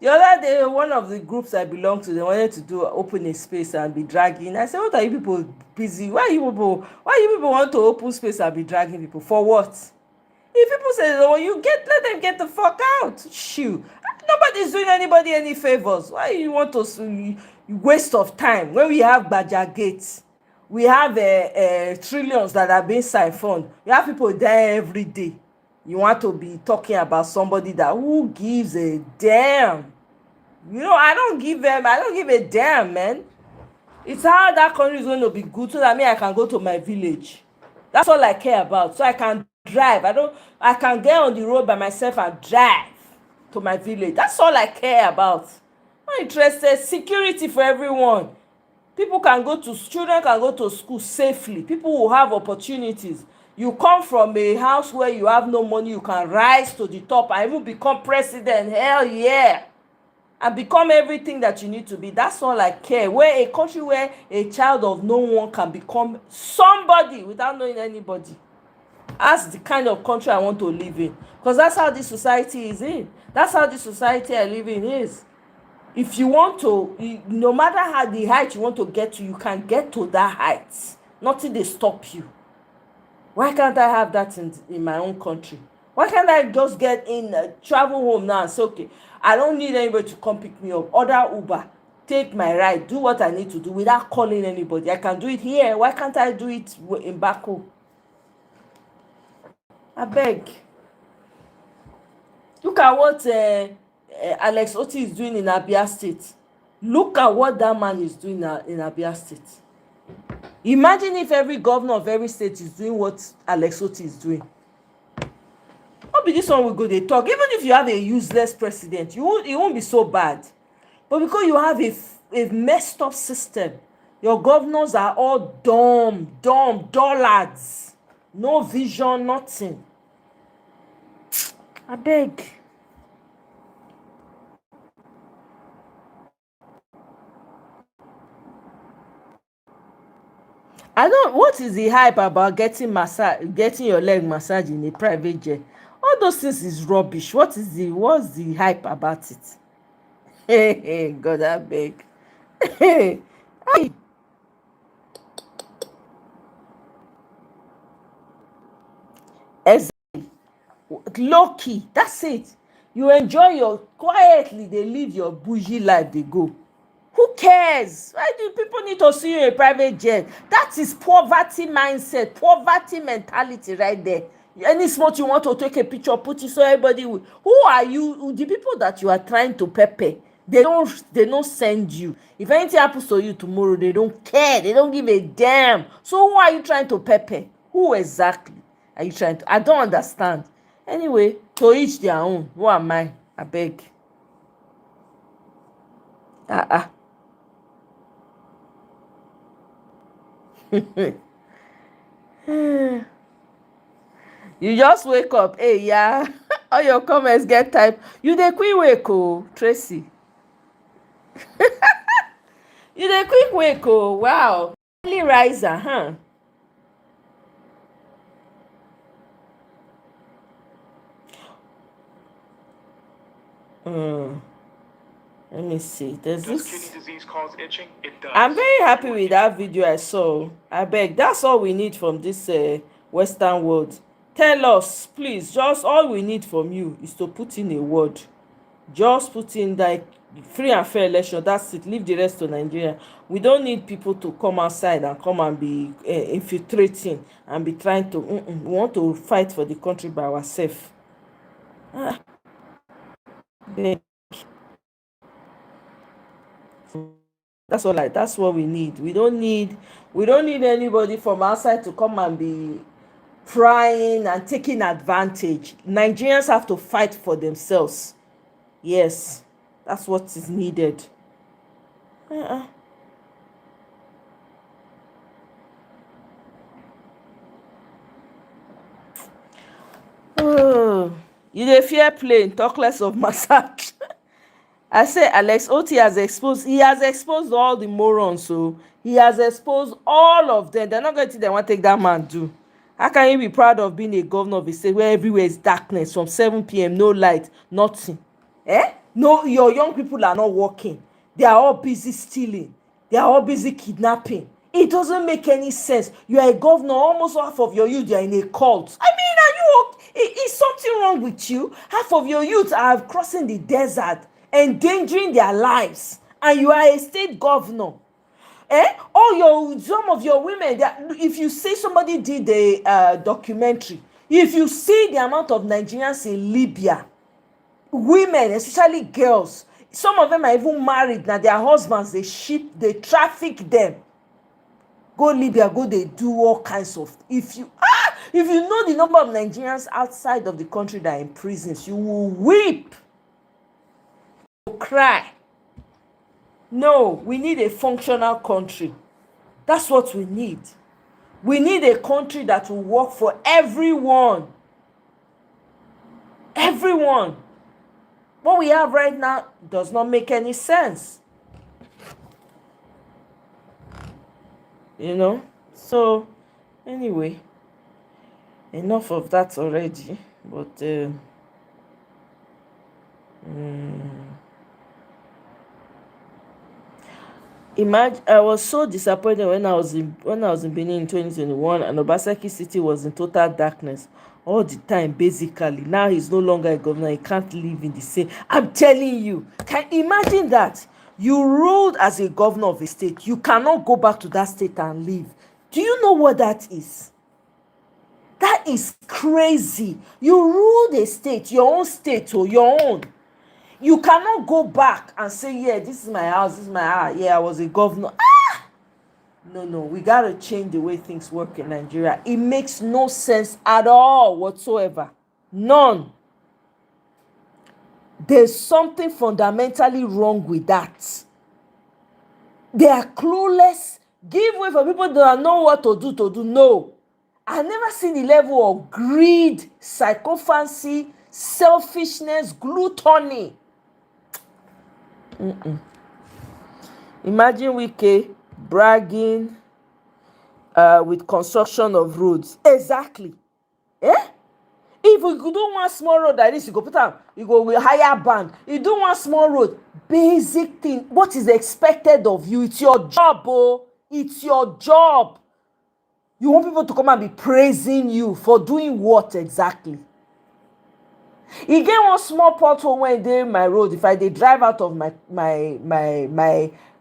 The other day, one of the groups I belong to, they wanted to do open a space and be dragging. I said, what are you people busy? Why you people want to open space and be dragging people? For what? If people say, oh, let them get the fuck out. Shoo. Nobody's doing anybody any favors. Why you want to waste of time when we have Baja Gates? We have trillions that are being siphoned. We have people there every day. You want to be talking about somebody that who gives a damn? I don't give a damn, man. It's how that country is going to be good so that I can go to my village. That's all I care about. So I can drive. I can get on the road by myself and drive to my village. That's all I care about. I'm not interested. Security for everyone. Children can go to school safely. People will have opportunities. You come from a house where you have no money, you can rise to the top and even become president. Hell yeah. And become everything that you need to be. That's all I care. A country where a child of no one can become somebody without knowing anybody. That's the kind of country I want to live in. Because that's how this society is in. That's how this society I live in is. If you want to, no matter how the height you want to get to, you can get to that height. Nothing they stop you. Why can't I have that in my own country? Why can't I just get in, travel home now and say, okay, I don't need anybody to come pick me up. Order Uber, take my ride, do what I need to do without calling anybody. I can do it here. Why can't I do it in back home? I beg. Look at what Alex Oti is doing in Abia State. Look at what that man is doing in Abia State. Imagine if every governor of every state is doing what Alex Oti is doing. Not be this one we go dey talk. Even if you have a useless president, it won't be so bad. But because you have a messed up system, your governors are all dumb, dullards. No vision, nothing. I beg. What is the hype about getting your leg massage in a private jet? All those things is rubbish. What's the hype about it? Hey, God, I beg. Exactly. Low key, that's it. You enjoy quietly, they live your bougie life, they go. Who cares? Why do people need to see you in a private jet? That is poverty mindset, poverty mentality right there. Any spot you want to take a picture, put it so everybody will. Who are you? The people that you are trying to pepper, they don't send you. If anything happens to you tomorrow, they don't care. They don't give a damn. So who are you trying to pepper? Who exactly are you trying to? I don't understand. Anyway, to each their own. Who am I? I beg. You just wake up. Hey, yeah. All your comments get typed. You the quick wake, oh, Tracy. You the quick wake, oh, wow. Early riser, huh? Let me see. There's Does this. kidney disease cause itching? It does. I'm very happy with that video I saw. I beg, that's all we need from this Western world. Tell us, please. Just all we need from you is to put in a word. Just put in like free and fair election. That's it. Leave the rest to Nigeria. We don't need people to come outside and come and be infiltrating and be trying to. We want to fight for the country by ourselves. That's what we need. We don't need anybody from outside to come and be prying and taking advantage. Nigerians have to fight for themselves. Yes, that's what is needed. Oh, you dey fear plane, talk less of massage. I say Alex Oti has exposed all the morons, so he has exposed all of them. They're not going to think they want to take that man do. How can you be proud of being a governor of a state where everywhere is darkness from 7 p.m, no light, nothing? No, your young people are not working. They are all busy stealing. They are all busy kidnapping. It doesn't make any sense. You are a governor, almost half of your youth are in a cult. I mean, are you okay? Is something wrong with you? Half of your youth are crossing the desert, endangering their lives, and you are a state governor. Some of your women, if you say somebody did a documentary, if you see the amount of Nigerians in Libya, women, especially girls, some of them are even married now. Their husbands, they traffic them. Go Libya, go, they do all kinds of. If you know the number of Nigerians outside of the country that are in prisons, you will weep, you will cry. No, we need a functional country. That's what we need. We need a country that will work for everyone. Everyone. What we have right now does not make any sense. So anyway, enough of that already. But imagine, I was so disappointed when I was in Benin in 2021 and Obaseki City was in total darkness all the time, basically. Now he's no longer a governor. He can't live in the same. I'm telling you, can imagine that. You ruled as a governor of a state. You cannot go back to that state and live. Do you know what that is? That is crazy. You ruled a state, your own state, or your own. You cannot go back and say, yeah, this is my house, this is my house. Yeah, I was a governor. No, we got to change the way things work in Nigeria. It makes no sense at all whatsoever. None. There's something fundamentally wrong with that. They are clueless. Give way for people that don't know what to do. No. I've never seen the level of greed, psychophancy, selfishness, gluttony. Imagine Wike bragging with construction of roads. Exactly. If you do one small road like this, you go put on, you go with higher band. You do one small road, basic thing. What is expected of you? It's your job, oh. It's your job. You want people to come and be praising you for doing what exactly? E get one small pothole when dey my road. If I dey drive out of my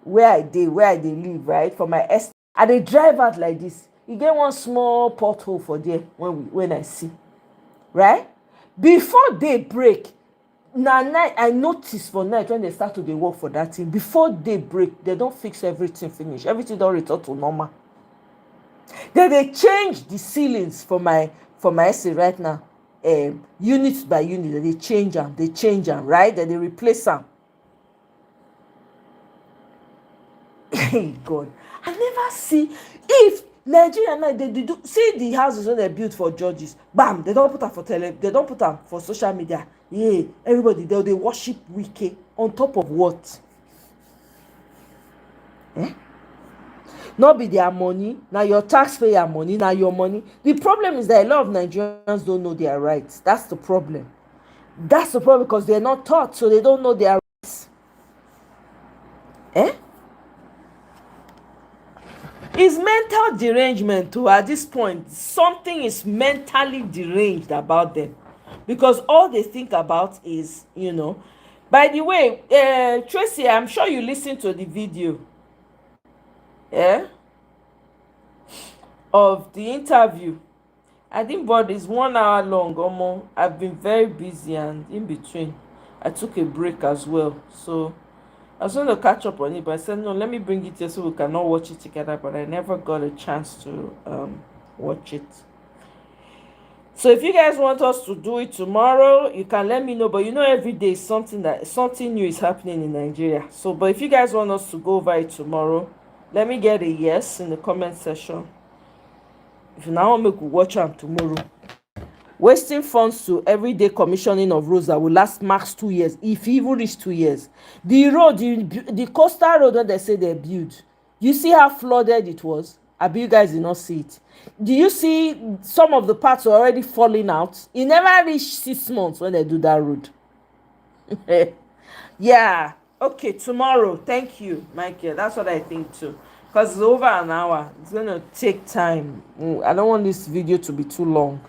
where I dey live, right, for my estate, I dey drive out like this. E get one small pothole for there when I see, right? Before day break, na night I notice for night when they start to dey work for that thing. Before day break, they don fix everything finish. Everything don return to normal. Then they change the ceilings for my estate right now. Unit by unit, they change them, right? Then they replace them. Hey God, I never see, if Nigeria now, they do see the houses when they built for judges. Bam, they don't put them for they don't put them for social media. Yeah, everybody they worship Wike on top of what? Eh? Not be their money, now your taxpayer money, now your money. The problem is that a lot of Nigerians don't know their rights. That's the problem. That's the problem, because they're not taught, so they don't know their rights. Eh? It's mental derangement too. At this point, something is mentally deranged about them, because all they think about is, by the way, Tracy, I'm sure you listened to the video, of the interview. I think, but it's 1 hour long. Omo, I've been very busy, and in between I took a break as well, so I was going to catch up on it, but I said no, let me bring it here so we can all watch it together, but I never got a chance to watch it. So if you guys want us to do it tomorrow, you can let me know, but every day something new is happening in Nigeria. So but if you guys want us to go over it tomorrow, let me get a yes in the comment section. If you now want me to watch them tomorrow. Wasting funds to everyday commissioning of roads that will last max 2 years, if even reach 2 years. The road, the coastal road that they say they built, you see how flooded it was? Abi, you guys did not see it. Do you see some of the parts are already falling out? It never reached 6 months when they do that road. Yeah. Okay, tomorrow. Thank you, Michael. That's what I think too. Because it's over an hour. It's going to take time. I don't want this video to be too long.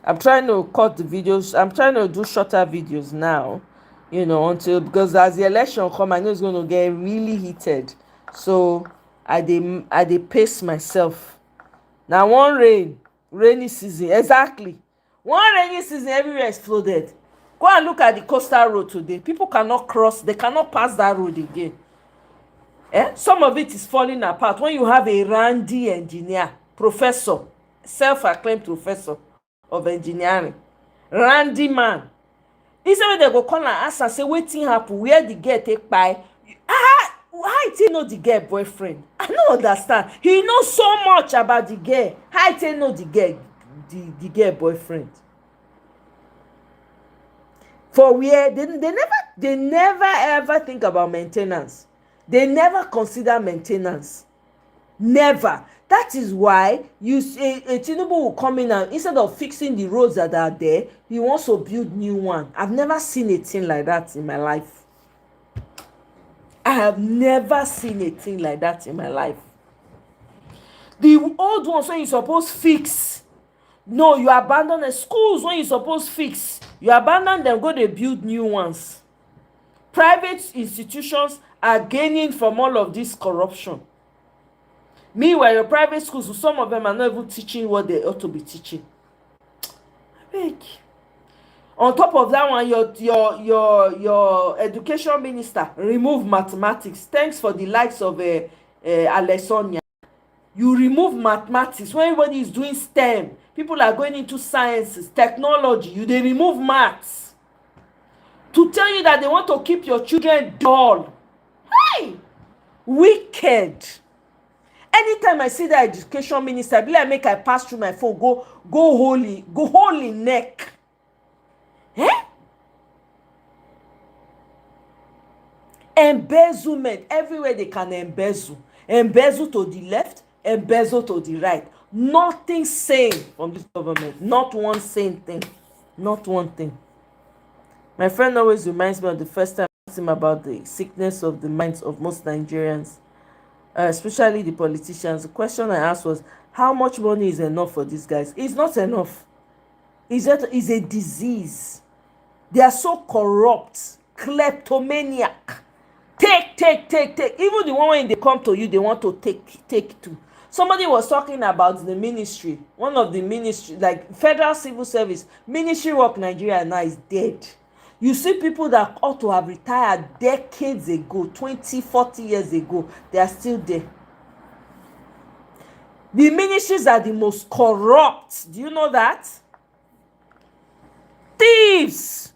I'm trying to cut the videos. I'm trying to do shorter videos now, because as the election come, I know it's going to get really heated. So I dey pace myself. Now rainy season, exactly. One rainy season, everywhere is flooded. Go and look at the coastal road today. People cannot cross. They cannot pass that road again. Some of it is falling apart. When you have a randy engineer, professor, self-acclaimed professor of engineering, randy man, this way they go call and ask and say wetin happen, where the girl take kpai. How he know the girl boyfriend? I don't understand. He knows so much about the girl. How he know the girl boyfriend? For where they never ever think about maintenance. They never consider maintenance. Never. That is why you see Tinubu will come in, and instead of fixing the roads that are there, he wants to build new one. I've never seen a thing like that in my life. I have never seen a thing like that in my life. The old ones when you suppose fix, no, you abandon the schools when you suppose fix. You abandon them, go they build new ones. Private institutions are gaining from all of this corruption. Meanwhile, your private schools, some of them are not even teaching what they ought to be teaching. Big. On top of that one, your education minister remove mathematics. Thanks for the likes of Alessonia. You remove mathematics. When everybody is doing STEM, people are going into sciences, technology, they remove maths. To tell you that they want to keep your children dull. Hey! Wicked. Anytime I see that education minister, I be like, make I pass through my phone, go holy neck. Embezzlement. Everywhere they can embezzle. Embezzle to the left, embezzle to the right. Nothing sane from this government. Not one sane thing. Not one thing. My friend always reminds me of the first time I asked him about the sickness of the minds of most Nigerians, especially the politicians. The question I asked was, how much money is enough for these guys? It's not enough. It's a disease. They are so corrupt, kleptomaniac. Take. Even the one when they come to you, they want to take too. Somebody was talking about the ministry. One of the ministry, like Federal Civil Service, ministry work Nigeria now is dead. You see people that ought to have retired decades ago, 20, 40 years ago, they are still there. The ministries are the most corrupt. Do you know that? Thieves.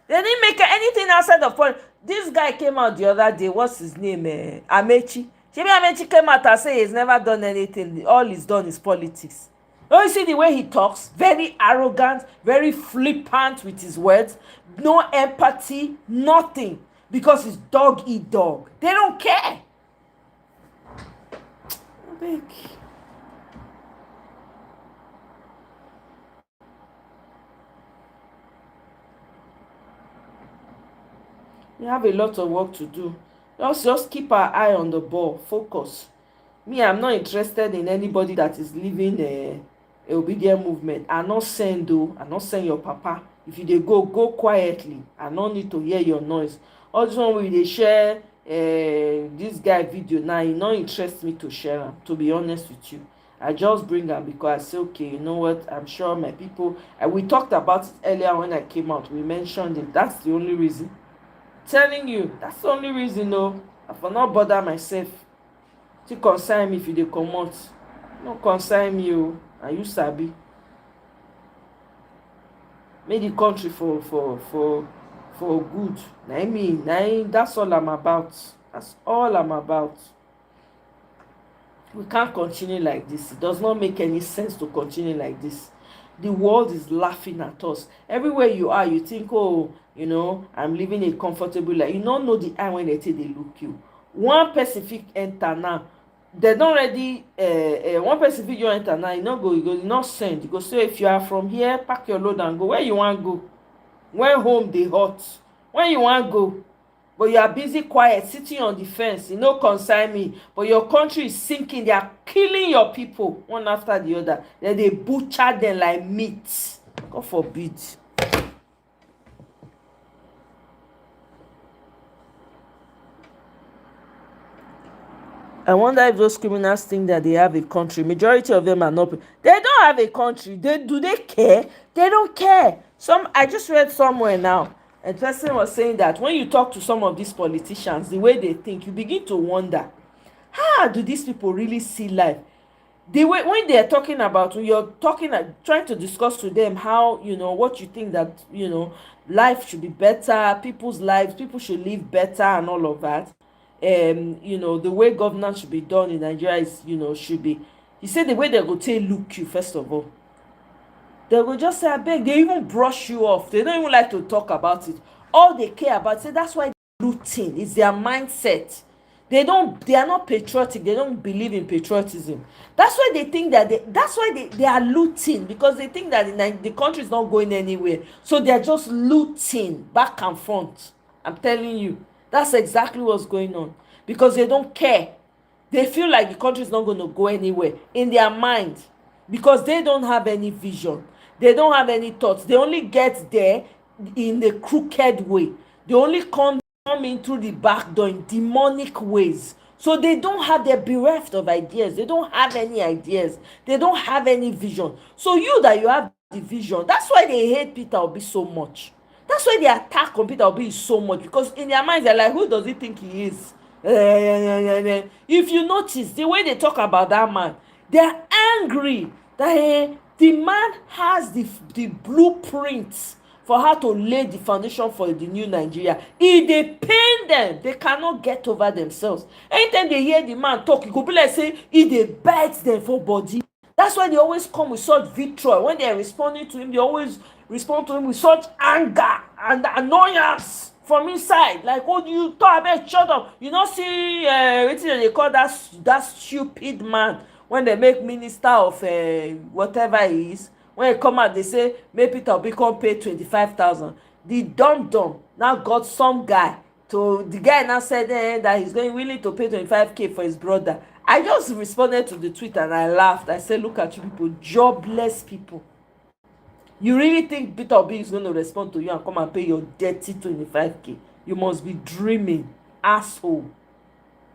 They didn't make anything outside of politics. This guy came out the other day. What's his name? Amechi. Shebi Amechi came out and say he's never done anything. All he's done is politics. Don't you see the way he talks? Very arrogant, very flippant with his words. No empathy, nothing. Because it's dog eat dog. They don't care. Big. We have a lot of work to do. Just keep our eye on the ball. Focus. Me, I'm not interested in anybody that is living a obedient movement. I not send though. I not send your papa. If you dey go quietly. I no need to hear your noise. All this one we dey share this guy video now, e no interest me to share am, to be honest with you. I just bring am because I say, okay, you know what, I'm sure my people, and we talked about it earlier when I came out. We mentioned it. That's the only reason. Telling you, that's the only reason. No, I for not bother myself. To concern me if you dey comot, no concern me o. And you sabi, make the country for good. Na me, that's all I'm about. That's all I'm about. We can't continue like this. It does not make any sense to continue like this. The world is laughing at us. Everywhere you are, you think, oh, you know, I'm living a comfortable life. You don't know the eye when they say they look you. One Pacific enter now. They don't already one Pacific you enter now. You not go, you go, you not send. You go say, if you are from here, pack your load and go. Where you want to go? When home they hot. When you want to go? But you are busy quiet, sitting on the fence. You no concern me. But your country is sinking. They are killing your people one after the other. Then they butcher them like meat. God forbid. I wonder if those criminals think that they have a country. Majority of them are not. They don't have a country. Do they care? They don't care. I just read somewhere now. A person was saying that when you talk to some of these politicians, the way they think, you begin to wonder, how do these people really see life? The way when they're talking about, when you're talking, trying to discuss to them how, you know, what you think that, you know, life should be better, people's lives, people should live better and all of that. You know, the way governance should be done in Nigeria is, you know, should be. He said the way they go take look you, first of all. They will just say, I beg, they even brush you off. They don't even like to talk about it. All they care about, say that's why they're looting. It's their mindset. They are not patriotic. They don't believe in patriotism. That's why they think that that's why they are looting, because they think that the country is not going anywhere. So they're just looting back and front. I'm telling you, that's exactly what's going on, because they don't care. They feel like the country is not going to go anywhere in their mind, because they don't have any vision. They don't have any thoughts. They only get there in a crooked way. They only come in through the back door in demonic ways. So they don't have, they're bereft of ideas. They don't have any ideas. They don't have any vision. So you have the vision. That's why they hate Peter Obi so much. That's why they attack on Peter Obi so much, because in their minds they're like, who does he think he is? If you notice the way they talk about that man, they're angry that the man has the blueprints for how to lay the foundation for the new Nigeria. If they pain them, they cannot get over themselves. Anytime they hear the man talk, it could be like say if they bite them for body. That's why they always come with such vitriol. When they're responding to him, they always respond to him with such anger and annoyance from inside. Like, what do you talk about? Shut up. You don't see what they call that stupid man when they make minister of whatever he is. When they come out, they say, make Peter Obi come pay 25,000. The dumb now got some guy. The guy now said that he's going willing to pay 25K for his brother. I just responded to the tweet and I laughed. I said, look at you people, jobless people. You really think Peter Obi is going to respond to you and come and pay your dirty 25K? You must be dreaming, asshole.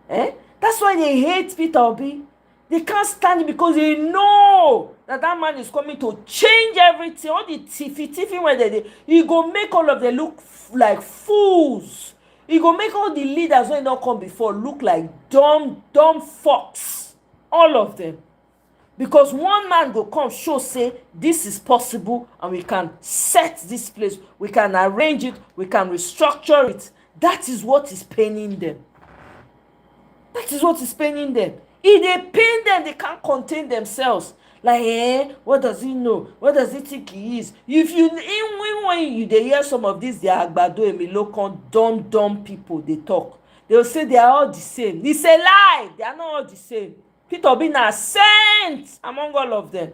That's why they hate Peter Obi. They can't stand it because they know that man is coming to change everything. All the tiffy when he go make all of them look like fools. He go make all the leaders when they don't come before look like dumb fucks. All of them. Because one man go come show say this is possible and we can set this place, we can arrange it, we can restructure it. That is what is paining them. That is what is paining them. If they pain them, they can't contain themselves. Like, what does he know? What does he think he is? If you, even when you they hear some of these, they are Agbado Emilokon, dumb people, they talk. They'll say they are all the same. It's a lie. They are not all the same. Peter Obi na saint among all of them.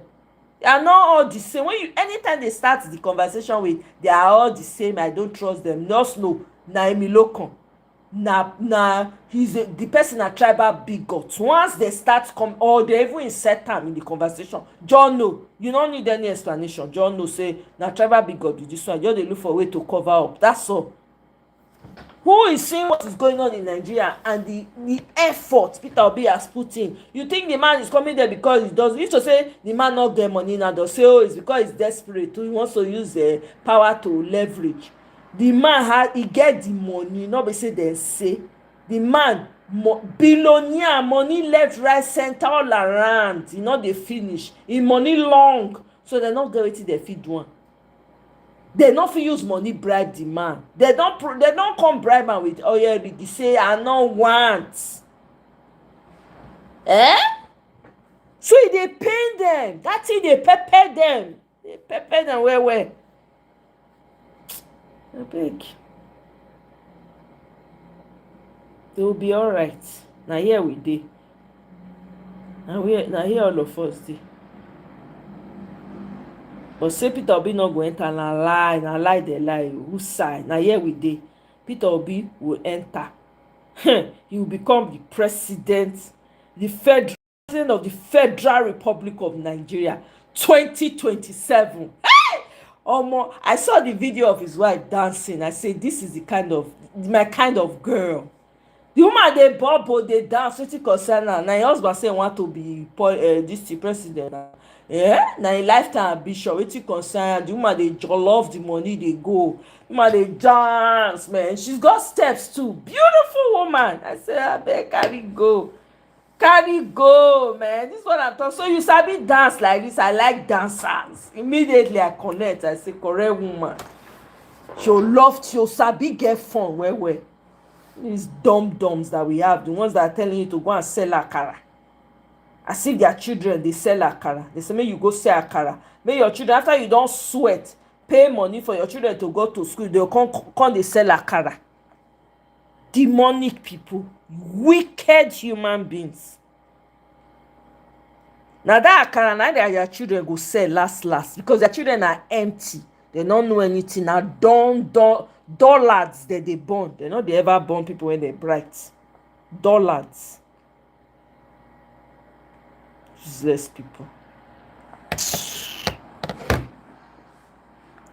They are not all the same. When you, anytime they start the conversation with, they are all the same, I don't trust them. Just know, na Emilokon. He's the person a tribal bigot. Once they start or they even insert time in the conversation, John no, you don't need any explanation. John no say na tribal bigot do this one. Just they look for a way to cover up. That's all. Who is seeing what is going on in Nigeria and the effort Peter Obi has put in? You think the man is coming there because he does? He used to say the man not get money now. They'll say, oh, it's because he's desperate. He wants to use the power to leverage. The man he get the money, not be say they say. The man billionaire, money left, right, center, all around. You know they finish. In money long, so they not get wetin they feed one. They not fit use money bribe the man. They don't come bribe am with oil rig. Say I no want. So e dey pain them. That thing dey pepper them. Dey pepper them well. Abeg. They will be alright. Na here we dey. Na here all of us dey. But say Peter Obi no go enter, na lie dey lie. Who side? Na here we dey. Peter Obi will enter. He will become the president of the Federal Republic of Nigeria 2027. I saw the video of his wife dancing. I said, this is my kind of girl. The woman dey bubble, dey dance, wetin concern her. Na im husband say want to be this president. Na im lifetime ambition, wetin concern her. The woman dey jollof the money, dey go. The woman dey dance, man. She's got steps too. Beautiful woman. I say, abeg carry go, man. This is what I'm talking. So you sabi dance like this. I like dancers. Immediately I connect. I say, correct woman. She'll sabi get fun well. These dumb-dumbs that we have, the ones that are telling you to go and sell akara. I see their children, they sell akara. They say, make you go sell akara. Make your children, after you don't sweat, pay money for your children to go to school, they'll come they sell akara. Demonic people, wicked human beings. Now that akara, now that your children go sell last because their children are empty. They don't know anything. Now dullards that they born. They not they ever born people when they're bright. Dullards. Useless people.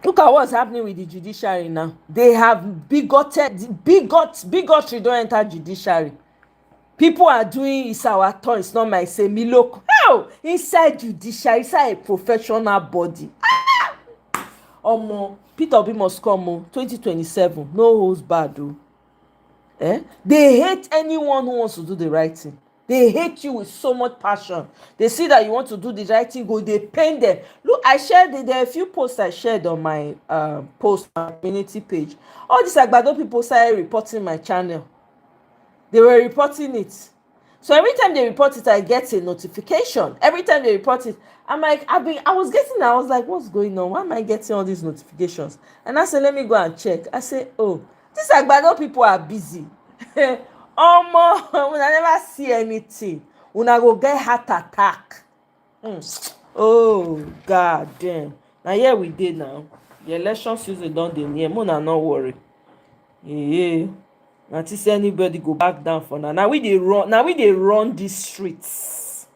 Look at what's happening with the judiciary now. They have bigotry don't enter judiciary. People are doing it's our turn, it's not my say. Me look. How? Inside judiciary, inside a professional body. Peter Obi must come 2027. No holds barred. They hate anyone who wants to do the right thing. They hate you with so much passion. They see that you want to do the right thing, they pain them. Look, I shared there are a few posts I shared on my post community page. All these Agbado people started reporting my channel. They were reporting it. So every time they report it, I get a notification. Every time they report it, I'm like, I was like, what's going on? Why am I getting all these notifications? And I said, let me go and check. I said, oh, these Agbado people are busy. I never see anything. Una go get heart attack. Oh, God damn. Now here we did now. The election season done the near. Mona not worry. Yeah. Not to see anybody go back down for now. Now we they run these streets.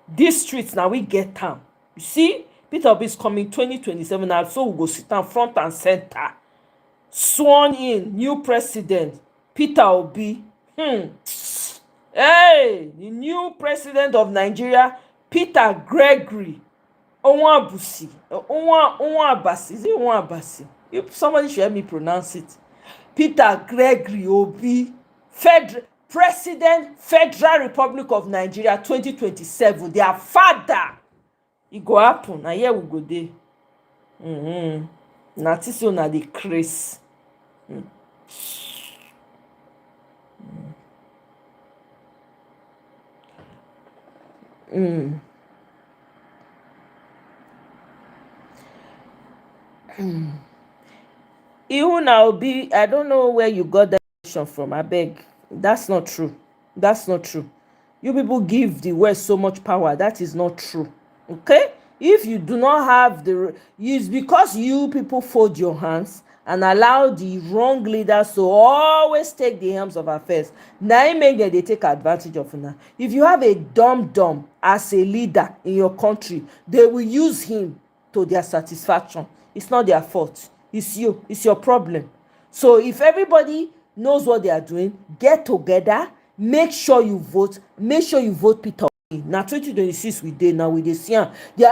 These streets now we get down. You see, Peter Obi is coming 2027 now, so we go sit down front and center. Sworn in new president Peter Obi. Hey, the new president of Nigeria, Peter Gregory Onwabasi. Is it Onwabasi? If somebody should help me pronounce it. Peter Gregory Obi, President, Federal Republic of Nigeria 2027. Their father. It go happen. And here we go there. Na this one na the craze. Mm. Even Obi, I don't know where you got that information from. I beg. That's not true. That's not true. You people give the West so much power. That is not true. Okay? If you do not have it's because you people fold your hands and allow the wrong leaders to always take the helms of affairs. Now it make them they take advantage of now. If you have a dumb as a leader in your country, they will use him to their satisfaction. It's not their fault. It's you. It's your problem. So if everybody knows what they are doing, get together, make sure you vote. Make sure you vote Peter Obi. Now 2026 we dey now we dey see am.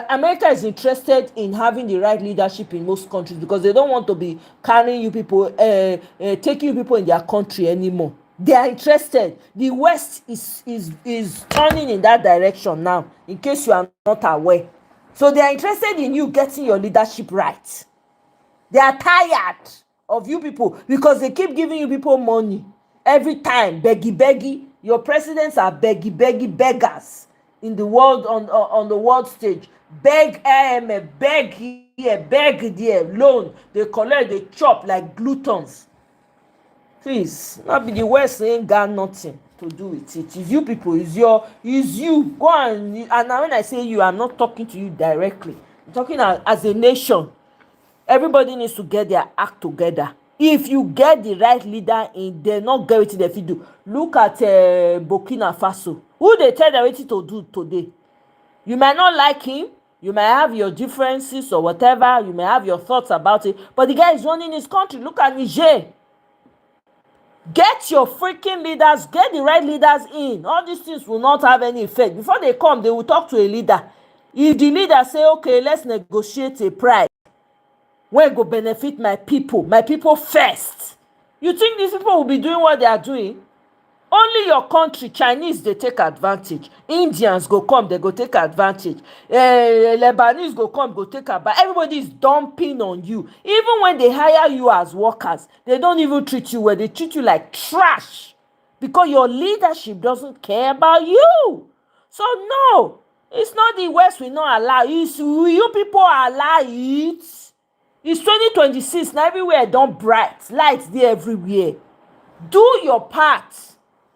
America is interested in having the right leadership in most countries because they don't want to be carrying you people, taking you people in their country anymore. They are interested. The West is turning in that direction now, in case you are not aware. So they are interested in you getting your leadership right. They are tired of you people because they keep giving you people money every time. Beggy. Your presidents are beggy beggars in the world on the world stage. Beg IMF, beg here, beg there, loan. They collect, they chop like gluttons. Please, not be the West ain't got nothing to do with it. It's you people, it's you. Go and now when I say you, I'm not talking to you directly. I'm talking as a nation. Everybody needs to get their act together. If you get the right leader in, they not get wetin dem fit do. Look at Burkina Faso. Who they tell them wetin to do today? You might not like him. You might have your differences or whatever. You may have your thoughts about it. But the guy is running his country. Look at Niger. Get your freaking leaders. Get the right leaders in. All these things will not have any effect. Before they come, they will talk to a leader. If the leader say, okay, let's negotiate a price wey go benefit my people first. You think these people will be doing what they are doing? Only your country, Chinese, they take advantage. Indians go come, they go take advantage. Lebanese go come, go take advantage. Everybody is dumping on you. Even when they hire you as workers, they don't even treat you well. They treat you like trash because your leadership doesn't care about you. So no, it's not the West will not allow it. It's you people allow it. It's 2026 now. Everywhere don't bright lights there everywhere. Do your part.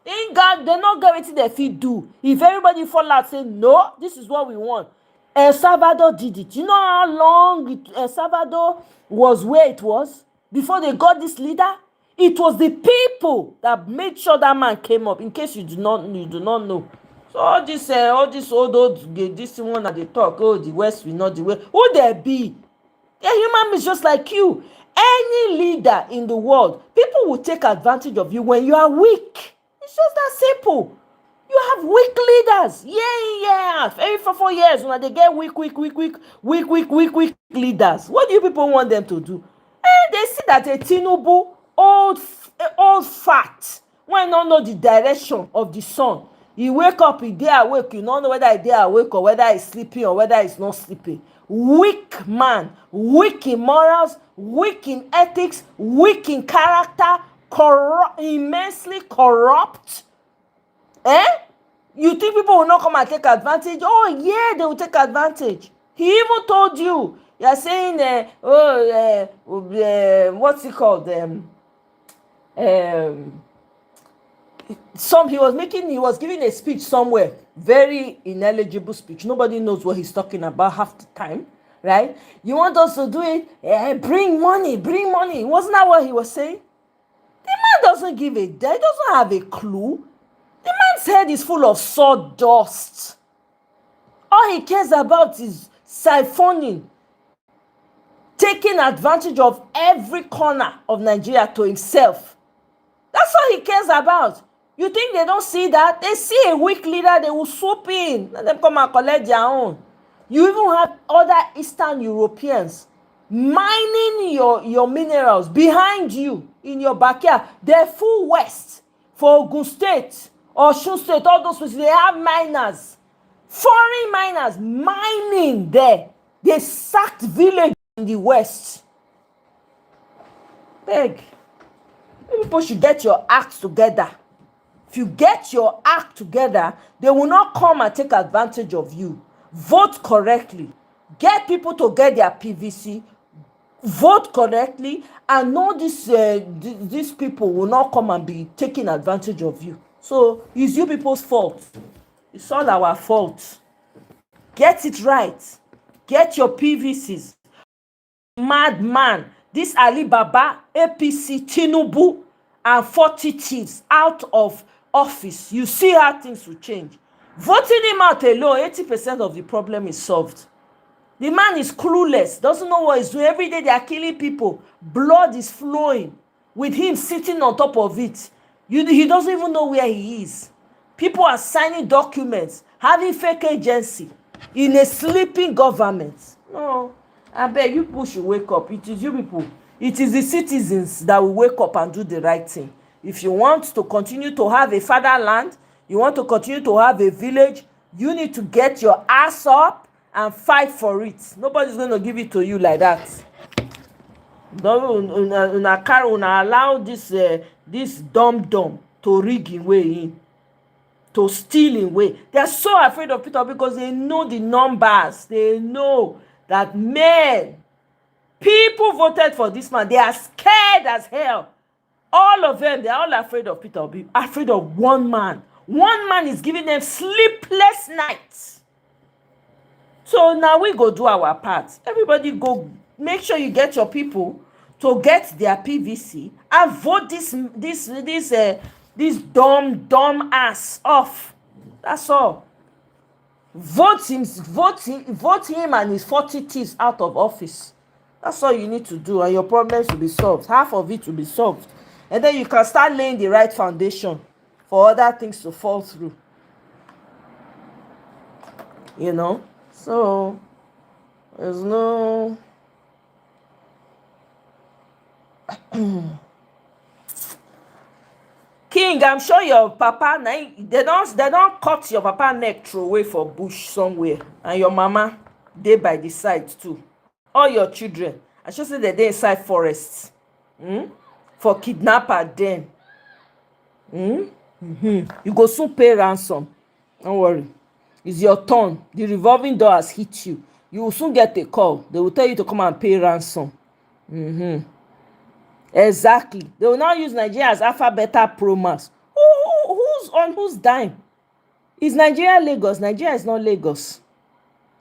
They not get wetin dem fit do. If everybody fall out say no, this is what we want. El Salvador did it. You know how long El Salvador was where it was before they got this leader? It was the people that made sure that man came up. In case you do not know. So all this old this one that they talk, oh, the West will not the way. Who there be? A human being just like you. Any leader in the world, people will take advantage of you when you are weak. It's just that simple. You have weak leaders. Yeah. Every 4 years, when they get weak leaders, what do you people want them to do? They see that a Tinubu, old fat, when don't know the direction of the sun. He wake up, he dey awake, you don't know whether he dey awake or whether he's sleeping or whether he's not sleeping. Weak man, weak in morals, weak in ethics, weak in character, immensely corrupt. You think people will not come and take advantage? Oh yeah, they will take advantage. He even told you. You're saying, what's it called? He was giving a speech somewhere, very ineligible speech. Nobody knows what he's talking about half the time, right? You want us to do it? Bring money. Wasn't that what he was saying? The man doesn't give a damn. He doesn't have a clue. The man's head is full of sawdust. All he cares about is siphoning, taking advantage of every corner of Nigeria to himself. That's all he cares about. You think they don't see that? They see a weak leader, they will swoop in. Let them come and collect their own. You even have other Eastern Europeans mining your minerals behind you in your backyard. They're full west for Ogun State, Osun State, all those places. They have miners, foreign miners mining there. They sacked village in the west. Beg. People should get your acts together. If you get your act together, they will not come and take advantage of you. Vote correctly. Get people to get their PVC. Vote correctly, and know these people will not come and be taking advantage of you. So it's you people's fault. It's all our fault. Get it right. Get your PVCs. Madman, this Alibaba, APC, Tinubu, and 40 thieves out of office. You see how things will change. Voting him out alone, 80% of the problem is solved. The man is clueless, doesn't know what he's doing. Every day they are killing people. Blood is flowing with him sitting on top of it. He doesn't even know where he is. People are signing documents, having fake agency in a sleeping government. No, I beg you people should wake up. It is you people. It is the citizens that will wake up and do the right thing. If you want to continue to have a fatherland, you want to continue to have a village, you need to get your ass up and fight for it. Nobody's going to give it to you like that. Don't allow this dumb to rig in way in, to steal in way. They are so afraid of Peter because they know the numbers. They know that people voted for this man. They are scared as hell. All of them, they are all afraid of Peter Obi, afraid of one man. One man is giving them sleepless nights. So now we go do our part. Everybody go make sure you get your people to get their PVC and vote this dumb ass off. That's all. Vote him and his 40 thieves out of office. That's all you need to do, and your problems will be solved. Half of it will be solved. And then you can start laying the right foundation for other things to fall through. You know? So, there's no... King, I'm sure your papa, they don't cut your papa neck throw away for bush somewhere. And your mama, they by the side too. All your children, I should say that they inside forests. For kidnapper then. You go soon pay ransom. Don't worry. It's your turn. The revolving door has hit you. You will soon get a call. They will tell you to come and pay ransom. Exactly. They will now use Nigeria as Alpha Beta Pro Max. Who's on whose dime? Is Nigeria Lagos? Nigeria is not Lagos.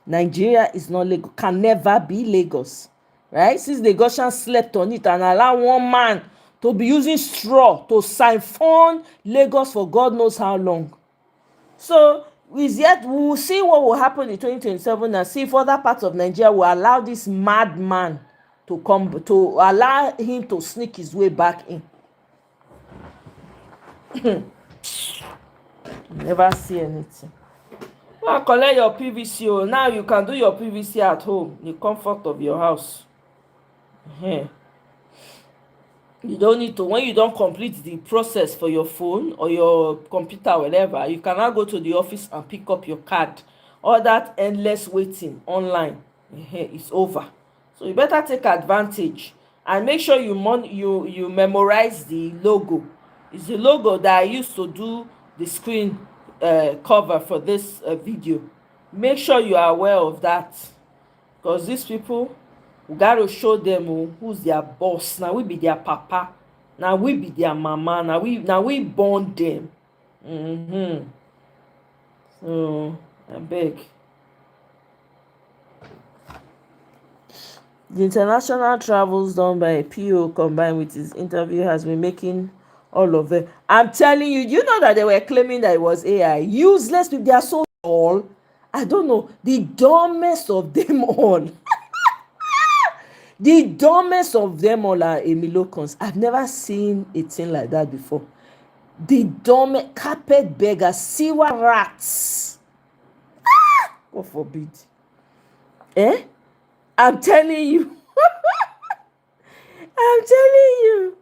Nigeria is not Lagos. Can never be Lagos. Right? Since Lagosians slept on it and allow one man to be using straw to siphon Lagos for God knows how long. So, we will see what will happen in 2027 and see if other parts of Nigeria will allow this madman to come, to allow him to sneak his way back in. Never see anything. Well, collect your PVC. Now you can do your PVC at home, in the comfort of your house. You don't need to, when you don't complete the process for your phone or your computer or whatever, you can now go to the office and pick up your card. All that endless waiting online, it's over. So you better take advantage and make sure you memorize the logo. It's the logo that I used to do the screen cover for this video. Make sure you are aware of that, because these people, we got to show them who's their boss. Now we be their papa. Now we be their mama. Now we born them. So I beg. The international travels done by a PO combined with his interview has been making all of them. I'm telling you, you know that they were claiming that it was AI. Useless people, they are so dull. I don't know. The dumbest of them all. The dumbest of them all are Emilocons. I've never seen a thing like that before. The dumbest carpet beggars, sewer rats. God forbid. I'm telling you. I'm telling you.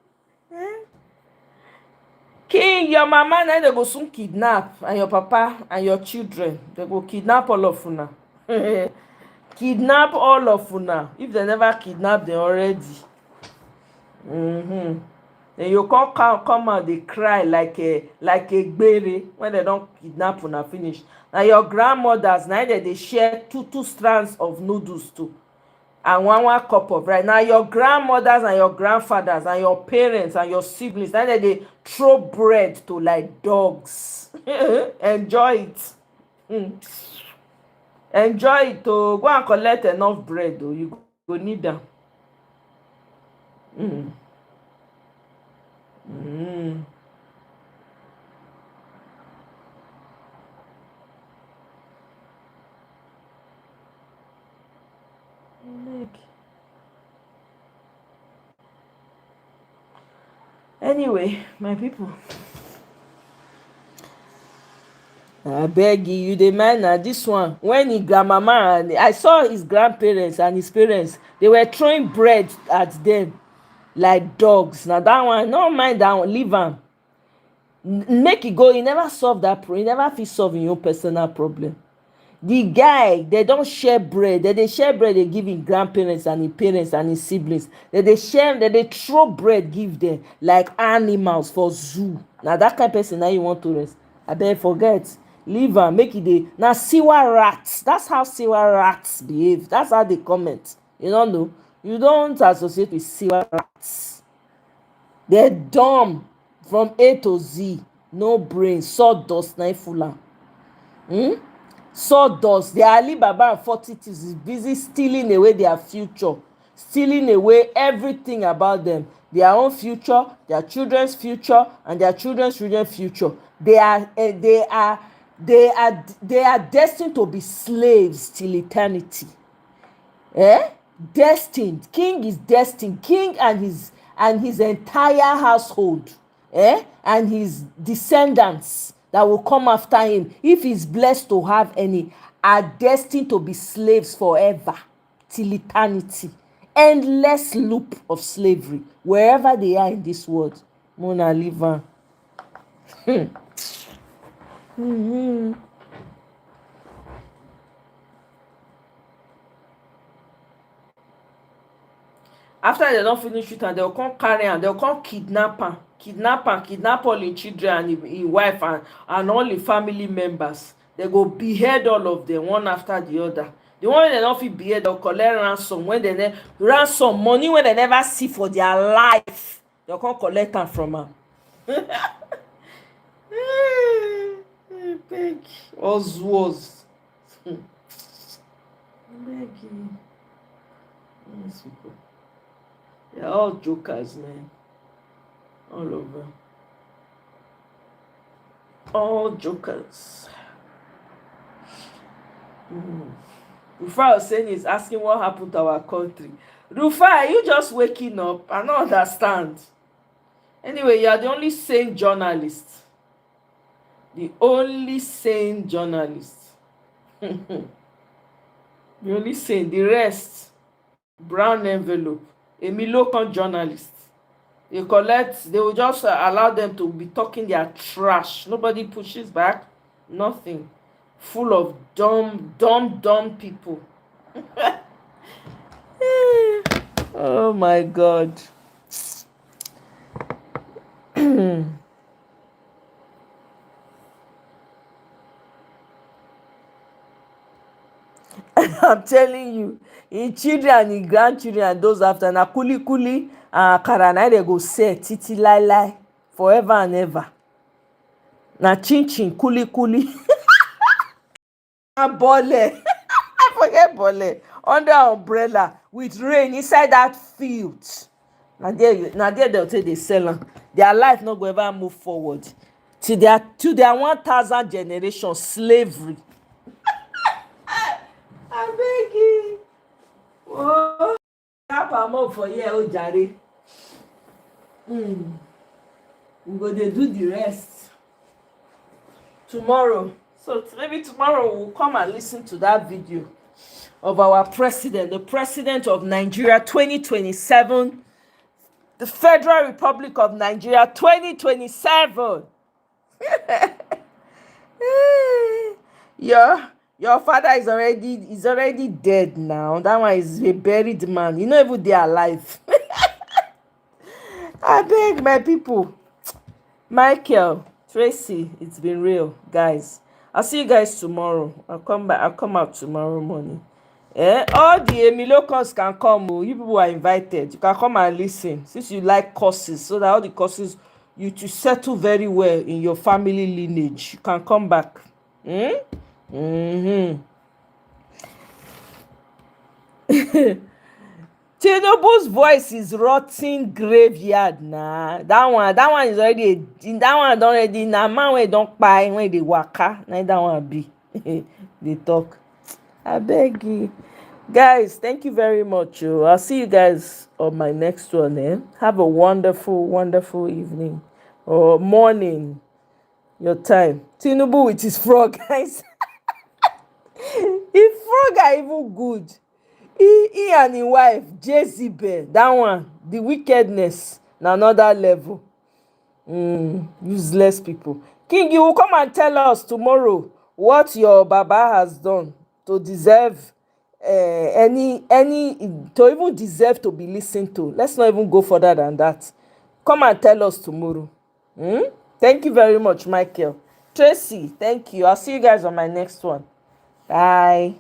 King, your mama now they go soon kidnap, and your papa and your children. They go kidnap all of una. Kidnap all of una. If they never kidnap them already. Then you come out, they cry like a gbere when they don't kidnap una finish. Now your grandmothers, now they share two strands of noodles too, and one cup of rice. Now your grandmothers and your grandfathers and your parents and your siblings, now they throw bread to like dogs. Enjoy it. Enjoy it. Oh, go and collect enough bread. Oh, you go need them. Anyway, my people, I beg you, the man na this one. When his grandmama and I saw his grandparents and his parents, they were throwing bread at them like dogs. Now that one, no mind that one, leave am. Make it go. He never solve that problem. He never fit solve him own personal problem. The guy, they don't share bread. They share bread, they give him grandparents and his parents and his siblings. They throw bread, give them like animals for zoo. Now that kind of person now you want to rest. I beg forget. Leave am, make it dey. Now sewer rats. That's how sewer rats behave. That's how they comment. You don't know. You don't associate with sewer rats. They're dumb from A to Z. No brain. Sawdust na full am. Sawdust. The Alibaba and 40 thieves is busy stealing away their future, stealing away everything about them, their own future, their children's future, and their children's future. They are destined to be slaves till eternity. Destined. King is destined. King and his entire household, and his descendants that will come after him, if he's blessed to have any, are destined to be slaves forever till eternity. Endless loop of slavery wherever they are in this world. Mona live am. After they don't finish with am, they'll come carry am, they'll come kidnap all him children and him wife and all him family members. They go behead all of them one after the other. The one wey dem no fit behead, they'll collect ransom when they ransom money when they never see for their life. They'll come collect am from am. Beg was. Beg you. Yes, people. They're all jokers, man. All over. All jokers. Rufai Hussein is asking what happened to our country. Rufai, are you just waking up? I don't understand. Anyway, you are the only sane journalist. The only sane journalist. The only sane. The rest, brown envelope. A Milokan journalist. They will just allow them to be talking their trash. Nobody pushes back. Nothing. Full of dumb people. Oh my God. I'm telling you, in children and in grandchildren and those after, na kuli and akara na they go say titi lai forever and ever. Na chin kuli and bole. I forget bole. Under umbrella with rain inside that field. Now there they'll say they sell them. Their life not go ever move forward to their 1000 generation slavery. I beg you. Oh, more for here, oh Jare. We go dey do the rest tomorrow. So maybe tomorrow we'll come and listen to that video of our president, the president of Nigeria 2027, the Federal Republic of Nigeria 2027. Your father is already dead now. That one is a buried man. You know, even they are alive. I beg my people. Michael, Tracy, it's been real, guys. I'll see you guys tomorrow. I'll come back. I'll come out tomorrow morning. All the Emilocons can come. Oh. You people are invited. You can come and listen since you like courses, so that all the courses you to settle very well in your family lineage. You can come back. Mm-hmm. Tinubu's voice is rotting graveyard nah. That one is already that one don already na man wey don kpai when dey waka na that one be. Dey talk. Abeg you. Guys, thank you very much. I'll see you guys on my next one. Have a wonderful, wonderful evening or morning. Your time. Tinubu with his frog, guys. His frog are even good. He and his wife Jezebel, that one, the wickedness na another level. Useless people. King, you will come and tell us tomorrow what your baba has done to deserve to even deserve to be listened to. Let's not even go further than that. Come and tell us tomorrow. Thank you very much, Michael. Tracy, thank you. I'll see you guys on my next one. Bye.